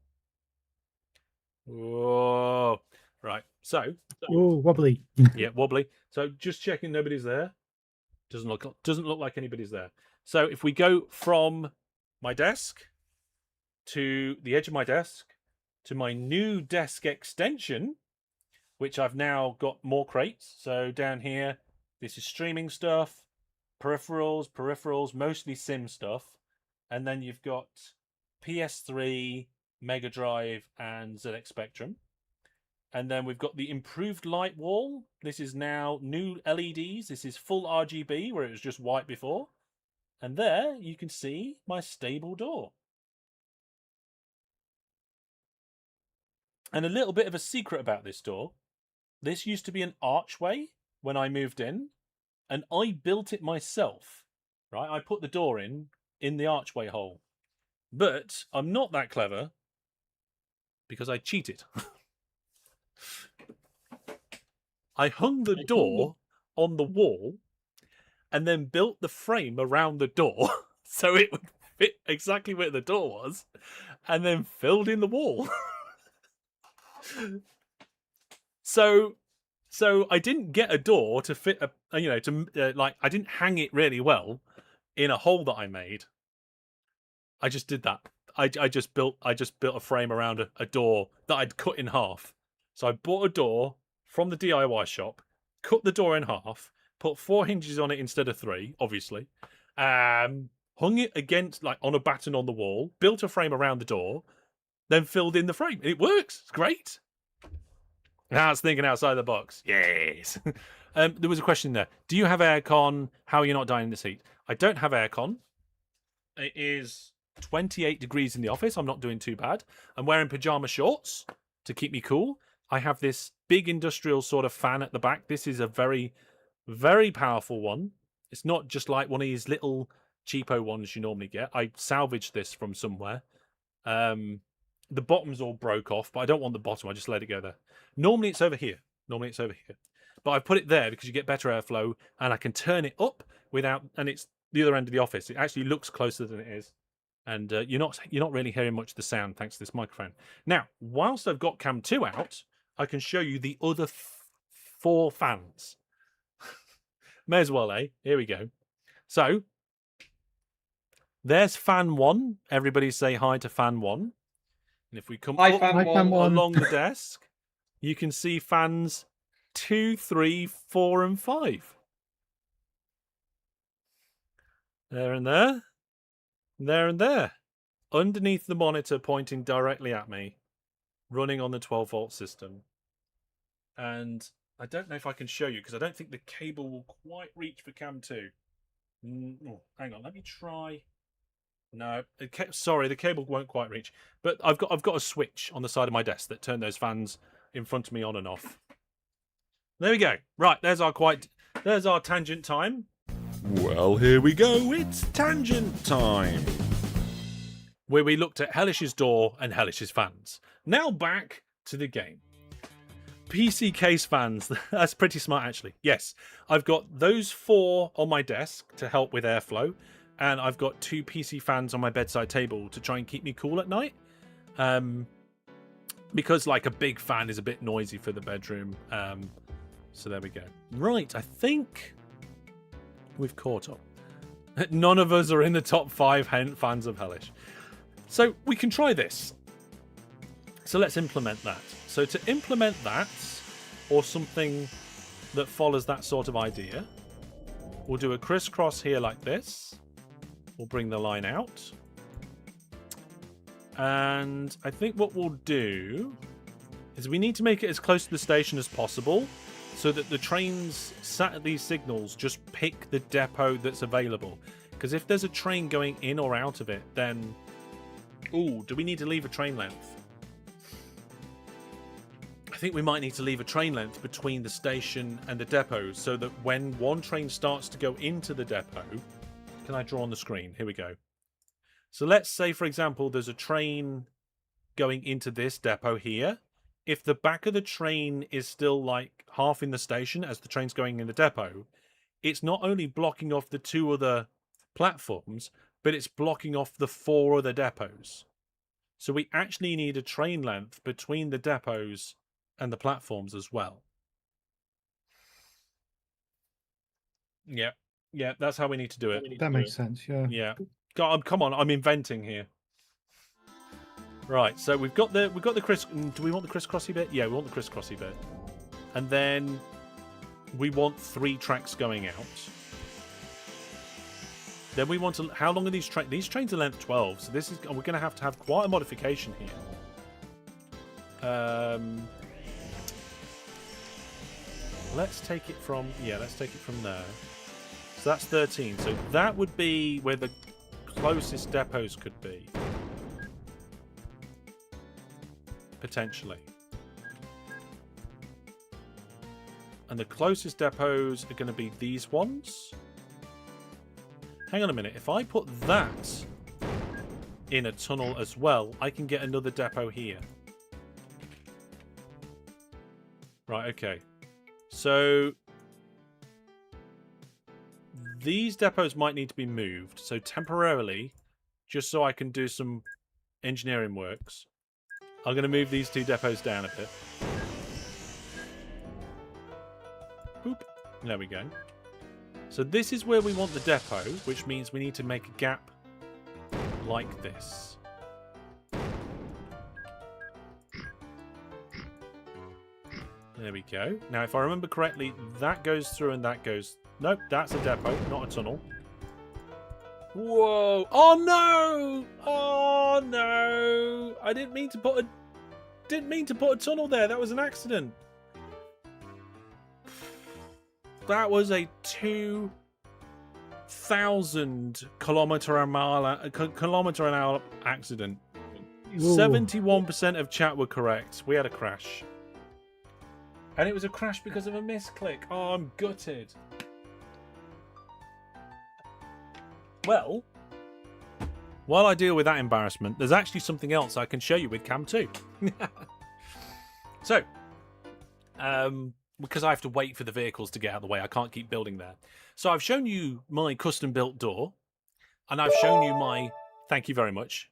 Whoa. Right. So. Oh, wobbly. Yeah, wobbly. So just checking nobody's there. Doesn't look like anybody's there. So if we go from my desk to the edge of my desk to my new desk extension, which I've now got more crates. So down here, this is streaming stuff, peripherals, mostly sim stuff. And then you've got PS3, Mega Drive, and ZX Spectrum. And then we've got the improved light wall. This is now new LEDs. This is full RGB, where it was just white before. And there you can see my stable door. And a little bit of a secret about this door. This used to be an archway when I moved in, and I built it myself. Right? I put the door in the archway hole. But I'm not that clever because I cheated. I hung the door on the wall and then built the frame around the door so it would fit exactly where the door was, and then filled in the wall. So I didn't get a door to fit I didn't hang it really well in a hole that I made. I just did that. I just built a frame around a door that I'd cut in half. So I bought a door from the DIY shop, cut the door in half, put 4 hinges on it instead of 3, obviously. Hung it against, like, on a batten on the wall, built a frame around the door, then filled in the frame. It works. It's great. Now it's thinking outside the box. Yes. There was a question there. Do you have aircon? How are you not dying in this heat? I don't have aircon. It is 28 degrees in the office. I'm not doing too bad. I'm wearing pajama shorts to keep me cool. I have this big industrial sort of fan at the back. This is a very, very powerful one. It's not just like one of these little cheapo ones you normally get. I salvaged this from somewhere. The bottom's all broke off, but I don't want the bottom. I just let it go there. Normally it's over here. But I put it there because you get better airflow, and I can turn it up without, and it's the other end of the office. It actually looks closer than it is. And you're not really hearing much of the sound thanks to this microphone. Now, whilst I've got Cam 2 out, I can show you the other 4 fans. May as well, eh? Here we go. So, there's fan 1. Everybody say hi to fan 1. And if we come up along the desk, you can see fans 2, 3, 4, and 5. There and there. There and there. Underneath the monitor pointing directly at me. Running on the 12-volt system. And I don't know if I can show you because I don't think the cable will quite reach for Cam 2. Oh, hang on, let me try. No, sorry, the cable won't quite reach. But I've got a switch on the side of my desk that turned those fans in front of me on and off. There we go. Right, there's our tangent time. Well, here we go. It's tangent time. Where we looked at Hellish's door and Hellish's fans. Now back to the game. PC case fans. That's pretty smart, actually. Yes, I've got those 4 on my desk to help with airflow. And I've got 2 PC fans on my bedside table to try and keep me cool at night. Because, like, a big fan is a bit noisy for the bedroom. So there we go. Right, I think we've caught up. None of us are in the top 5 fans of Hellish. So we can try this. So let's implement that. So to implement that, or something that follows that sort of idea, we'll do a crisscross here like this. We'll bring the line out. And I think what we'll do is we need to make it as close to the station as possible so that the trains sat at these signals just pick the depot that's available. Because if there's a train going in or out of it, then... Ooh, do we need to leave a train length? I think we might need to leave a train length between the station and the depot so that when one train starts to go into the depot... Can I draw on the screen? Here we go. So let's say, for example, there's a train going into this depot here. If the back of the train is still like half in the station as the train's going in the depot, it's not only blocking off the 2 other platforms, but it's blocking off the 4 other depots. So we actually need a train length between the depots and the platforms as well. Yeah. Yeah, that's how we need to do it. That makes sense, yeah. Yeah. God, come on, I'm inventing here. Right, so we've got the criss. Do we want the crisscrossy bit? Yeah, we want the crisscrossy bit. And then we want 3 tracks going out. Then we want to. How long are these trains? These trains are length 12, so this is. We're going to have quite a modification here. Let's take it from. Yeah, let's take it from there. So that's 13. So that would be where the closest depots could be. Potentially. And the closest depots are going to be these ones. Hang on a minute. If I put that in a tunnel as well, I can get another depot here. Right, okay. So these depots might need to be moved. So temporarily, just so I can do some engineering works, I'm going to move these 2 depots down a bit. Boop. There we go. So this is where we want the depot, which means we need to make a gap like this. There we go. Now, if I remember correctly, that goes through and that goes... Nope, that's a depot, not a tunnel. Whoa! Oh no! Oh no! I didn't mean to put a tunnel there. That was an accident. That was a 2,000 kilometer an hour accident. 71% of chat were correct. We had a crash. And it was a crash because of a misclick. Oh, I'm gutted. Well, while I deal with that embarrassment, there's actually something else I can show you with Cam 2. So, because I have to wait for the vehicles to get out of the way, I can't keep building there. So I've shown you my custom-built door, and I've shown you my... Thank you very much.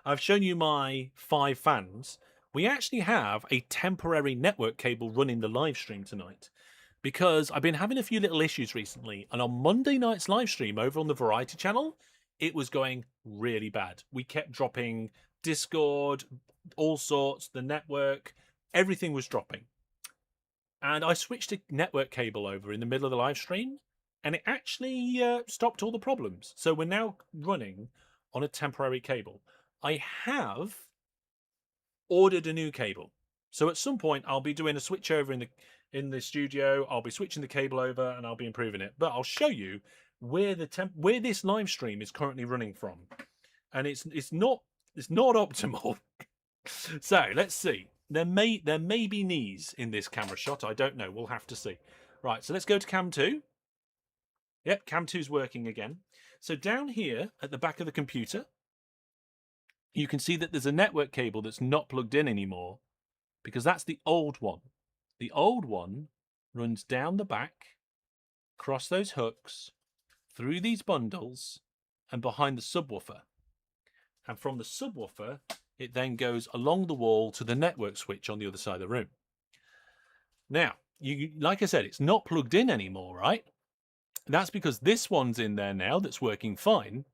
I've shown you my 5 fans. We actually have a temporary network cable running the live stream tonight because I've been having a few little issues recently, and on Monday night's live stream over on the Variety channel, it was going really bad. We kept dropping Discord, all sorts, the network, everything was dropping. And I switched a network cable over in the middle of the live stream, and it actually stopped all the problems. So we're now running on a temporary cable. I have ordered a new cable. So at some point I'll be doing a switch over in the studio. I'll be switching the cable over and I'll be improving it. But I'll show you where where this live stream is currently running from. And it's not optimal. So let's see. There may be knees in this camera shot. I don't know. We'll have to see. Right, so let's go to Cam 2. Yep, Cam 2's working again. So down here at the back of the computer, you can see that there's a network cable that's not plugged in anymore because that's the old one. The old one runs down the back, across those hooks, through these bundles, and behind the subwoofer. And from the subwoofer, it then goes along the wall to the network switch on the other side of the room. Now, like I said, it's not plugged in anymore, right? That's because this one's in there now that's working fine.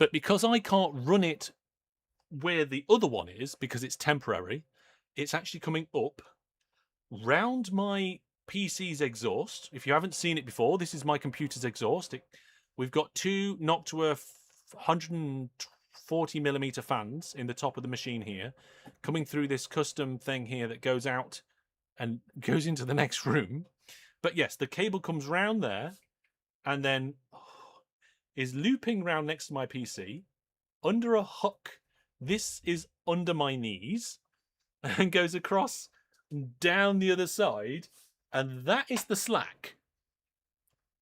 But because I can't run it where the other one is, because it's temporary, it's actually coming up round my PC's exhaust. If you haven't seen it before, this is my computer's exhaust. We've got 2 Noctua 140mm fans in the top of the machine here, coming through this custom thing here that goes out and goes into the next room. But yes, the cable comes round there and then is looping round next to my PC under a hook. This is under my knees and goes across down the other side, and that is the slack.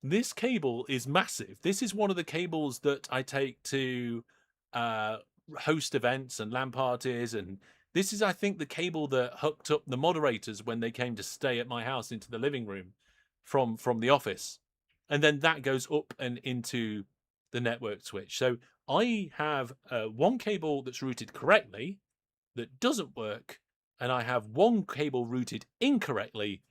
This cable is massive. This is one of the cables that I take to host events and LAN parties, and this is, I think, the cable that hooked up the moderators when they came to stay at my house into the living room from the office. And then that goes up and into the network switch. So I have one cable that's routed correctly that doesn't work, and I have one cable routed incorrectly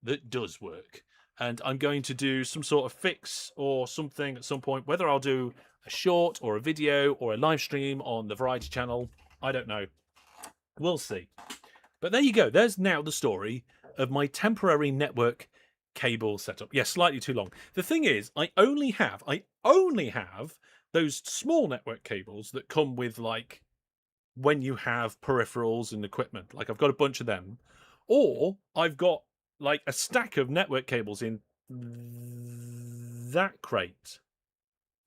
that does work. And I'm going to do some sort of fix or something at some point, whether I'll do a short or a video or a live stream on the Variety channel. I don't know. We'll see. But there you go. There's now the story of my temporary network cable setup. Yes, slightly too long. The thing is, I only have those small network cables that come with, like, when you have peripherals and equipment. Like, I've got a bunch of them. Or I've got, like, a stack of network cables in that crate.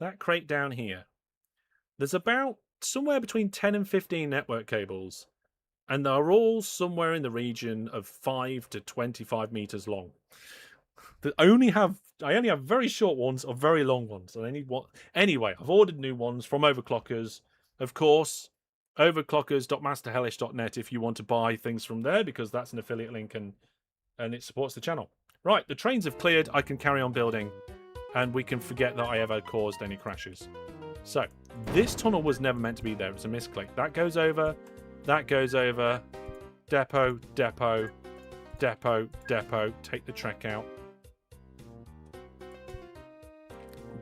That crate down here. There's about somewhere between 10 and 15 network cables. And they're all somewhere in the region of 5 to 25 meters long. I only have very short ones or very long ones. Anyway, I've ordered new ones from Overclockers. Of course, overclockers.masterhellish.net if you want to buy things from there, because that's an affiliate link and and it supports the channel. Right, the trains have cleared. I can carry on building, and we can forget that I ever caused any crashes. So, this tunnel was never meant to be there. It's a misclick. That goes over. That goes over. Depot, depot, depot, depot. Take the track out.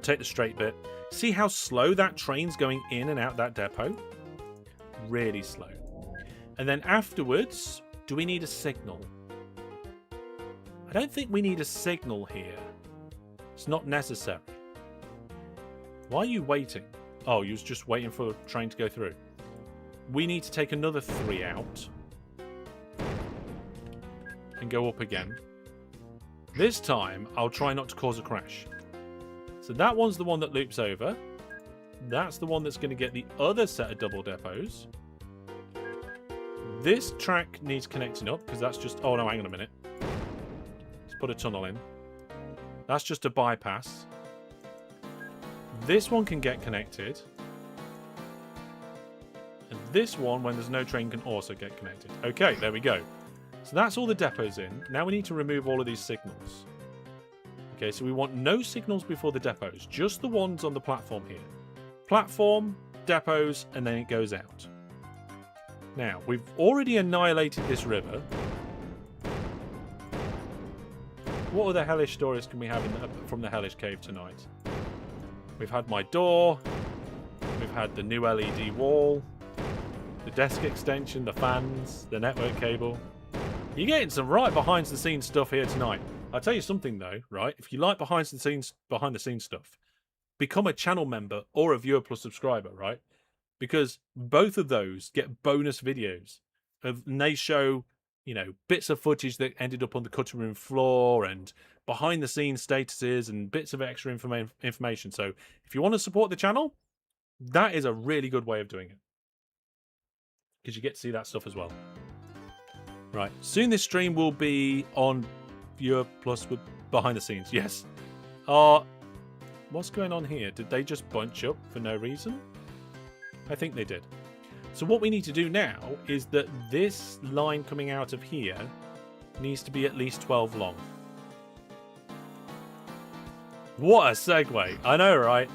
Take the straight bit. See how slow that train's going in and out that depot? Really slow. And then afterwards, do we need a signal? I don't think we need a signal here. It's not necessary. Why are you waiting? Oh, you was just waiting for the train to go through. We need to take another 3 out. And go up again. This time, I'll try not to cause a crash. So that one's the one that loops over. That's the one that's going to get the other set of double depots. This track needs connecting up, because that's just... Oh, no, hang on a minute. Let's put a tunnel in. That's just a bypass. This one can get connected. And this one, when there's no train, can also get connected. Okay, there we go. So that's all the depots in. Now we need to remove all of these signals. Okay, so we want no signals before the depots. Just the ones on the platform here. Platform, depots, and then it goes out. Now, we've already annihilated this river. What other hellish stories can we have from the hellish cave tonight? We've had my door. We've had the new LED wall. The desk extension, the fans, the network cable. You're getting some right behind the scenes stuff here tonight. I'll tell you something though, right? If you like behind the scenes stuff, become a channel member or a viewer plus subscriber, right? Because both of those get bonus videos and they show, you know, bits of footage that ended up on the cutting room floor and behind the scenes statuses and bits of extra information. So if you want to support the channel, that is a really good way of doing it, because you get to see that stuff as well. Right, soon this stream will be on viewer plus with behind the scenes. Yes. What's going on here? Did they just bunch up for no reason? I think they did. So what we need to do now is that this line coming out of here needs to be at least 12 long. What a segue. I know, right?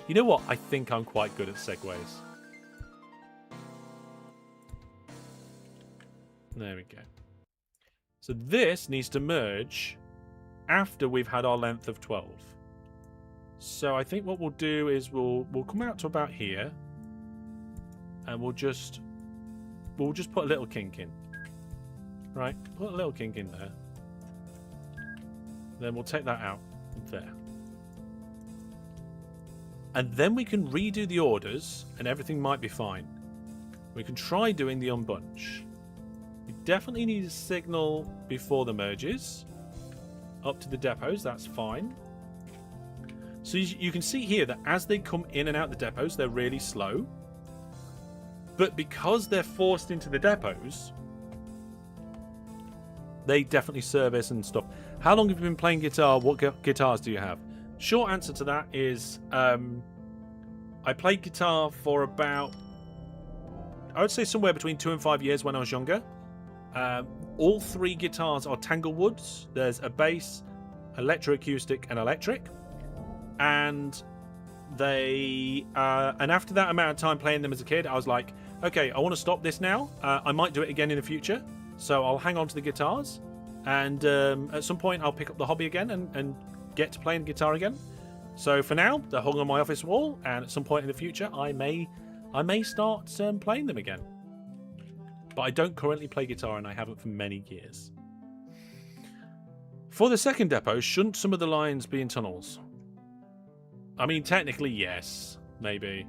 You know what? I think I'm quite good at segues. There we go. So this needs to merge after we've had our length of 12. So I think what we'll do is we'll come out to about here, and we'll just put a little kink in. Right, put a little kink in there. Then we'll take that out there. And then we can redo the orders and everything might be fine. We can try doing the unbunch. We definitely need a signal before the merges. Up to the depots, that's fine. So you can see here that as they come in and out the depots, they're really slow. But because they're forced into the depots, they definitely service and stuff. How long have you been playing guitar? What guitars do you have? Short answer to that is I played guitar for about, I would say somewhere between 2 and 5 years when I was younger. All 3 guitars are Tanglewoods. There's a bass, electroacoustic, and electric. And they and after that amount of time playing them as a kid, I was like, okay, I want to stop this now. I might do it again in the future, so I'll hang on to the guitars, and at some point I'll pick up the hobby again and get to playing guitar again. So for now, they're hung on my office wall, and at some point in the future I may start playing them again. But I don't currently play guitar, and I haven't for many years. For the second depot, shouldn't some of the lines be in tunnels? I mean, technically, yes. Maybe.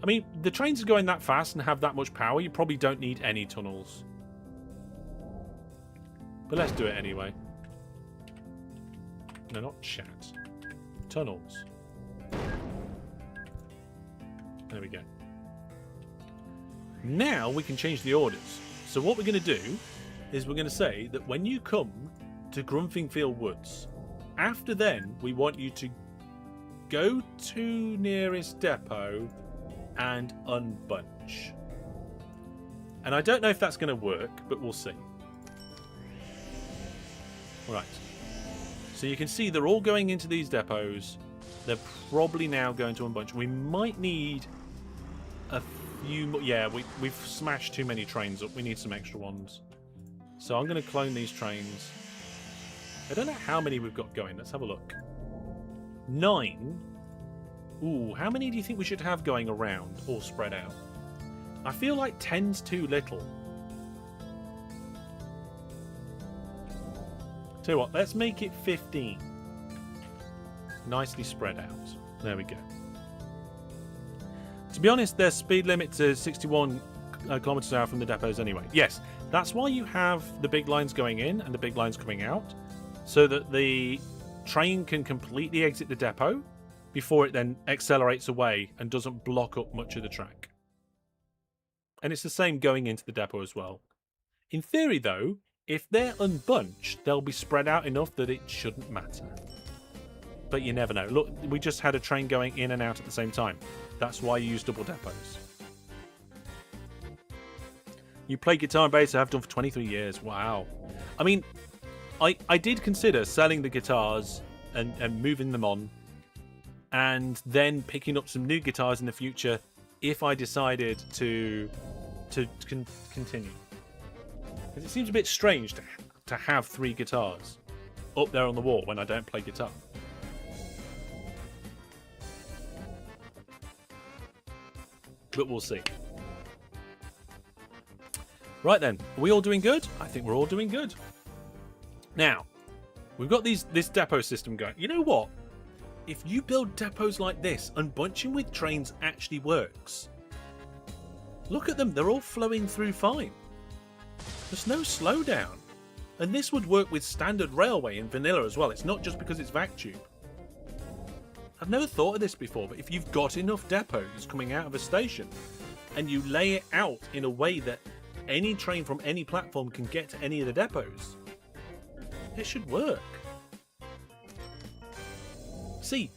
I mean, the trains are going that fast and have that much power, you probably don't need any tunnels. But let's do it anyway. No, not chat. Tunnels. There we go. Now we can change the orders. So what we're going to do is we're going to say that when you come to Grunfingfield Woods, after then we want you to go to nearest depot and unbunch. And I don't know if that's going to work, but we'll see. Right. So you can see they're all going into these depots. They're probably now going to unbunch. We might need a few more. Yeah, we've smashed too many trains up. We need some extra ones. So I'm going to clone these trains. I don't know how many we've got going. Let's have a look. 9. Ooh, how many do you think we should have going around or spread out? I feel like 10's too little. Tell you what, let's make it 15. Nicely spread out. There we go. To be honest, their speed limit to 61 kilometers an hour from the depots anyway. Yes, that's why you have the big lines going in and the big lines coming out, so that the train can completely exit the depot before it then accelerates away and doesn't block up much of the track. And it's the same going into the depot as well. In theory, though, if they're unbunched, they'll be spread out enough that it shouldn't matter. But you never know. Look, we just had a train going in and out at the same time. That's why you use double depots. You play guitar and bass, I have done for 23 years. Wow. I mean, I did consider selling the guitars and moving them on, and then picking up some new guitars in the future if I decided to continue. Because it seems a bit strange to have 3 guitars up there on the wall when I don't play guitar. But we'll see. Right then, are we all doing good? I think we're all doing good. Now, we've got this depot system going. You know what? If you build depots like this, unbunching with trains actually works. Look at them, they're all flowing through fine. There's no slowdown. And this would work with standard railway in vanilla as well. It's not just because it's Vac Tube. I've never thought of this before, but if you've got enough depots coming out of a station and you lay it out in a way that any train from any platform can get to any of the depots, it should work. See,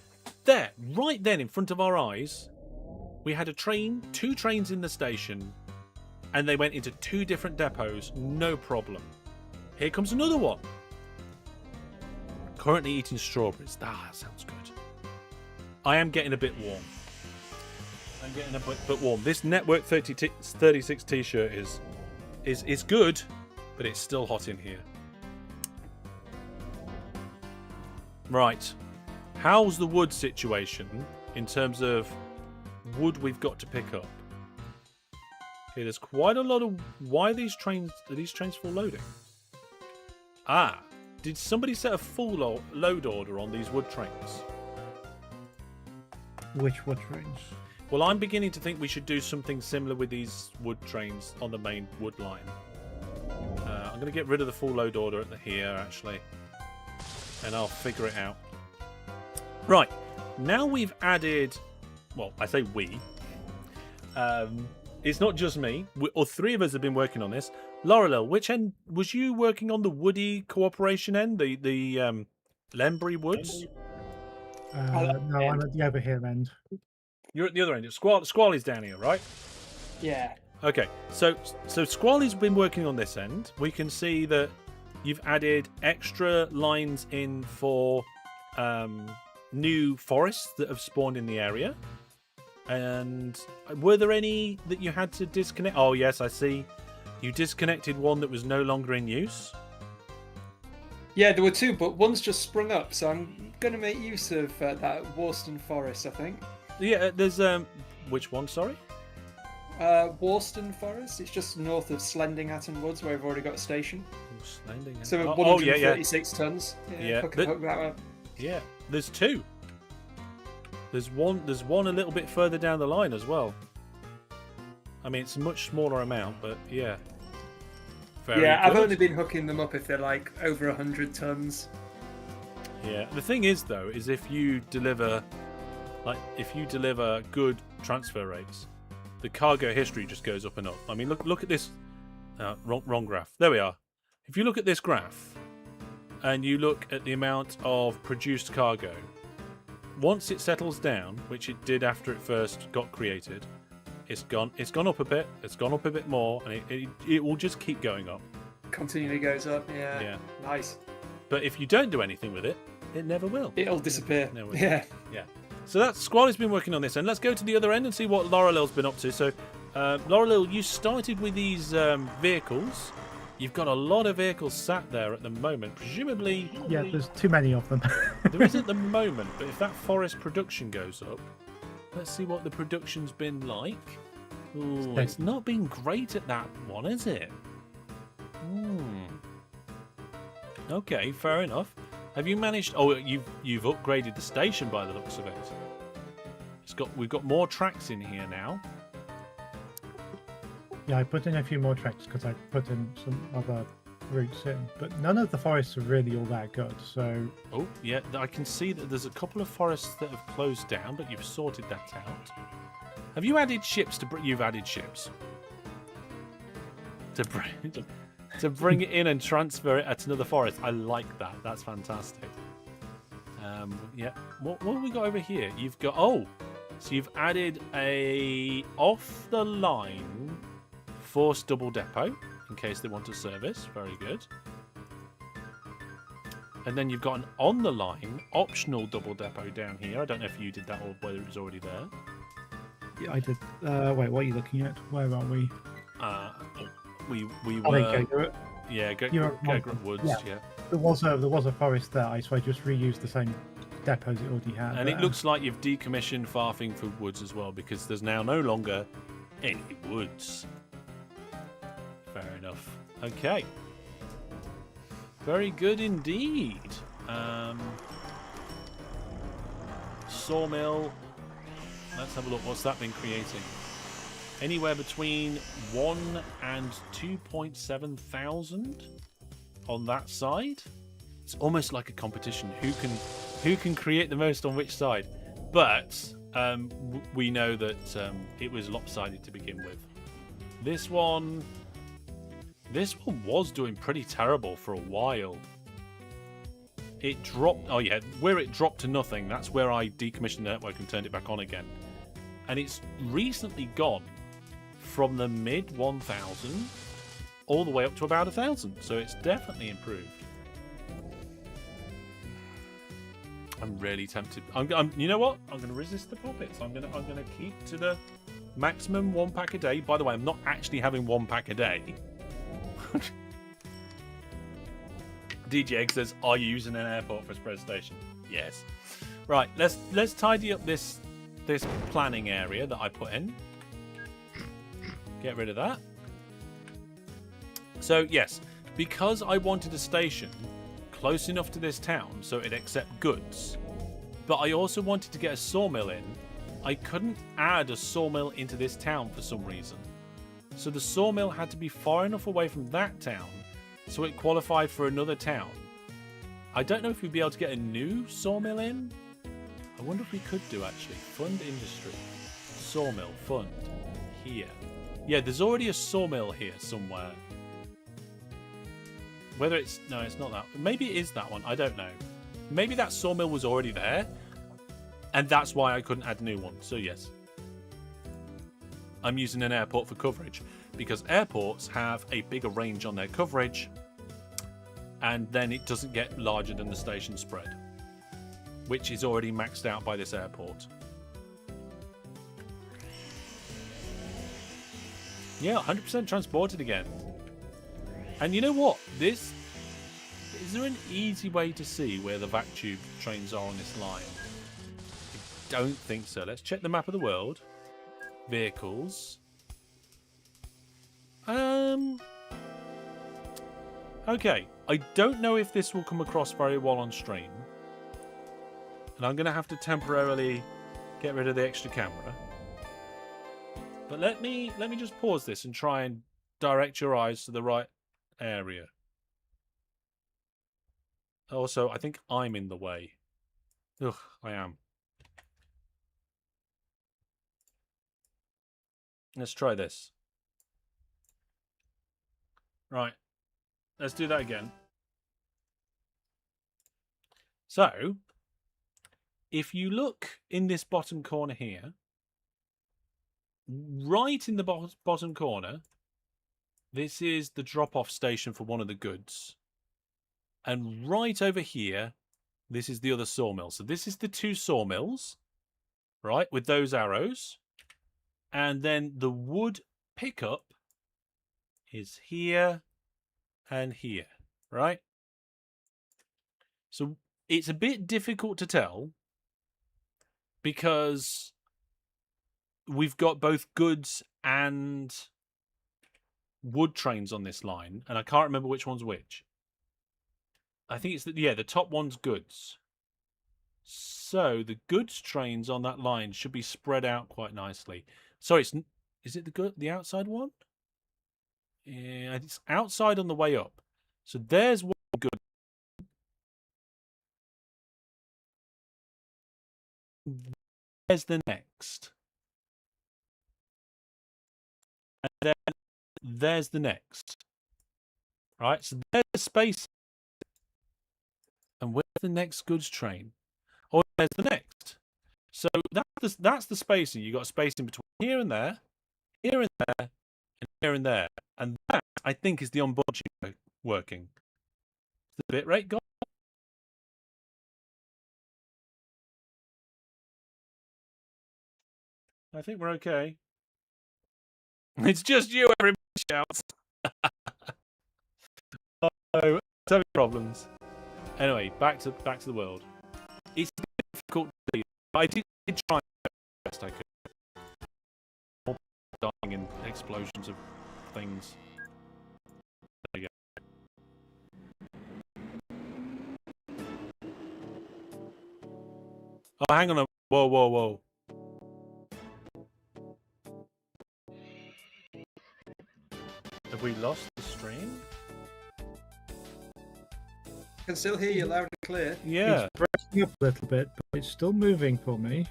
there, right then in front of our eyes, we had a train, 2 trains in the station, and they went into 2 different depots, no problem. Here comes another one. Currently eating strawberries. Ah, that sounds good. I am getting a bit warm. I'm getting a bit warm. This Network 36 t-shirt is good, but it's still hot in here. Right. How's the wood situation in terms of wood we've got to pick up? Okay, there's quite a lot of... Why are these trains full loading? Ah, did somebody set a full load order on these wood trains? Which wood trains? Well, I'm beginning to think we should do something similar with these wood trains on the main wood line. I'm going to get rid of the full load order at here, actually. And I'll figure it out. Right, now we've added... Well, I say we. It's not just me. Or 3 of us have been working on this. Laurel, which end was you working on? The woody cooperation end? The Lembry Woods? No, I'm at the over here end. You're at the other end. Squaly's down here, right? Yeah. Okay, so Squaly's been working on this end. We can see that you've added extra lines in for new forests that have spawned in the area. And were there any that you had to disconnect? Oh, yes, I see. You disconnected one that was no longer in use. Yeah, there were 2, but one's just sprung up, so I'm going to make use of that Worston Forest, I think. Yeah, there's which one? Sorry. Worston Forest. It's just north of Slendinghatton Woods, where we've already got a station. Slendinghatton. So 136 tons. Yeah. Hook that up. Yeah. There's 2. There's one a little bit further down the line as well. I mean, it's a much smaller amount, but yeah. I've only been hooking them up if they're like over 100 tons. Yeah. The thing is, though, is if you deliver good transfer rates, the cargo history just goes up and up. I mean, look at this. Wrong graph. There we are. If you look at this graph, and you look at the amount of produced cargo, once it settles down, which it did after it first got created, it's gone up a bit, it's gone up a bit more, and it will just keep going up. Continually goes up, Yeah. Nice. But if you don't do anything with it, it never will. It'll disappear. No, it Yeah. Yeah. So that's Squaly's been working on this, and let's go to the other end and see what Laurel's been up to. So, Laurel, you started with these vehicles. You've got a lot of vehicles sat there at the moment. Presumably, Yeah, there's too many of them. there is at the moment. But if that forest production goes up, let's see what the production's been like. Ooh, it's not been great at that one, is it? Okay, fair enough. Have you managed? Oh, you've upgraded the station by the looks of it. We've got more tracks in here now. Yeah, I put in a few more tracks because I put in some other routes in, but none of the forests are really all that good. So Oh, yeah, I can see that there's a couple of forests that have closed down, but you've sorted that out. Have you added ships to? You've added ships to bring it in and transfer it at another forest. I like that. That's fantastic. Yeah. What have we got over here? You've got so you've added a off the line forced double depot in case they want to service. Very good. And then you've got an on the line optional double depot down here. I don't know if you did that or whether it was already there. yeah, I did. Wait, what are you looking at? Where are we? We Oh, were there you go. yeah, You're Gregor Woods, yeah. yeah. There was a forest there, so I just reused the same depots it already had. And it looks like you've decommissioned Farthingford Woods as well, because there's now no longer any woods. Fair enough. Okay. Very good indeed. Sawmill. Let's have a look. What's that been creating? Anywhere between 1 and 2.7 thousand on that side. It's almost like a competition. Who can create the most on which side? But we know that it was lopsided to begin with. This one was doing pretty terrible for a while. It dropped. Oh yeah, where it dropped to nothing. That's where I decommissioned the network and turned it back on again. And it's recently gone from the mid 1,000 all the way up to about 1,000. So it's definitely improved. I'm really tempted. You know what? I'm going to resist the profits. I'm going to keep to the maximum 1 pack a day. By the way, I'm not actually having 1 pack a day. DJ Egg says, "Are you using an airport for a spread station?" Yes. Right. Let's tidy up this planning area that I put in. Get rid of that. So yes, because I wanted a station close enough to this town so it'd accept goods, but I also wanted to get a sawmill in, I couldn't add a sawmill into this town for some reason. So the sawmill had to be far enough away from that town so it qualified for another town. I don't know if we'd be able to get a new sawmill in. I wonder if we could do actually. Fund industry. Sawmill. Fund. Here. Yeah, there's already a sawmill here somewhere. Whether it's... No, it's not that. Maybe it is that one. I don't know. Maybe that sawmill was already there. And that's why I couldn't add a new one. So yes. I'm using an airport for coverage. Because airports have a bigger range on their coverage. And then it doesn't get larger than the station spread. Which is already maxed out by this airport. Yeah, 100% transported again. And you know what? Is there an easy way to see where the Vac Tube trains are on this line? I don't think so. Let's check the map of the world. Vehicles. Okay. I don't know if this will come across very well on stream. And I'm going to have to temporarily get rid of the extra camera. But let me just pause this and try and direct your eyes to the right area. Also, I think I'm in the way. Ugh, I am. Let's try this. Right. Let's do that again. So, if you look in this bottom corner here, right in the bottom corner, this is the drop-off station for one of the goods. And right over here, this is the other sawmill. So this is the 2 sawmills, right, with those arrows. And then the wood pickup is here and here, right? So it's a bit difficult to tell because we've got both goods and wood trains on this line, and I can't remember which one's which. I think it's the top one's goods. So the goods trains on that line should be spread out quite nicely. Sorry, is it the outside one? Yeah, it's outside on the way up. So there's one good. There's the next. And then there's the next. Right, so there's the space. And where's the next goods train? Oh, there's the next. So that's the spacing. You've got space in between here and there, and here and there. And that, I think, is the unbunching working. The bitrate gone? I think we're okay. It's just you, everybody shouts. Oh, having problems. Anyway, back to the world. It's difficult to believe. I did try the best I could. Dying in explosions of things. There you go. Oh, hang on. Whoa. Have we lost the stream? I can still hear you loud and clear. Yeah. It's breaking up a little bit, but it's still moving for me.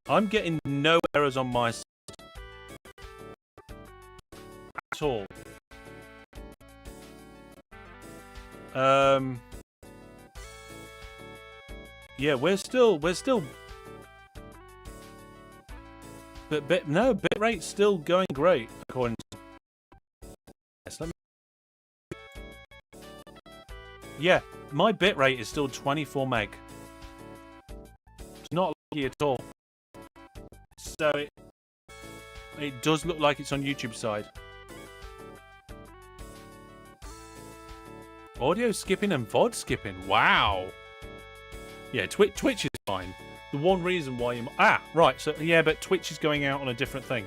I'm getting no errors on my side at all. Yeah, we're still but bitrate's still going great according to yeah, my bitrate is still 24 meg. It's not laggy at all. So it does look like it's on YouTube side. Audio skipping and VOD skipping. Wow. Yeah, Twitch is fine. The one reason why you... right. So, yeah, but Twitch is going out on a different thing.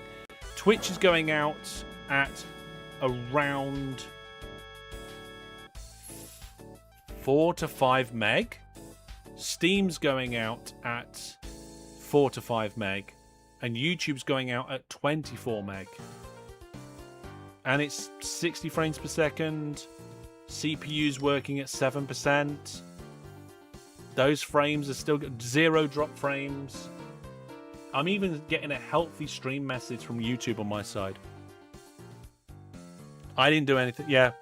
Twitch is going out at around 4 to 5 meg. Steam's going out at 4 to 5 meg. And YouTube's going out at 24 meg. And it's 60 frames per second. CPU's working at 7%. Those frames are still 0 drop frames. I'm even getting a healthy stream message from YouTube on my side. I didn't do anything. Yeah,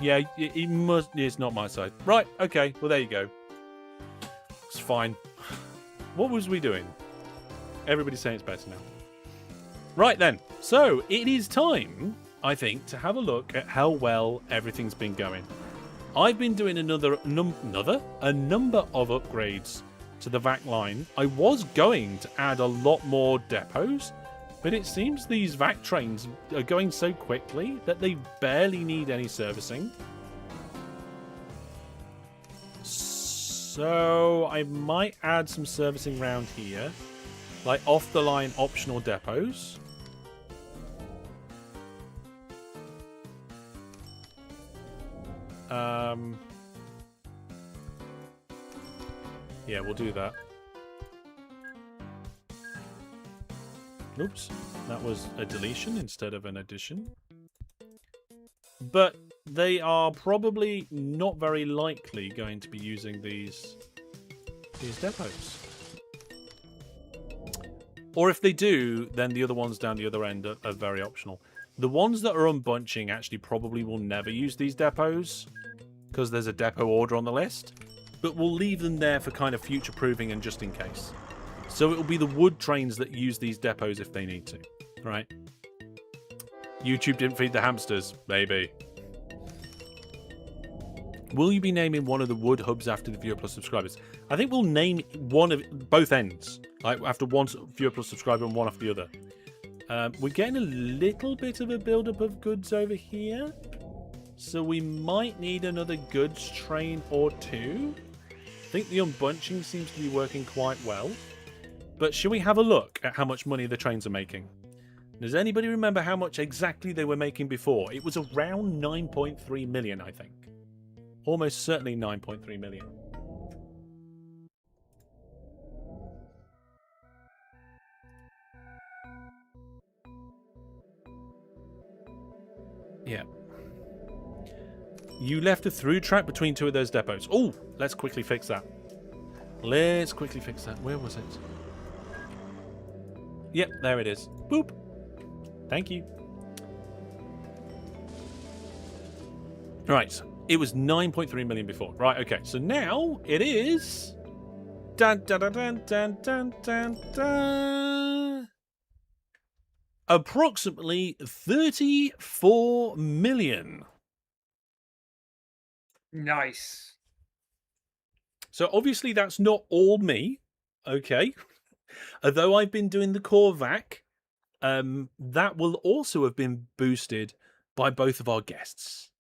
it must. It's not my side. Right. Okay. Well, there you go. It's fine. What was we doing? Everybody's saying it's better now. Right then. So it is time, I think, to have a look at how well everything's been going. I've been doing a number of upgrades to the Vac line. I was going to add a lot more depots, but it seems these Vac trains are going so quickly that they barely need any servicing. So I might add some servicing around here, like off-the-line optional depots. Yeah, we'll do that. Oops, that was a deletion instead of an addition. But they are probably not very likely going to be using these depots. Or if they do, then the other ones down the other end are very optional. The ones that are unbunching actually probably will never use these depots because there's a depot order on the list. But we'll leave them there for kind of future-proofing and just in case. So it will be the wood trains that use these depots if they need to, right? YouTube didn't feed the hamsters, maybe. Will you be naming one of the wood hubs after the Viewer Plus subscribers? I think we'll name one of both ends, like after one Viewer Plus subscriber and one after the other. We're getting a little bit of a build-up of goods over here, so we might need another goods train or two. I think the unbunching seems to be working quite well. But should we have a look at how much money the trains are making? Does anybody remember how much exactly they were making before? It was around 9.3 million, I think. Almost certainly 9.3 million. Yeah. You left a through track between two of those depots. Oh, let's quickly fix that. Let's quickly fix that. Where was it? Yep, there it is. Boop. Thank you. Right. It was 9.3 million before. Right, okay. So now it is... Dun, dun, dun, dun, dun, dun, dun, dun. Approximately 34 million. Nice. So obviously that's not all me. Okay. Although I've been doing the core vac, that will also have been boosted by both of our guests.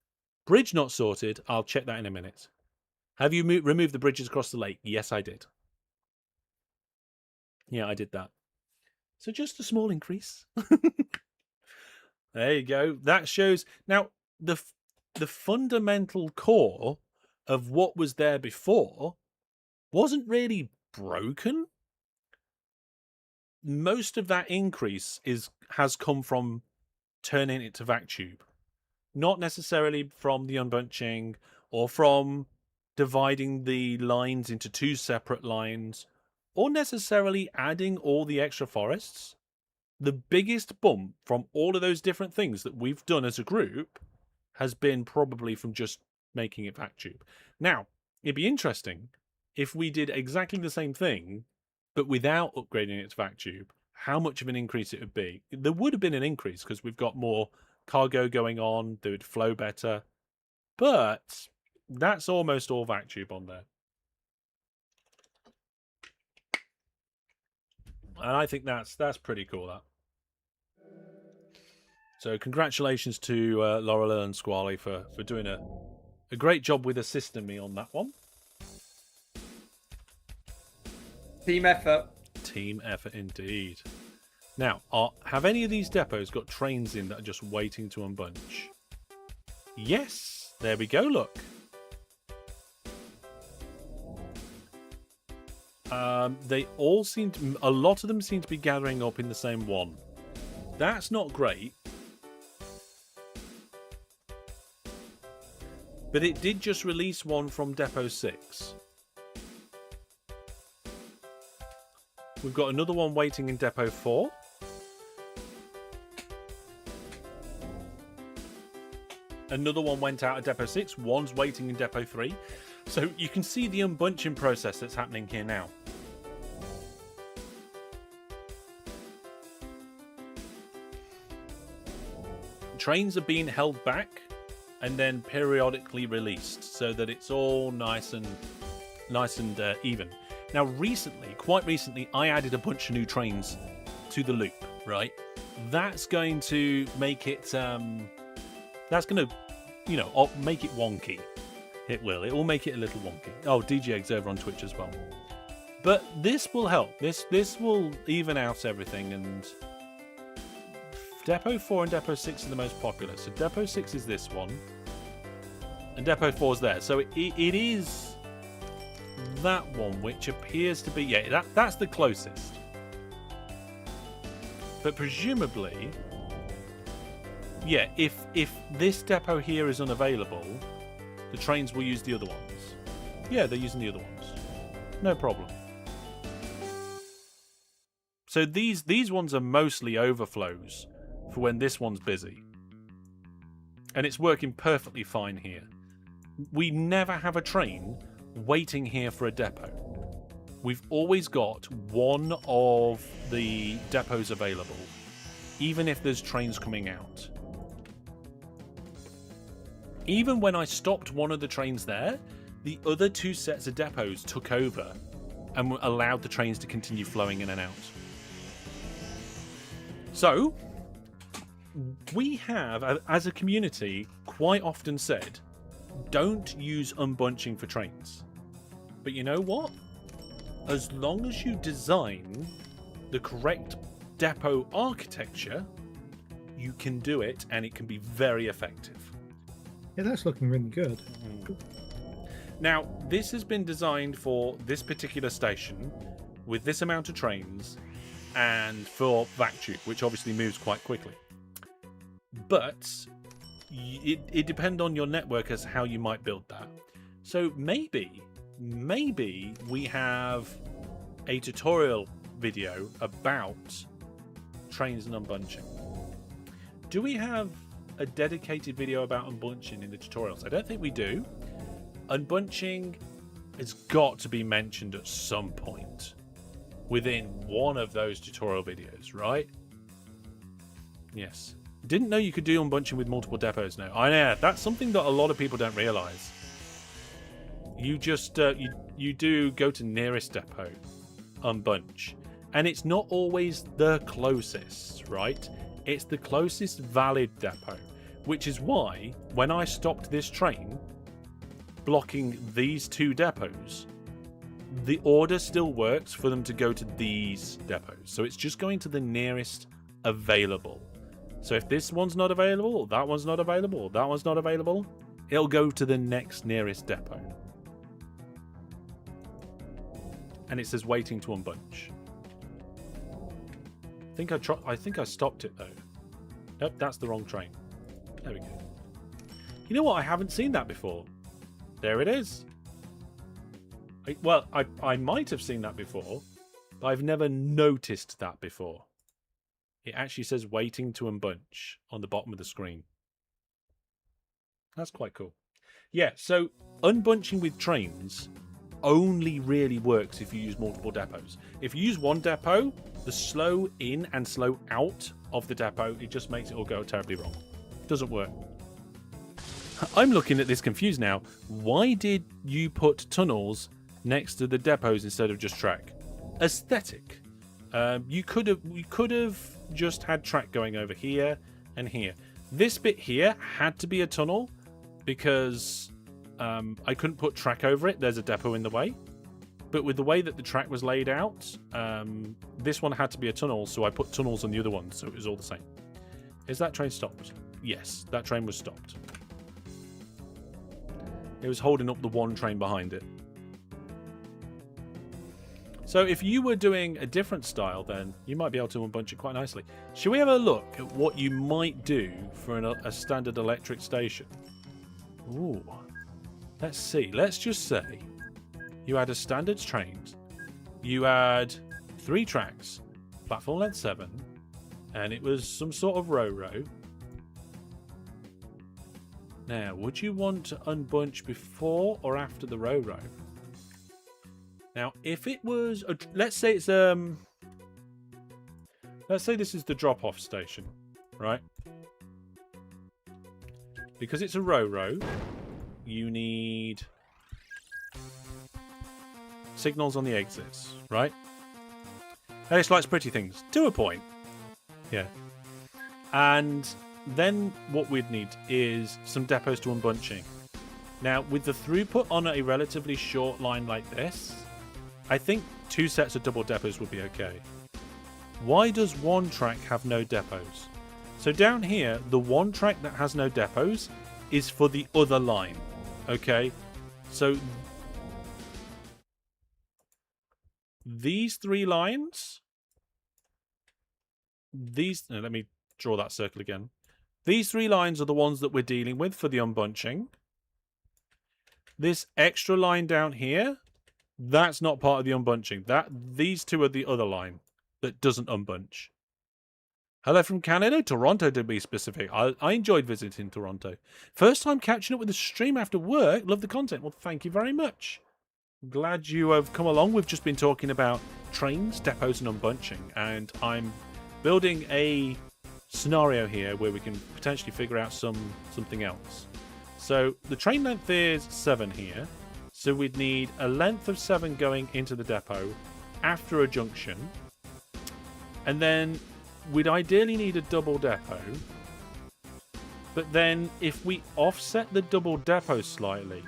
Bridge not sorted. I'll check that in a minute. Have you removed the bridges across the lake? Yes, I did. Yeah, I did that. So just a small increase. There you go. That shows. Now, the fundamental core of what was there before wasn't really broken. Most of that increase has come from turning it to Vac Tube. Not necessarily from the unbunching or from dividing the lines into two separate lines or necessarily adding all the extra forests. The biggest bump from all of those different things that we've done as a group has been probably from just making it Vac Tube. Now, it'd be interesting if we did exactly the same thing but without upgrading it to Vac Tube, how much of an increase it would be. There would have been an increase because we've got more cargo going on, they would flow better, but that's almost all Vac Tube on there. And I think that's pretty cool, that. So congratulations to Laurel and Squaly for doing a great job with assisting me on that one. Team effort. Team effort indeed. Now, have any of these depots got trains in that are just waiting to unbunch? Yes, there we go, look. They all seem to, a lot of them seem to be gathering up in the same one. That's not great. But it did just release one from Depot 6. We've got another one waiting in Depot 4. Another one went out of Depot 6. One's waiting in Depot 3. So you can see the unbunching process that's happening here now. Trains are being held back and then periodically released so that it's all nice and even. Now, quite recently, I added a bunch of new trains to the loop, right? That's going to make it, that's going to, make it wonky. It will make it a little wonky. Oh, DJ Egg's over on Twitch as well. But this will help. This will even out everything, and Depot 4 and Depot 6 are the most popular. So Depot 6 is this one, and Depot 4 is there. So it is that one, which appears to be, yeah, that's the closest. But presumably, yeah, if this depot here is unavailable, the trains will use the other ones. Yeah, they're using the other ones. No problem. So these ones are mostly overflows for when this one's busy. And it's working perfectly fine here. We never have a train waiting here for a depot. We've always got one of the depots available, even if there's trains coming out. even when I stopped one of the trains there, the other 2 sets of depots took over and allowed the trains to continue flowing in and out. So, we have, as a community, quite often said, don't use unbunching for trains. But you know what? As long as you design the correct depot architecture, you can do it, and it can be very effective. Yeah, that's looking really good. Now, this has been designed for this particular station with this amount of trains and for Vac Tube, which obviously moves quite quickly. But it depends on your network as how you might build that. So maybe we have a tutorial video about trains and unbunching. Do we have a dedicated video about unbunching in the tutorials? I don't think we do. Unbunching has got to be mentioned at some point within one of those tutorial videos, right? Yes. Didn't know you could do unbunching with multiple depots now. I know, that's something that a lot of people don't realize. You just you do go to nearest depot, unbunch, and it's not always the closest, right? It's the closest valid depot, which is why when I stopped this train blocking these 2 depots, the order still works for them to go to these depots. So it's just going to the nearest available. So if this one's not available, that one's not available, that one's not available, it'll go to the next nearest depot. And it says waiting to unbunch. I think I stopped it though. Nope, that's the wrong train. There we go. You know what? I haven't seen that before. There it is. I might have seen that before, but I've never noticed that before. It actually says waiting to unbunch on the bottom of the screen. That's quite cool. Yeah, so unbunching with trains only really works if you use multiple depots. If you use one depot, the slow in and slow out of the depot, it just makes it all go terribly wrong. Doesn't work. I'm looking at this confused now. Why did you put tunnels next to the depots instead of just track? Aesthetic. We could have just had track going over here and here. This bit here had to be a tunnel because I couldn't put track over it. There's a depot in the way. But with the way that the track was laid out, this one had to be a tunnel, so I put tunnels on the other one, so it was all the same. Is that train stopped? Yes, that train was stopped. It was holding up the one train behind it. So if you were doing a different style, then you might be able to unbunch it quite nicely. Should we have a look at what you might do for a standard electric station? Ooh. Let's see. Let's just say you had a standard train. You had 3 tracks, platform length 7, and it was some sort of row. Now, would you want to unbunch before or after the row? Now, if it was, let's say it's let's say this is the drop-off station, right? Because it's a row, you need signals on the exits, right? Hellish likes pretty things to a point, yeah. And then what we'd need is some depots to unbunching. Now, with the throughput on a relatively short line like this, I think 2 sets of double depots would be okay. Why does one track have no depots? So down here, the one track that has no depots is for the other line. Okay? So these 3 lines, let me draw that circle again. These 3 lines are the ones that we're dealing with for the unbunching. This extra line down here, that's not part of the unbunching. These 2 are the other line that doesn't unbunch. Hello from Canada, Toronto to be specific. I enjoyed visiting Toronto. First time catching up with the stream after work. Love the content. Well, thank you very much. Glad you have come along. We've just been talking about trains, depots, and unbunching, and I'm building a scenario here where we can potentially figure out something else. So the train length is 7 here. So we'd need a length of 7 going into the depot after a junction. And then we'd ideally need a double depot. But then if we offset the double depot slightly,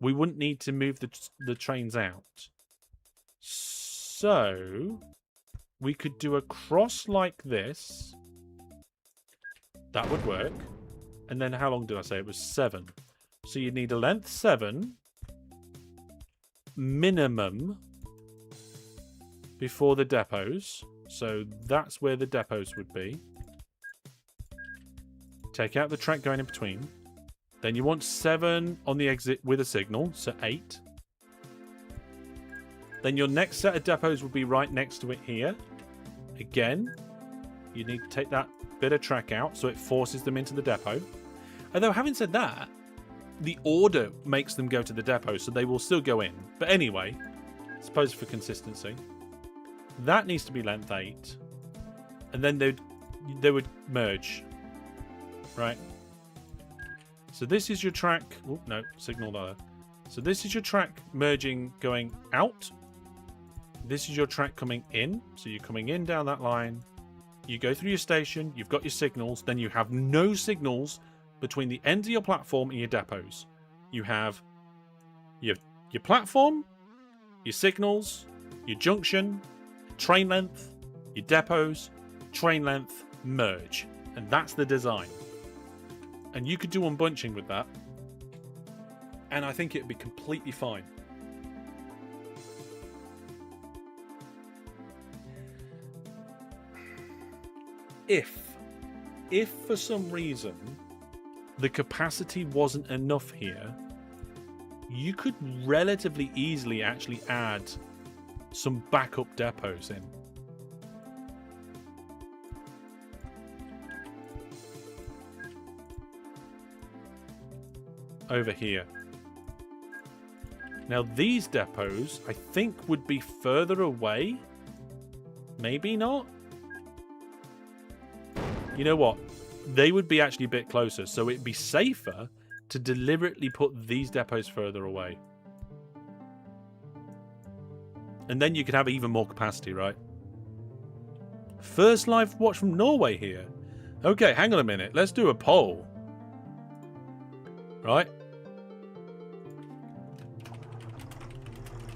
we wouldn't need to move the trains out. So we could do a cross like this. That would work. And then how long did I say? It was 7. So you'd need a length 7 minimum before the depots. So that's where the depots would be. Take out the track going in between. Then you want 7 on the exit with a signal, so 8. Then your next set of depots would be right next to it here. Again, you need to take that bit of track out so it forces them into the depot. Although, having said that, the order makes them go to the depot, so they will still go in. But anyway, I suppose for consistency, that needs to be length 8. And then they would merge. Right? So this is your track. Oh, no, signal there. So this is your track merging going out. This is your track coming in. So you're coming in down that line. You go through your station. You've got your signals. Then you have no signals between the ends of your platform and your depots. You have your platform, your signals, your junction, train length, your depots, train length, merge. And that's the design. And you could do unbunching with that. And I think it'd be completely fine. If for some reason the capacity wasn't enough here, you could relatively easily actually add some backup depots in. Over here. Now these depots, I think, would be further away. Maybe not. You know what? They would be actually a bit closer, so it'd be safer to deliberately put these depots further away. And then you could have even more capacity, right? First live watch from Norway here. Okay, hang on a minute. Let's do a poll. Right?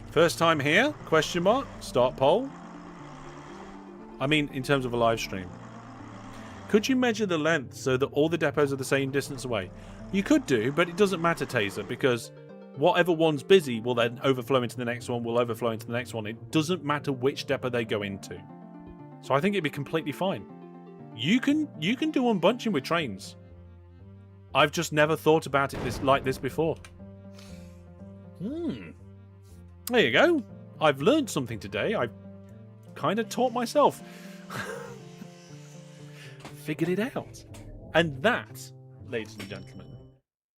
First time here? Question mark. Start poll. I mean, in terms of a live stream. Could you measure the length so that all the depots are the same distance away? You could do, but it doesn't matter, Taser, because whatever one's busy will then overflow into the next one, will overflow into the next one. It doesn't matter which depot they go into. So I think it'd be completely fine. You can do unbunching with trains. I've just never thought about it like this before. There you go. I've learned something today. I've kind of taught myself. Figured it out. And that, ladies and gentlemen,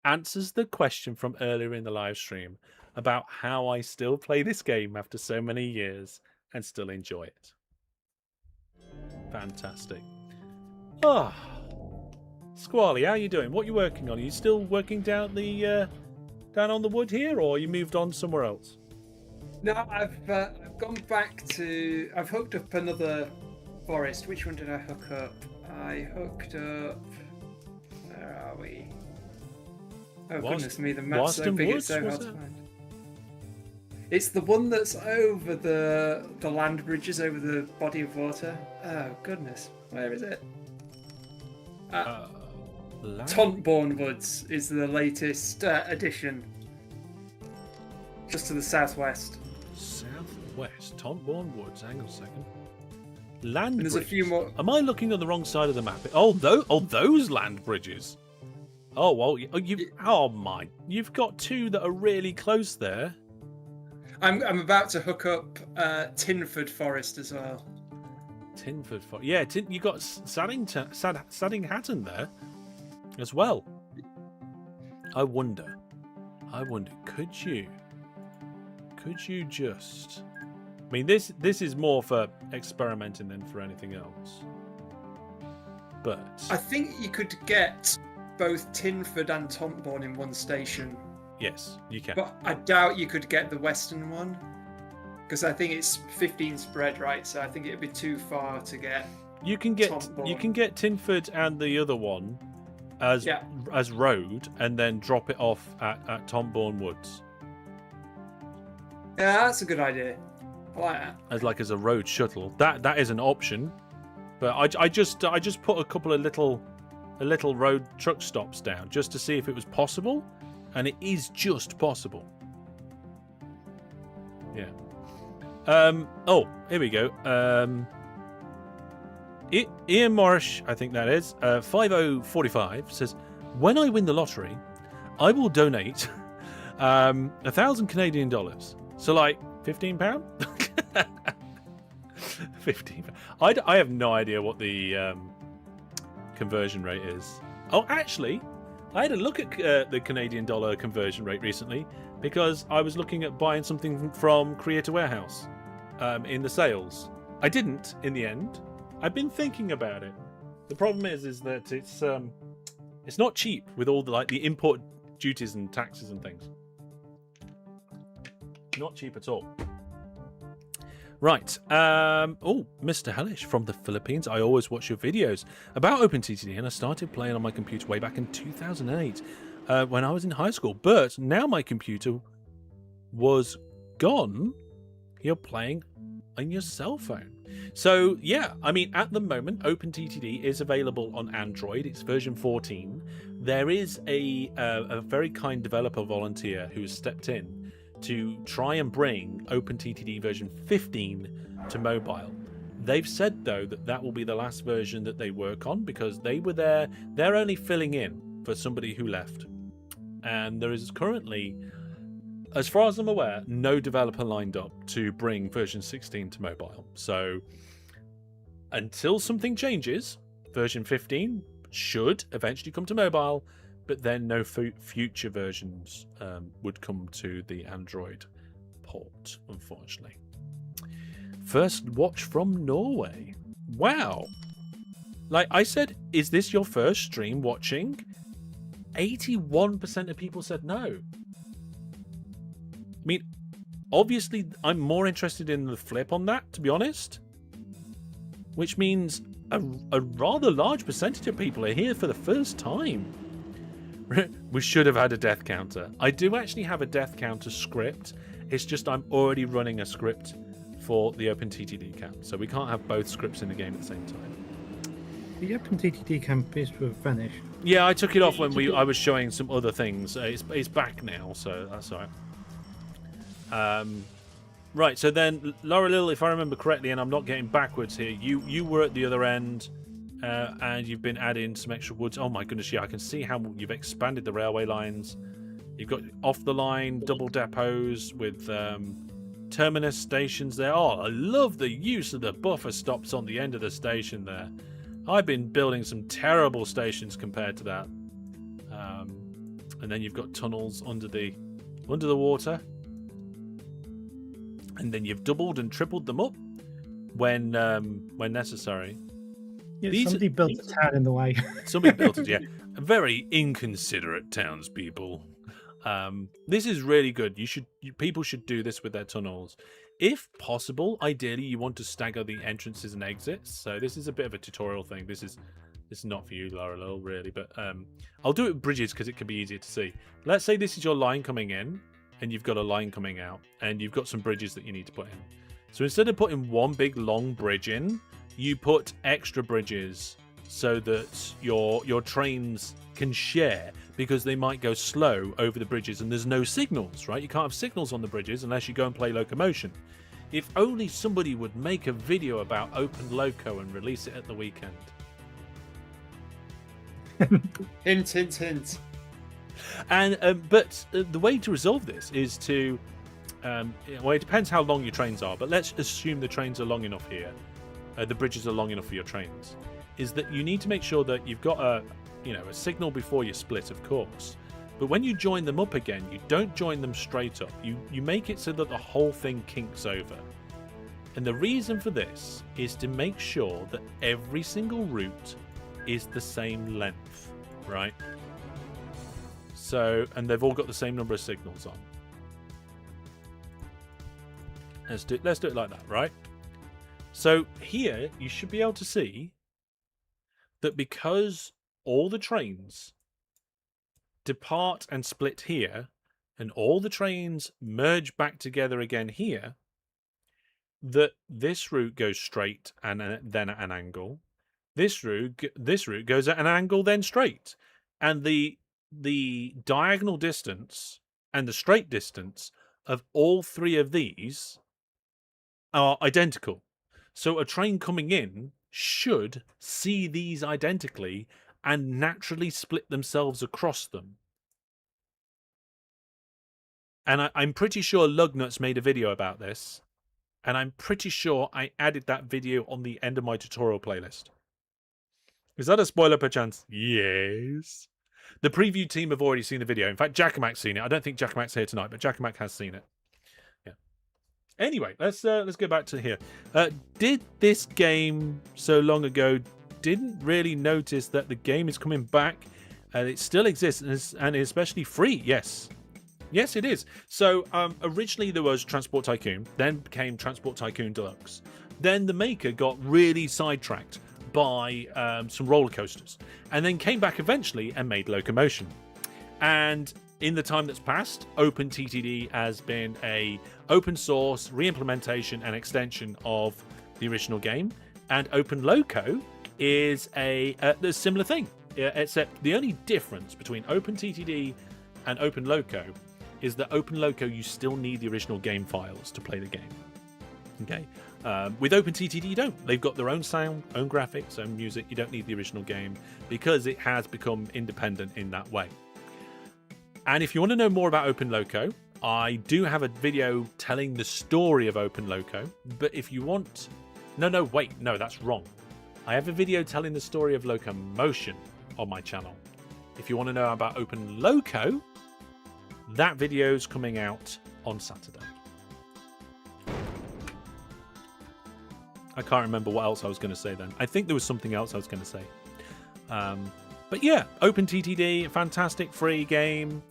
answers the question from earlier in the live stream about how I still play this game after so many years and still enjoy it. Fantastic. Ah, Squaly, how are you doing? What are you working on? Are you still working down on the wood here, or you moved on somewhere else? No, I've gone back to. I've hooked up another forest. Which one did I hook up? I hooked up. Where are we? Oh goodness me, the map's so big it's so hard to find. It's the one that's over the land bridges over the body of water. Oh goodness, where is it? Tontborn Woods is the latest addition. Just to the southwest. Southwest, Tontborn Woods. Hang on a second. Land there's bridges. A few more. Am I looking on the wrong side of the map? Oh, those land bridges. Oh well. You've got 2 that are really close there. I'm about to hook up Tinford Forest as well. Tinford Forest. Yeah, you got Saddinghatton there as well. I wonder. Could you just? I mean, this is more for experimenting than for anything else. But I think you could get both Tinford and Tontbourne in one station. Yes, you can. But I doubt you could get the western one. Because I think it's 15 spread, right? So I think it'd be too far to get. You can get Tontbourne. Tinford and the other one as road, and then drop it off at Tontbourne Woods. Yeah, that's a good idea. I like that. As a road shuttle. That is an option, but I just put a couple of little road truck stops down just to see if it was possible, and it is just possible. Yeah. Oh, here we go. Ian Morris, I think that is 5045 says, when I win the lottery, I will donate 1,000 Canadian dollars. So like £15. 15. I have no idea what the conversion rate is. Oh, actually, I had a look at the Canadian dollar conversion rate recently because I was looking at buying something from Creator Warehouse in the sales. I didn't in the end. I've been thinking about it. The problem is that it's not cheap with all the import duties and taxes and things. Not cheap at all. Right. Oh, Mr. Hellish from the Philippines. I always watch your videos about OpenTTD, and I started playing on my computer way back in 2008 when I was in high school. But now my computer was gone. You're playing on your cell phone. So, yeah, I mean, at the moment, OpenTTD is available on Android. It's version 14. There is a very kind developer volunteer who's stepped in to try and bring OpenTTD version 15 to mobile. They've said, though, that will be the last version that they work on because they were there. They're only filling in for somebody who left. And there is currently, as far as I'm aware, no developer lined up to bring version 16 to mobile. So until something changes, version 15 should eventually come to mobile, but then no future versions would come to the Android port, unfortunately. First watch from Norway. Wow. Like I said, is this your first stream watching? 81% of people said no. I mean, obviously, I'm more interested in the flip on that, to be honest. Which means a rather large percentage of people are here for the first time. We should have had a death counter. I do actually have a death counter script. It's just I'm already running a script for the OpenTTD camp. So we can't have both scripts in the game at the same time. The OpenTTD camp appears to have vanished. Yeah, I took it off when I was showing some other things. It's back now, so that's all right. Right, so then, Laurel, if I remember correctly, and I'm not getting backwards here, you were at the other end, and you've been adding some extra woods. Oh my goodness, yeah, I can see how you've expanded the railway lines. You've got off-the-line double depots with terminus stations there. Oh, I love the use of the buffer stops on the end of the station there. I've been building some terrible stations compared to that. And then you've got tunnels under the water. And then you've doubled and tripled them up when necessary. Yeah, somebody built a town in the way. Somebody built it, yeah. Very inconsiderate townspeople. This is really good. People should do this with their tunnels. If possible, ideally you want to stagger the entrances and exits. So this is a bit of a tutorial thing. This is not for you, Laurel, really, but I'll do it with bridges because it can be easier to see. Let's say this is your line coming in, and you've got a line coming out, and you've got some bridges that you need to put in. So instead of putting one big long bridge in, you put extra bridges so that your trains can share, because they might go slow over the bridges and there's no signals, right? You can't have signals on the bridges unless you go and play locomotion. If only somebody would make a video about Open Loco and release it at the weekend. Hint, hint, hint. And but the way to resolve this is to well, it depends how long your trains are, but let's assume the trains are long enough here, the bridges are long enough for your trains, is that you need to make sure that you've got a signal before you split, of course, but when you join them up again, you don't join them straight up. You make it so that the whole thing kinks over. And the reason for this is to make sure that every single route is the same length, right? So, and they've all got the same number of signals on. Let's do it like that, right? So here you should be able to see that because all the trains depart and split here, and all the trains merge back together again here, that this route goes straight and then at an angle. This route goes at an angle, then straight, and the diagonal distance and the straight distance of all three of these are identical. So a train coming in should see these identically and naturally split themselves across them. And I'm pretty sure Lugnuts made a video about this, and I'm pretty sure I added that video on the end of my tutorial playlist. Is that a spoiler perchance? Yes. The preview team have already seen the video. In fact, Jackamac's seen it. I don't think Jackamac's here tonight, but Jackamac has seen it. Yeah. Anyway, let's go back to here. Did this game so long ago didn't really notice that the game is coming back and it still exists and especially free? Yes. Yes, it is. So originally there was Transport Tycoon, then became Transport Tycoon Deluxe. Then the maker got really sidetracked by some roller coasters, and then came back eventually and made Locomotion. And in the time that's passed, OpenTTD has been a open source re-implementation and extension of the original game, and OpenLoco is a similar thing, except the only difference between OpenTTD and OpenLoco is that OpenLoco, you still need the original game files to play the game. Okay. With OpenTTD, you don't. They've got their own sound, own graphics, own music. You don't need the original game because it has become independent in that way. And if you want to know more about OpenLoco, I do have a video telling the story of OpenLoco. But if you want... No, wait. No, that's wrong. I have a video telling the story of Locomotion on my channel. If you want to know about OpenLoco, that video's coming out on Saturday. I can't remember what else I was going to say then. I think there was something else I was going to say. But yeah, OpenTTD, fantastic free game.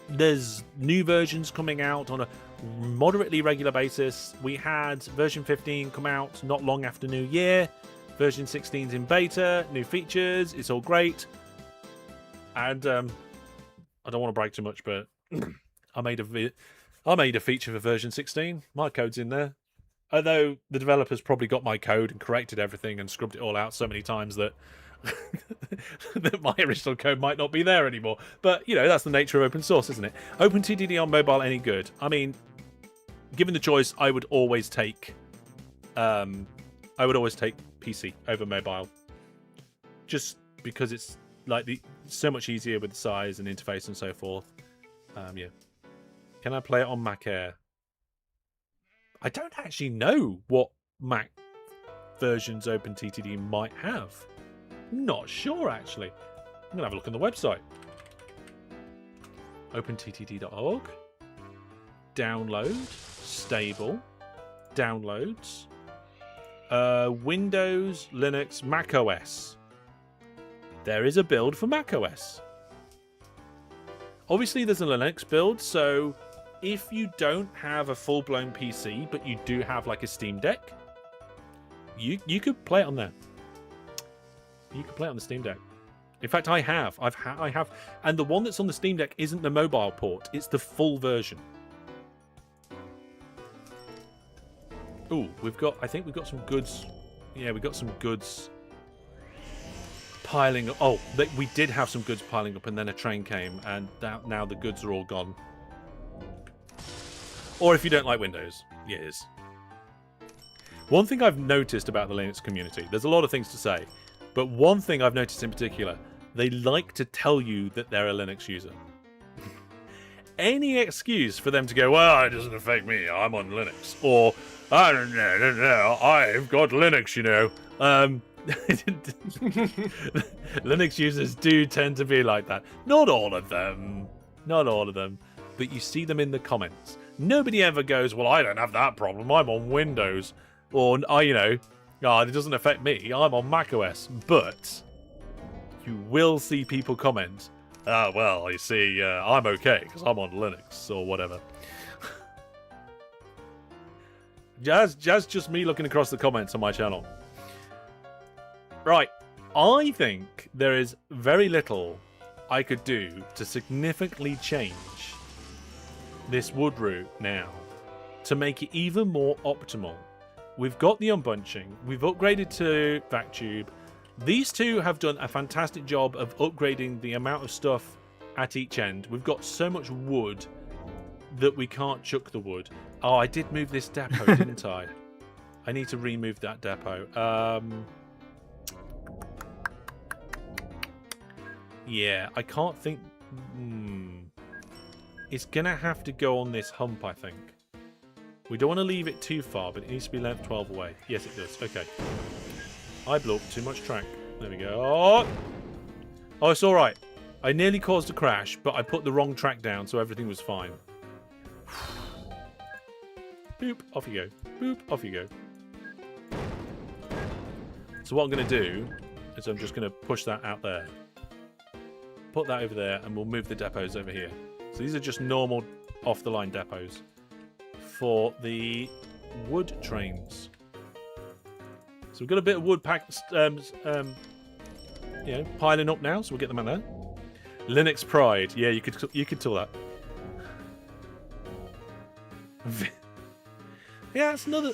There's new versions coming out on a moderately regular basis. We had version 15 come out not long after New Year. Version 16's in beta, new features, it's all great. And I don't want to brag too much, but I made a feature for version 16. My code's in there. Although the developers probably got my code and corrected everything and scrubbed it all out so many times that that my original code might not be there anymore. But, you know, that's the nature of open source, isn't it? OpenTTD on mobile, any good? I mean, given the choice, I would always take PC over mobile. Just because it's like so much easier with the size and interface and so forth. Yeah. Can I play it on Mac Air? I don't actually know what Mac versions OpenTTD might have. Not sure, actually. I'm going to have a look on the website. OpenTTD.org. Download. Stable. Downloads. Windows, Linux, Mac OS. There is a build for Mac OS. Obviously, there's a Linux build, so if you don't have a full-blown PC, but you do have like a Steam Deck, you could play it on there. You could play it on the Steam Deck. In fact, I have, and the one that's on the Steam Deck isn't the mobile port; it's the full version. Ooh, I think we've got some goods. Yeah, we got some goods piling up. Oh, we did have some goods piling up, and then a train came, and now the goods are all gone. Or if you don't like Windows, yes. One thing I've noticed about the Linux community, there's a lot of things to say, but one thing I've noticed in particular, they like to tell you that they're a Linux user. Any excuse for them to go, well, it doesn't affect me, I'm on Linux. Or, I don't know, I've got Linux, you know. Linux users do tend to be like that. Not all of them. Not all of them. But you see them in the comments. Nobody ever goes, well, I don't have that problem, I'm on Windows. Or, you know, it doesn't affect me, I'm on macOS. But you will see people comment, Well, you see, I'm okay because I'm on Linux or whatever. Just me looking across the comments on my channel. Right, I think there is very little I could do to significantly change this wood route now to make it even more optimal. We've got the unbunching, we've upgraded to Vac Tube. These two have done a fantastic job of upgrading the amount of stuff at each end. We've got so much wood that we can't chuck the wood. Oh, I did move this depot, didn't I? I need to remove that depot. Yeah, I can't think... It's going to have to go on this hump, I think. We don't want to leave it too far, but it needs to be length 12 away. Yes, it does. Okay. I blew up too much track. There we go. Oh, it's all right. I nearly caused a crash, but I put the wrong track down, so everything was fine. Boop, off you go. Boop, off you go. So what I'm going to do is I'm just going to push that out there. Put that over there, and we'll move the depots over here. So these are just normal off-the-line depots for the wood trains. So we've got a bit of wood packed, piling up now, so we'll get them out there. Linux Pride, yeah, you could tell that. Yeah, it's another.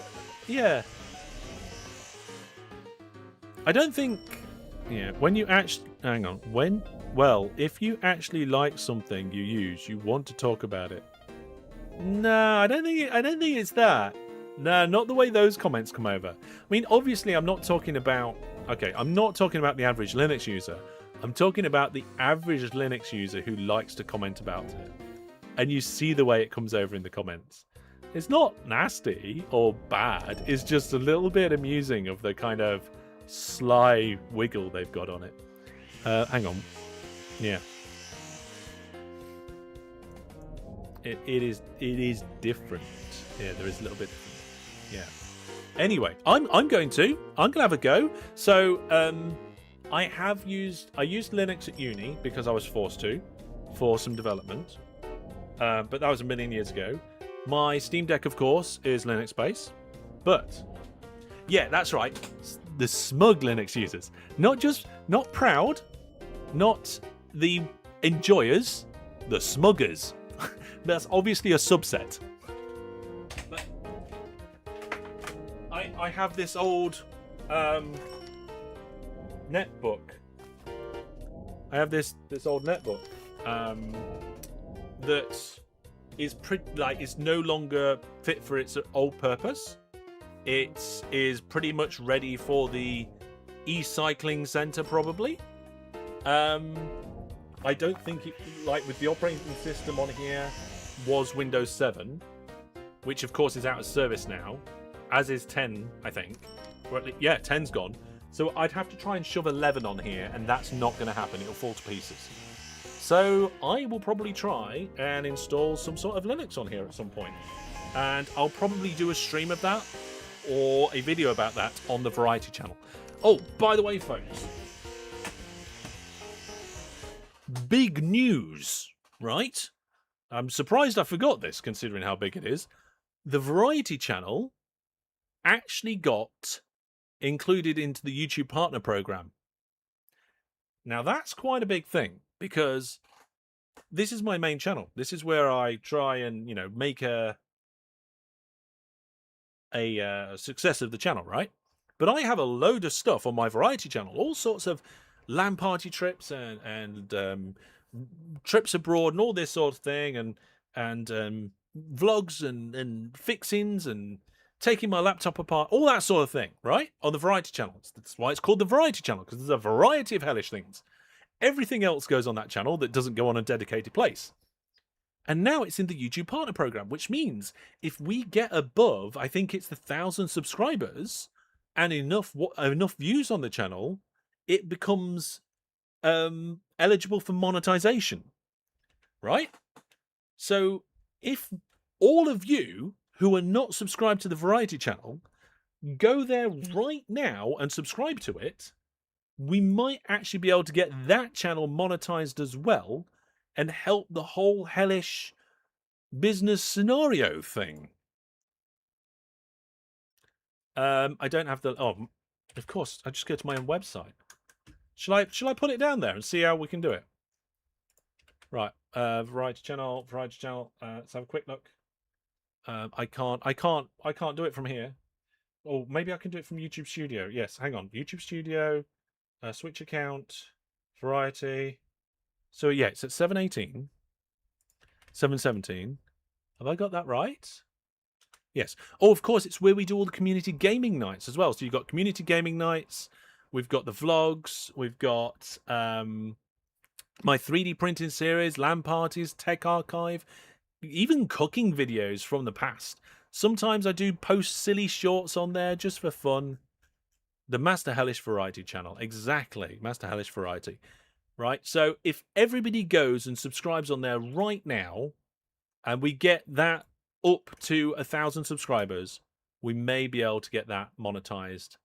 Yeah, I don't think. Yeah, when you actually hang on, if you actually like something you use, you want to talk about it. No, I don't think it's that. No, not the way those comments come over. I mean, obviously, I'm not talking about the average Linux user. I'm talking about the average Linux user who likes to comment about it. And you see the way it comes over in the comments. It's not nasty or bad. It's just a little bit amusing of the kind of sly wiggle they've got on it. Hang on. Yeah. It is different. Yeah, there is a little bit different. Yeah. Anyway, I'm going to have a go. So I used Linux at uni because I was forced to for some development. But that was a million years ago. My Steam Deck, of course, is Linux based. But yeah, that's right. The smug Linux users, not proud, not the enjoyers, the smuggers. That's obviously a subset. But I have this old netbook. I have this old netbook that is it's no longer fit for its old purpose. It is pretty much ready for the e-cycling center, probably. I don't think it, with the operating system on here, was Windows 7, which of course is out of service now, as is 10, I think. Or at least, yeah, 10's gone. So I'd have to try and shove 11 on here, and that's not going to happen. It'll fall to pieces. So I will probably try and install some sort of Linux on here at some point. And I'll probably do a stream of that, or a video about that on the Variety channel. Oh, by the way, folks, big news, right? I'm surprised I forgot this, considering how big it is. The Variety channel actually got included into the YouTube Partner Program. Now, that's quite a big thing, because this is my main channel. This is where I try and, make a success of the channel, right? But I have a load of stuff on my Variety channel, all sorts of LAN party trips and trips abroad and all this sort of thing, and vlogs and fixings and taking my laptop apart, all that sort of thing, right? On the Variety channel. That's why it's called the Variety channel, because there's a variety of hellish things. Everything else goes on that channel that doesn't go on a dedicated place. And now it's in the YouTube Partner Program, which means if we get above, I think it's 1,000 subscribers and enough views on the channel, it becomes eligible for monetization, right? So if all of you who are not subscribed to the Variety channel go there right now and subscribe to it, we might actually be able to get that channel monetized as well and help the whole Hellish business scenario thing. I don't have the... Oh, of course. I just go to my own website. Shall I put it down there and see how we can do it? Right. Variety channel. Let's have a quick look. I can't do it from here. Or maybe I can do it from YouTube Studio. Yes, hang on. YouTube Studio, Switch account, Variety. So yeah, it's at 718, 717. Have I got that right? Yes. Oh, of course, it's where we do all the community gaming nights as well. So you've got community gaming nights. We've got the vlogs. We've got my 3D printing series, LAN parties, tech archive, even cooking videos from the past. Sometimes I do post silly shorts on there just for fun. The Master Hellish Variety channel. Exactly. Master Hellish Variety. Right. So if everybody goes and subscribes on there right now, and we get that up to 1,000 subscribers, we may be able to get that monetized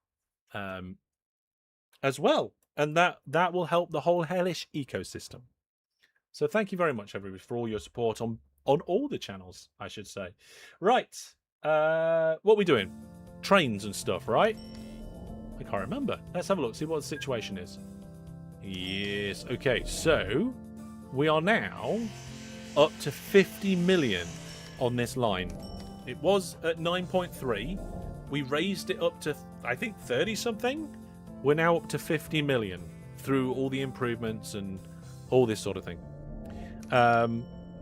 as well. And that will help the whole Hellish ecosystem. So thank you very much, everybody, for all your support on all the channels, I should say. Right. What are we doing? Trains and stuff, right? I can't remember. Let's have a look, see what the situation is. Yes. Okay, so we are now up to 50 million on this line. It was at 9.3. We raised it up to, I think, 30 something. We're now up to 50 million through all the improvements and all this sort of thing.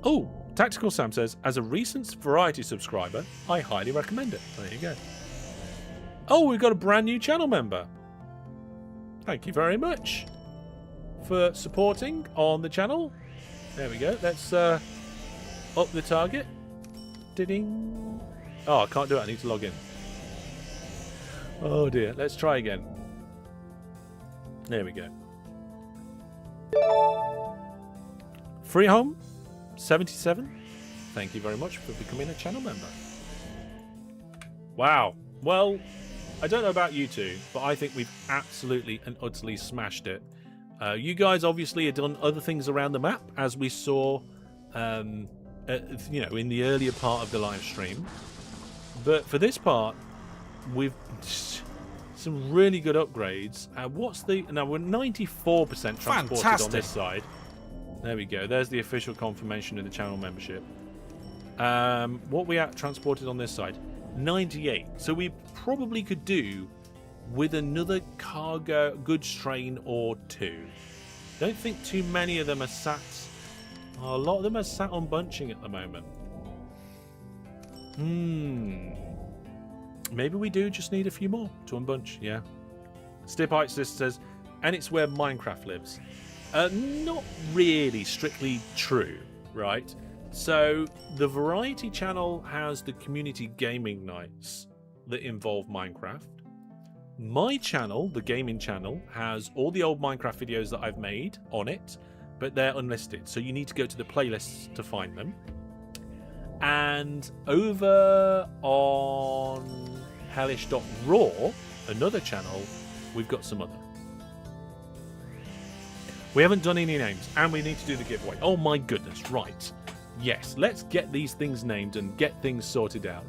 Oh, Tactical Sam says, as a recent Variety subscriber, I highly recommend it. There you go. Oh, we've got a brand new channel member. Thank you very much for supporting on the channel. There we go. Let's up the target. Ding. Oh, I can't do it. I need to log in. Oh dear. Let's try again. There we go. Free Home 77. Thank you very much for becoming a channel member. Wow. Well, I don't know about you two, but I think we've absolutely and utterly smashed it. You guys obviously have done other things around the map, as we saw, in the earlier part of the live stream. But for this part, we've some really good upgrades. Now we're 94% transported on this side. There we go. There's the official confirmation of the channel membership. What we at transported on this side? 98. So we probably could do with another cargo goods train or two. Don't think too many of them are sat. A lot of them are sat on bunching at the moment. Maybe we do just need a few more to unbunch. Yeah. Stipite says, and it's where Minecraft lives. Not really strictly true, right? So the Variety channel has the community gaming nights that involve Minecraft. My channel, the gaming channel, has all the old Minecraft videos that I've made on it, but they're unlisted, so you need to go to the playlists to find them. And over on hellish.raw, another channel, we've got some other. We haven't done any names, and we need to do the giveaway. Oh my goodness, right. Yes, let's get these things named and get things sorted out.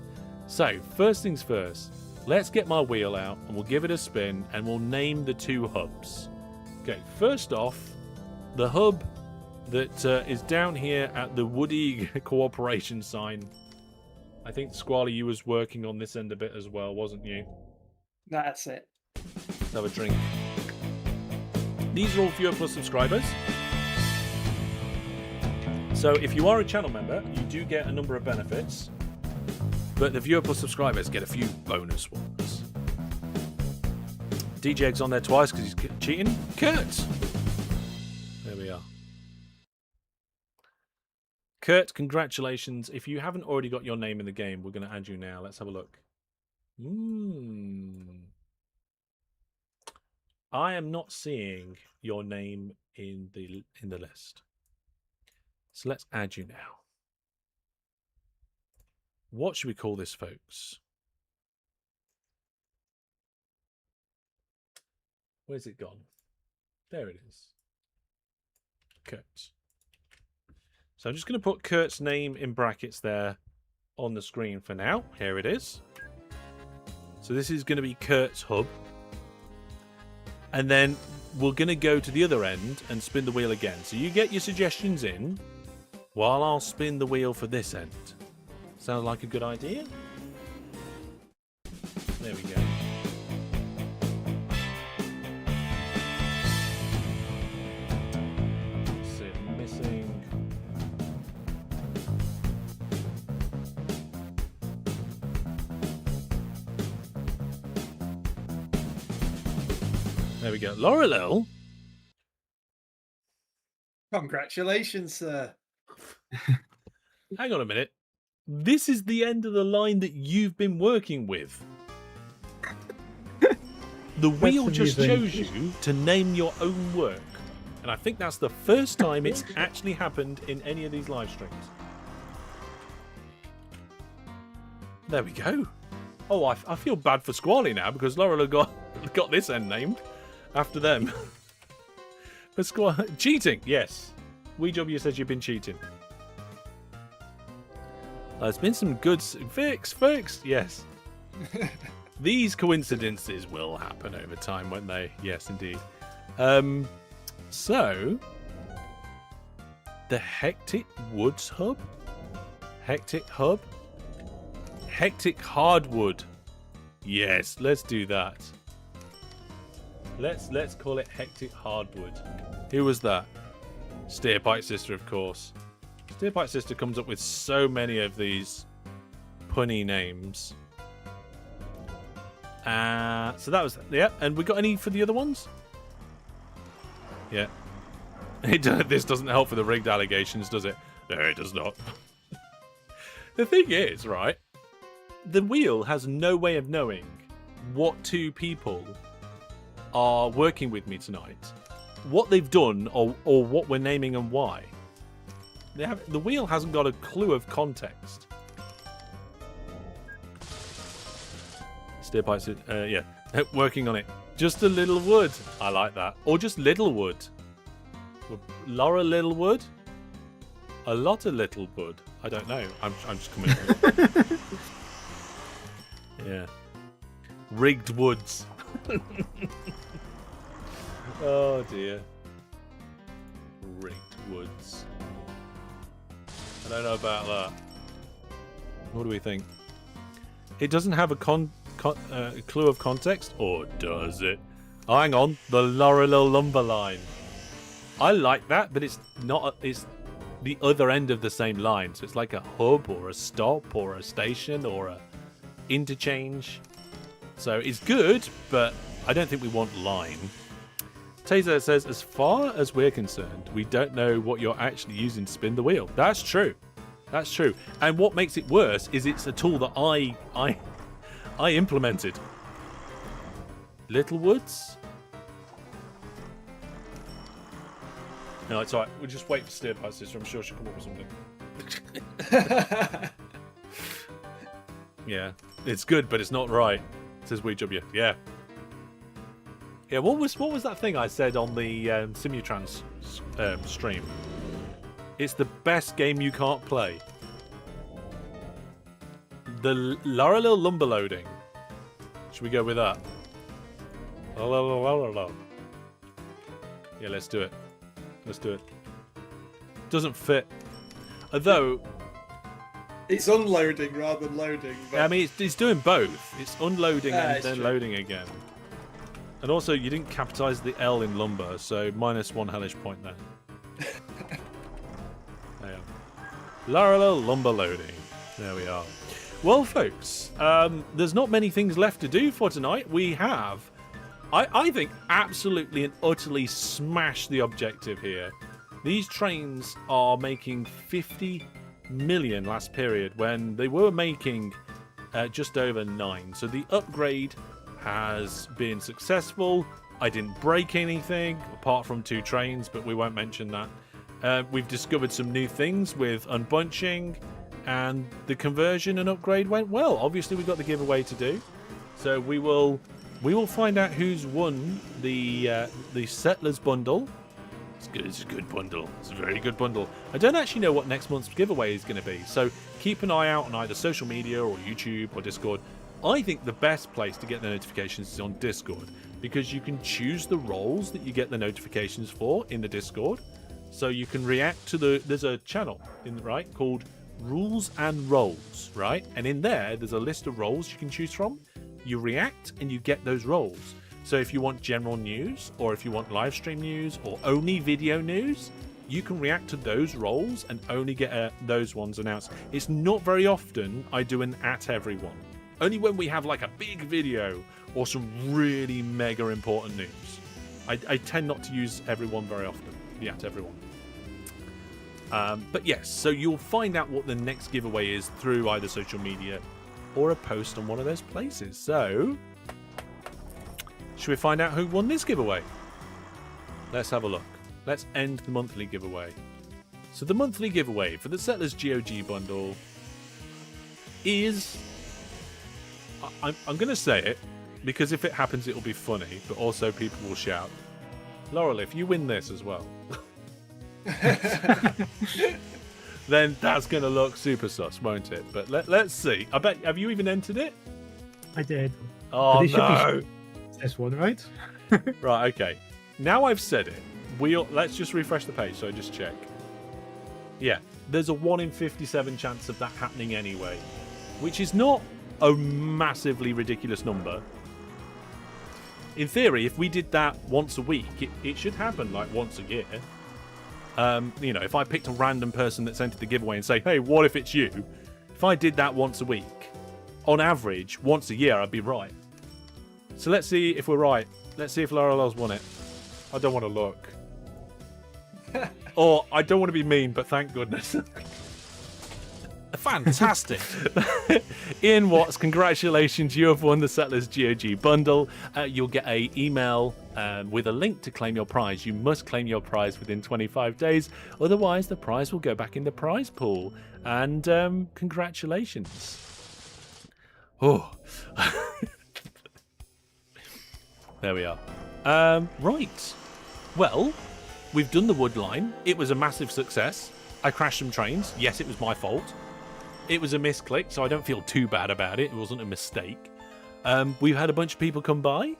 So, first things first, let's get my wheel out, and we'll give it a spin, and we'll name the two hubs. Okay, first off, the hub that is down here at the Woody Cooperation sign. I think, Squaly, you was working on this end a bit as well, wasn't you? That's it. Let's have a drink. These are all Viewer Plus subscribers. So if you are a channel member, you do get a number of benefits. But the Viewer Plus subscribers get a few bonus ones. DJ's on there twice because he's cheating. Kurt! There we are. Kurt, congratulations. If you haven't already got your name in the game, we're going to add you now. Let's have a look. I am not seeing your name in the list. So let's add you now. What should we call this, folks? Where's it gone? There it is. Kurt. So I'm just going to put Kurt's name in brackets there on the screen for now. Here it is. So this is going to be Kurt's hub. And then we're going to go to the other end and spin the wheel again. So you get your suggestions in while I'll spin the wheel for this end. Sound like a good idea? There we go. Let's see, missing. There we go. Laurel. Congratulations, sir. Hang on a minute. This is the end of the line that you've been working with. The wheel just shows you to name your own work. And I think that's the first time it's actually happened in any of these live streams. There we go. Oh, I feel bad for Squaly now because Laurel got this end named after them. But cheating, yes. WeW says you've been cheating. There's been some good fix, yes. These coincidences will happen over time, won't they? Yes, indeed. So the Hectic Woods Hub, Hectic Hub, Hectic Hardwood. Yes, let's do that. Let's call it Hectic Hardwood. Who was that? Steerpipe Sister, of course. Steerpipe Sister comes up with so many of these punny names. So that was, yeah. And we got any for the other ones? Yeah. This doesn't help for the rigged allegations, does it? No, it does not. The thing is, right, the wheel has no way of knowing what two people are working with me tonight, what they've done, or what we're naming and why. The wheel hasn't got a clue of context. Steerpipe, yeah, working on it. Just a little wood. I like that. Or just little wood. Laura Littlewood? A lot of little wood. I don't know. I'm just coming up. Yeah. Rigged woods. Oh dear. Rigged woods. I don't know about that. What do we think? It doesn't have a clue of context, or does it? Oh, hang on, the Laurel lumber line. I like that, but it's not. It's the other end of the same line, so it's like a hub or a stop or a station or a interchange. So it's good, but I don't think we want line. Taser says, as far as we're concerned, we don't know what you're actually using to spin the wheel. That's true. That's true. And what makes it worse is it's a tool that I implemented. Little Woods? No, it's alright. We'll just wait for Steerpipe Sister. I'm sure she'll come up with something. Yeah. It's good, but it's not right. Says WeW. Yeah. Yeah, what was that thing I said on the Simutrans stream? It's the best game you can't play. The Laurel lumber loading. Should we go with that? Yeah, let's do it. Let's do it. Doesn't fit. Although it's unloading rather than loading. But... I mean, it's doing both. It's unloading and then loading again. And also, you didn't capitalize the L in lumber, so -1 hellish point there. There. Laurel lumber loading. There we are. Well, folks, there's not many things left to do for tonight. We have, I think, absolutely and utterly smashed the objective here. These trains are making 50 million last period when they were making just over 9. So the upgrade has been successful. I didn't break anything apart from 2 trains, but we won't mention that. We've discovered some new things with unbunching, and the conversion and upgrade went well. Obviously, we've got the giveaway to do, so we will we will find out who's won the Settlers bundle. It's a good bundle. It's a very good bundle. I don't actually know what next month's giveaway is going to be, so keep an eye out on either social media or YouTube or Discord. I think the best place to get the notifications is on Discord, because you can choose the roles that you get the notifications for in the Discord. So you can react to there's a channel right called Rules and Roles, right? And in there's a list of roles you can choose from. You react and you get those roles. So if you want general news, or if you want live stream news, or only video news, you can react to those roles and only get those ones announced. It's not very often I do an at everyone. Only when we have like a big video or some really mega important news. I tend not to use everyone very often. The at everyone. But yes, so you'll find out what the next giveaway is through either social media or a post on one of those places. So, should we find out who won this giveaway? Let's have a look. Let's end the monthly giveaway. So the monthly giveaway for the Settlers GOG bundle is... I'm going to say it, because if it happens it'll be funny, but also people will shout. Laurel, if you win this as well, then that's going to look super sus, won't it? But let's see. I bet, have you even entered it? I did. Oh no! This one, right? Right, okay. Now I've said it. Let's just refresh the page so I just check. Yeah, there's a 1 in 57 chance of that happening anyway, which is not a massively ridiculous number. In theory, if we did that once a week, it should happen like once a year. You know, if I picked a random person that's entered the giveaway and say, hey, what if it's you? If I did that once a week, on average, once a year, I'd be right. So let's see if we're right. Let's see if Laurel's won it. I don't want to look. Or I don't want to be mean, but thank goodness. Fantastic. Ian Watts, congratulations. You have won the Settlers GOG bundle. You'll get an email with a link to claim your prize. You must claim your prize within 25 days. Otherwise, the prize will go back in the prize pool. And congratulations. Oh. There we are. Right. Well, we've done the wood line. It was a massive success. I crashed some trains. Yes, it was my fault. It was a misclick, so I don't feel too bad about it. It wasn't a mistake. We've had a bunch of people come by.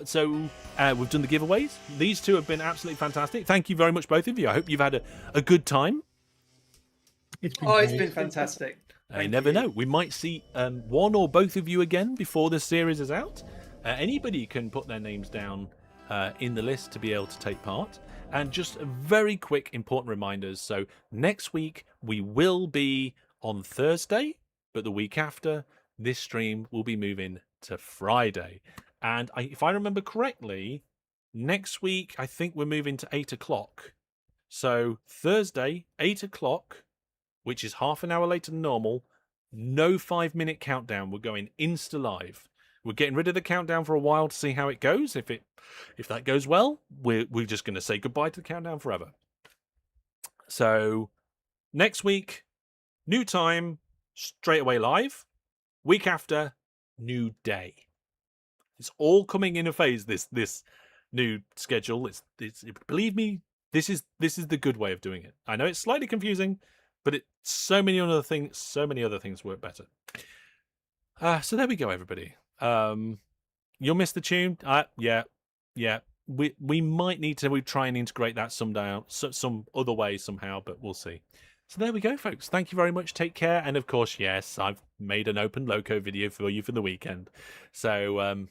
So we've done the giveaways. These two have been absolutely fantastic. Thank you very much, both of you. I hope you've had a good time. It's been fantastic. I never know. We might see one or both of you again before the series is out. Anybody can put their names down in the list to be able to take part. And just very quick important reminders. So next week we will be on Thursday, but the week after, this stream will be moving to Friday. And if I remember correctly, next week I think we're moving to 8 o'clock. So Thursday, 8 o'clock, which is half an hour later than normal. No 5-minute countdown. We're going Insta Live. We're getting rid of the countdown for a while to see how it goes. If that goes well, we're just going to say goodbye to the countdown forever. So next week, new time, straight away live. Week after, new day. It's all coming in a phase. This new schedule. It's believe me, this is the good way of doing it. I know it's slightly confusing, but so many other things work better. So there we go, everybody. You'll miss the tune. Yeah. We might need to try and integrate that some other way somehow, but we'll see. So there we go, folks. Thank you very much. Take care. And of course, yes, I've made an Open Loco video for you for the weekend. So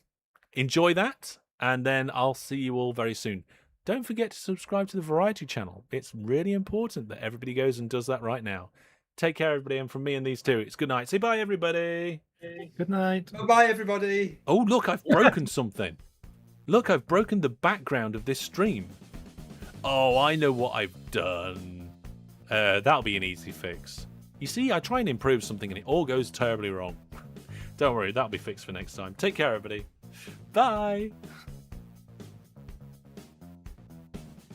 enjoy that, and then I'll see you all very soon. Don't forget to subscribe to the Variety channel. It's really important that everybody goes and does that right now. Take care, everybody, and from me and these two, it's good night. Say bye, everybody. Good night. Bye-bye, everybody. Oh, look, I've broken something. Look, I've broken the background of this stream. Oh, I know what I've done. That'll be an easy fix. You see, I try and improve something and it all goes terribly wrong. Don't worry, that'll be fixed for next time. Take care, everybody. Bye.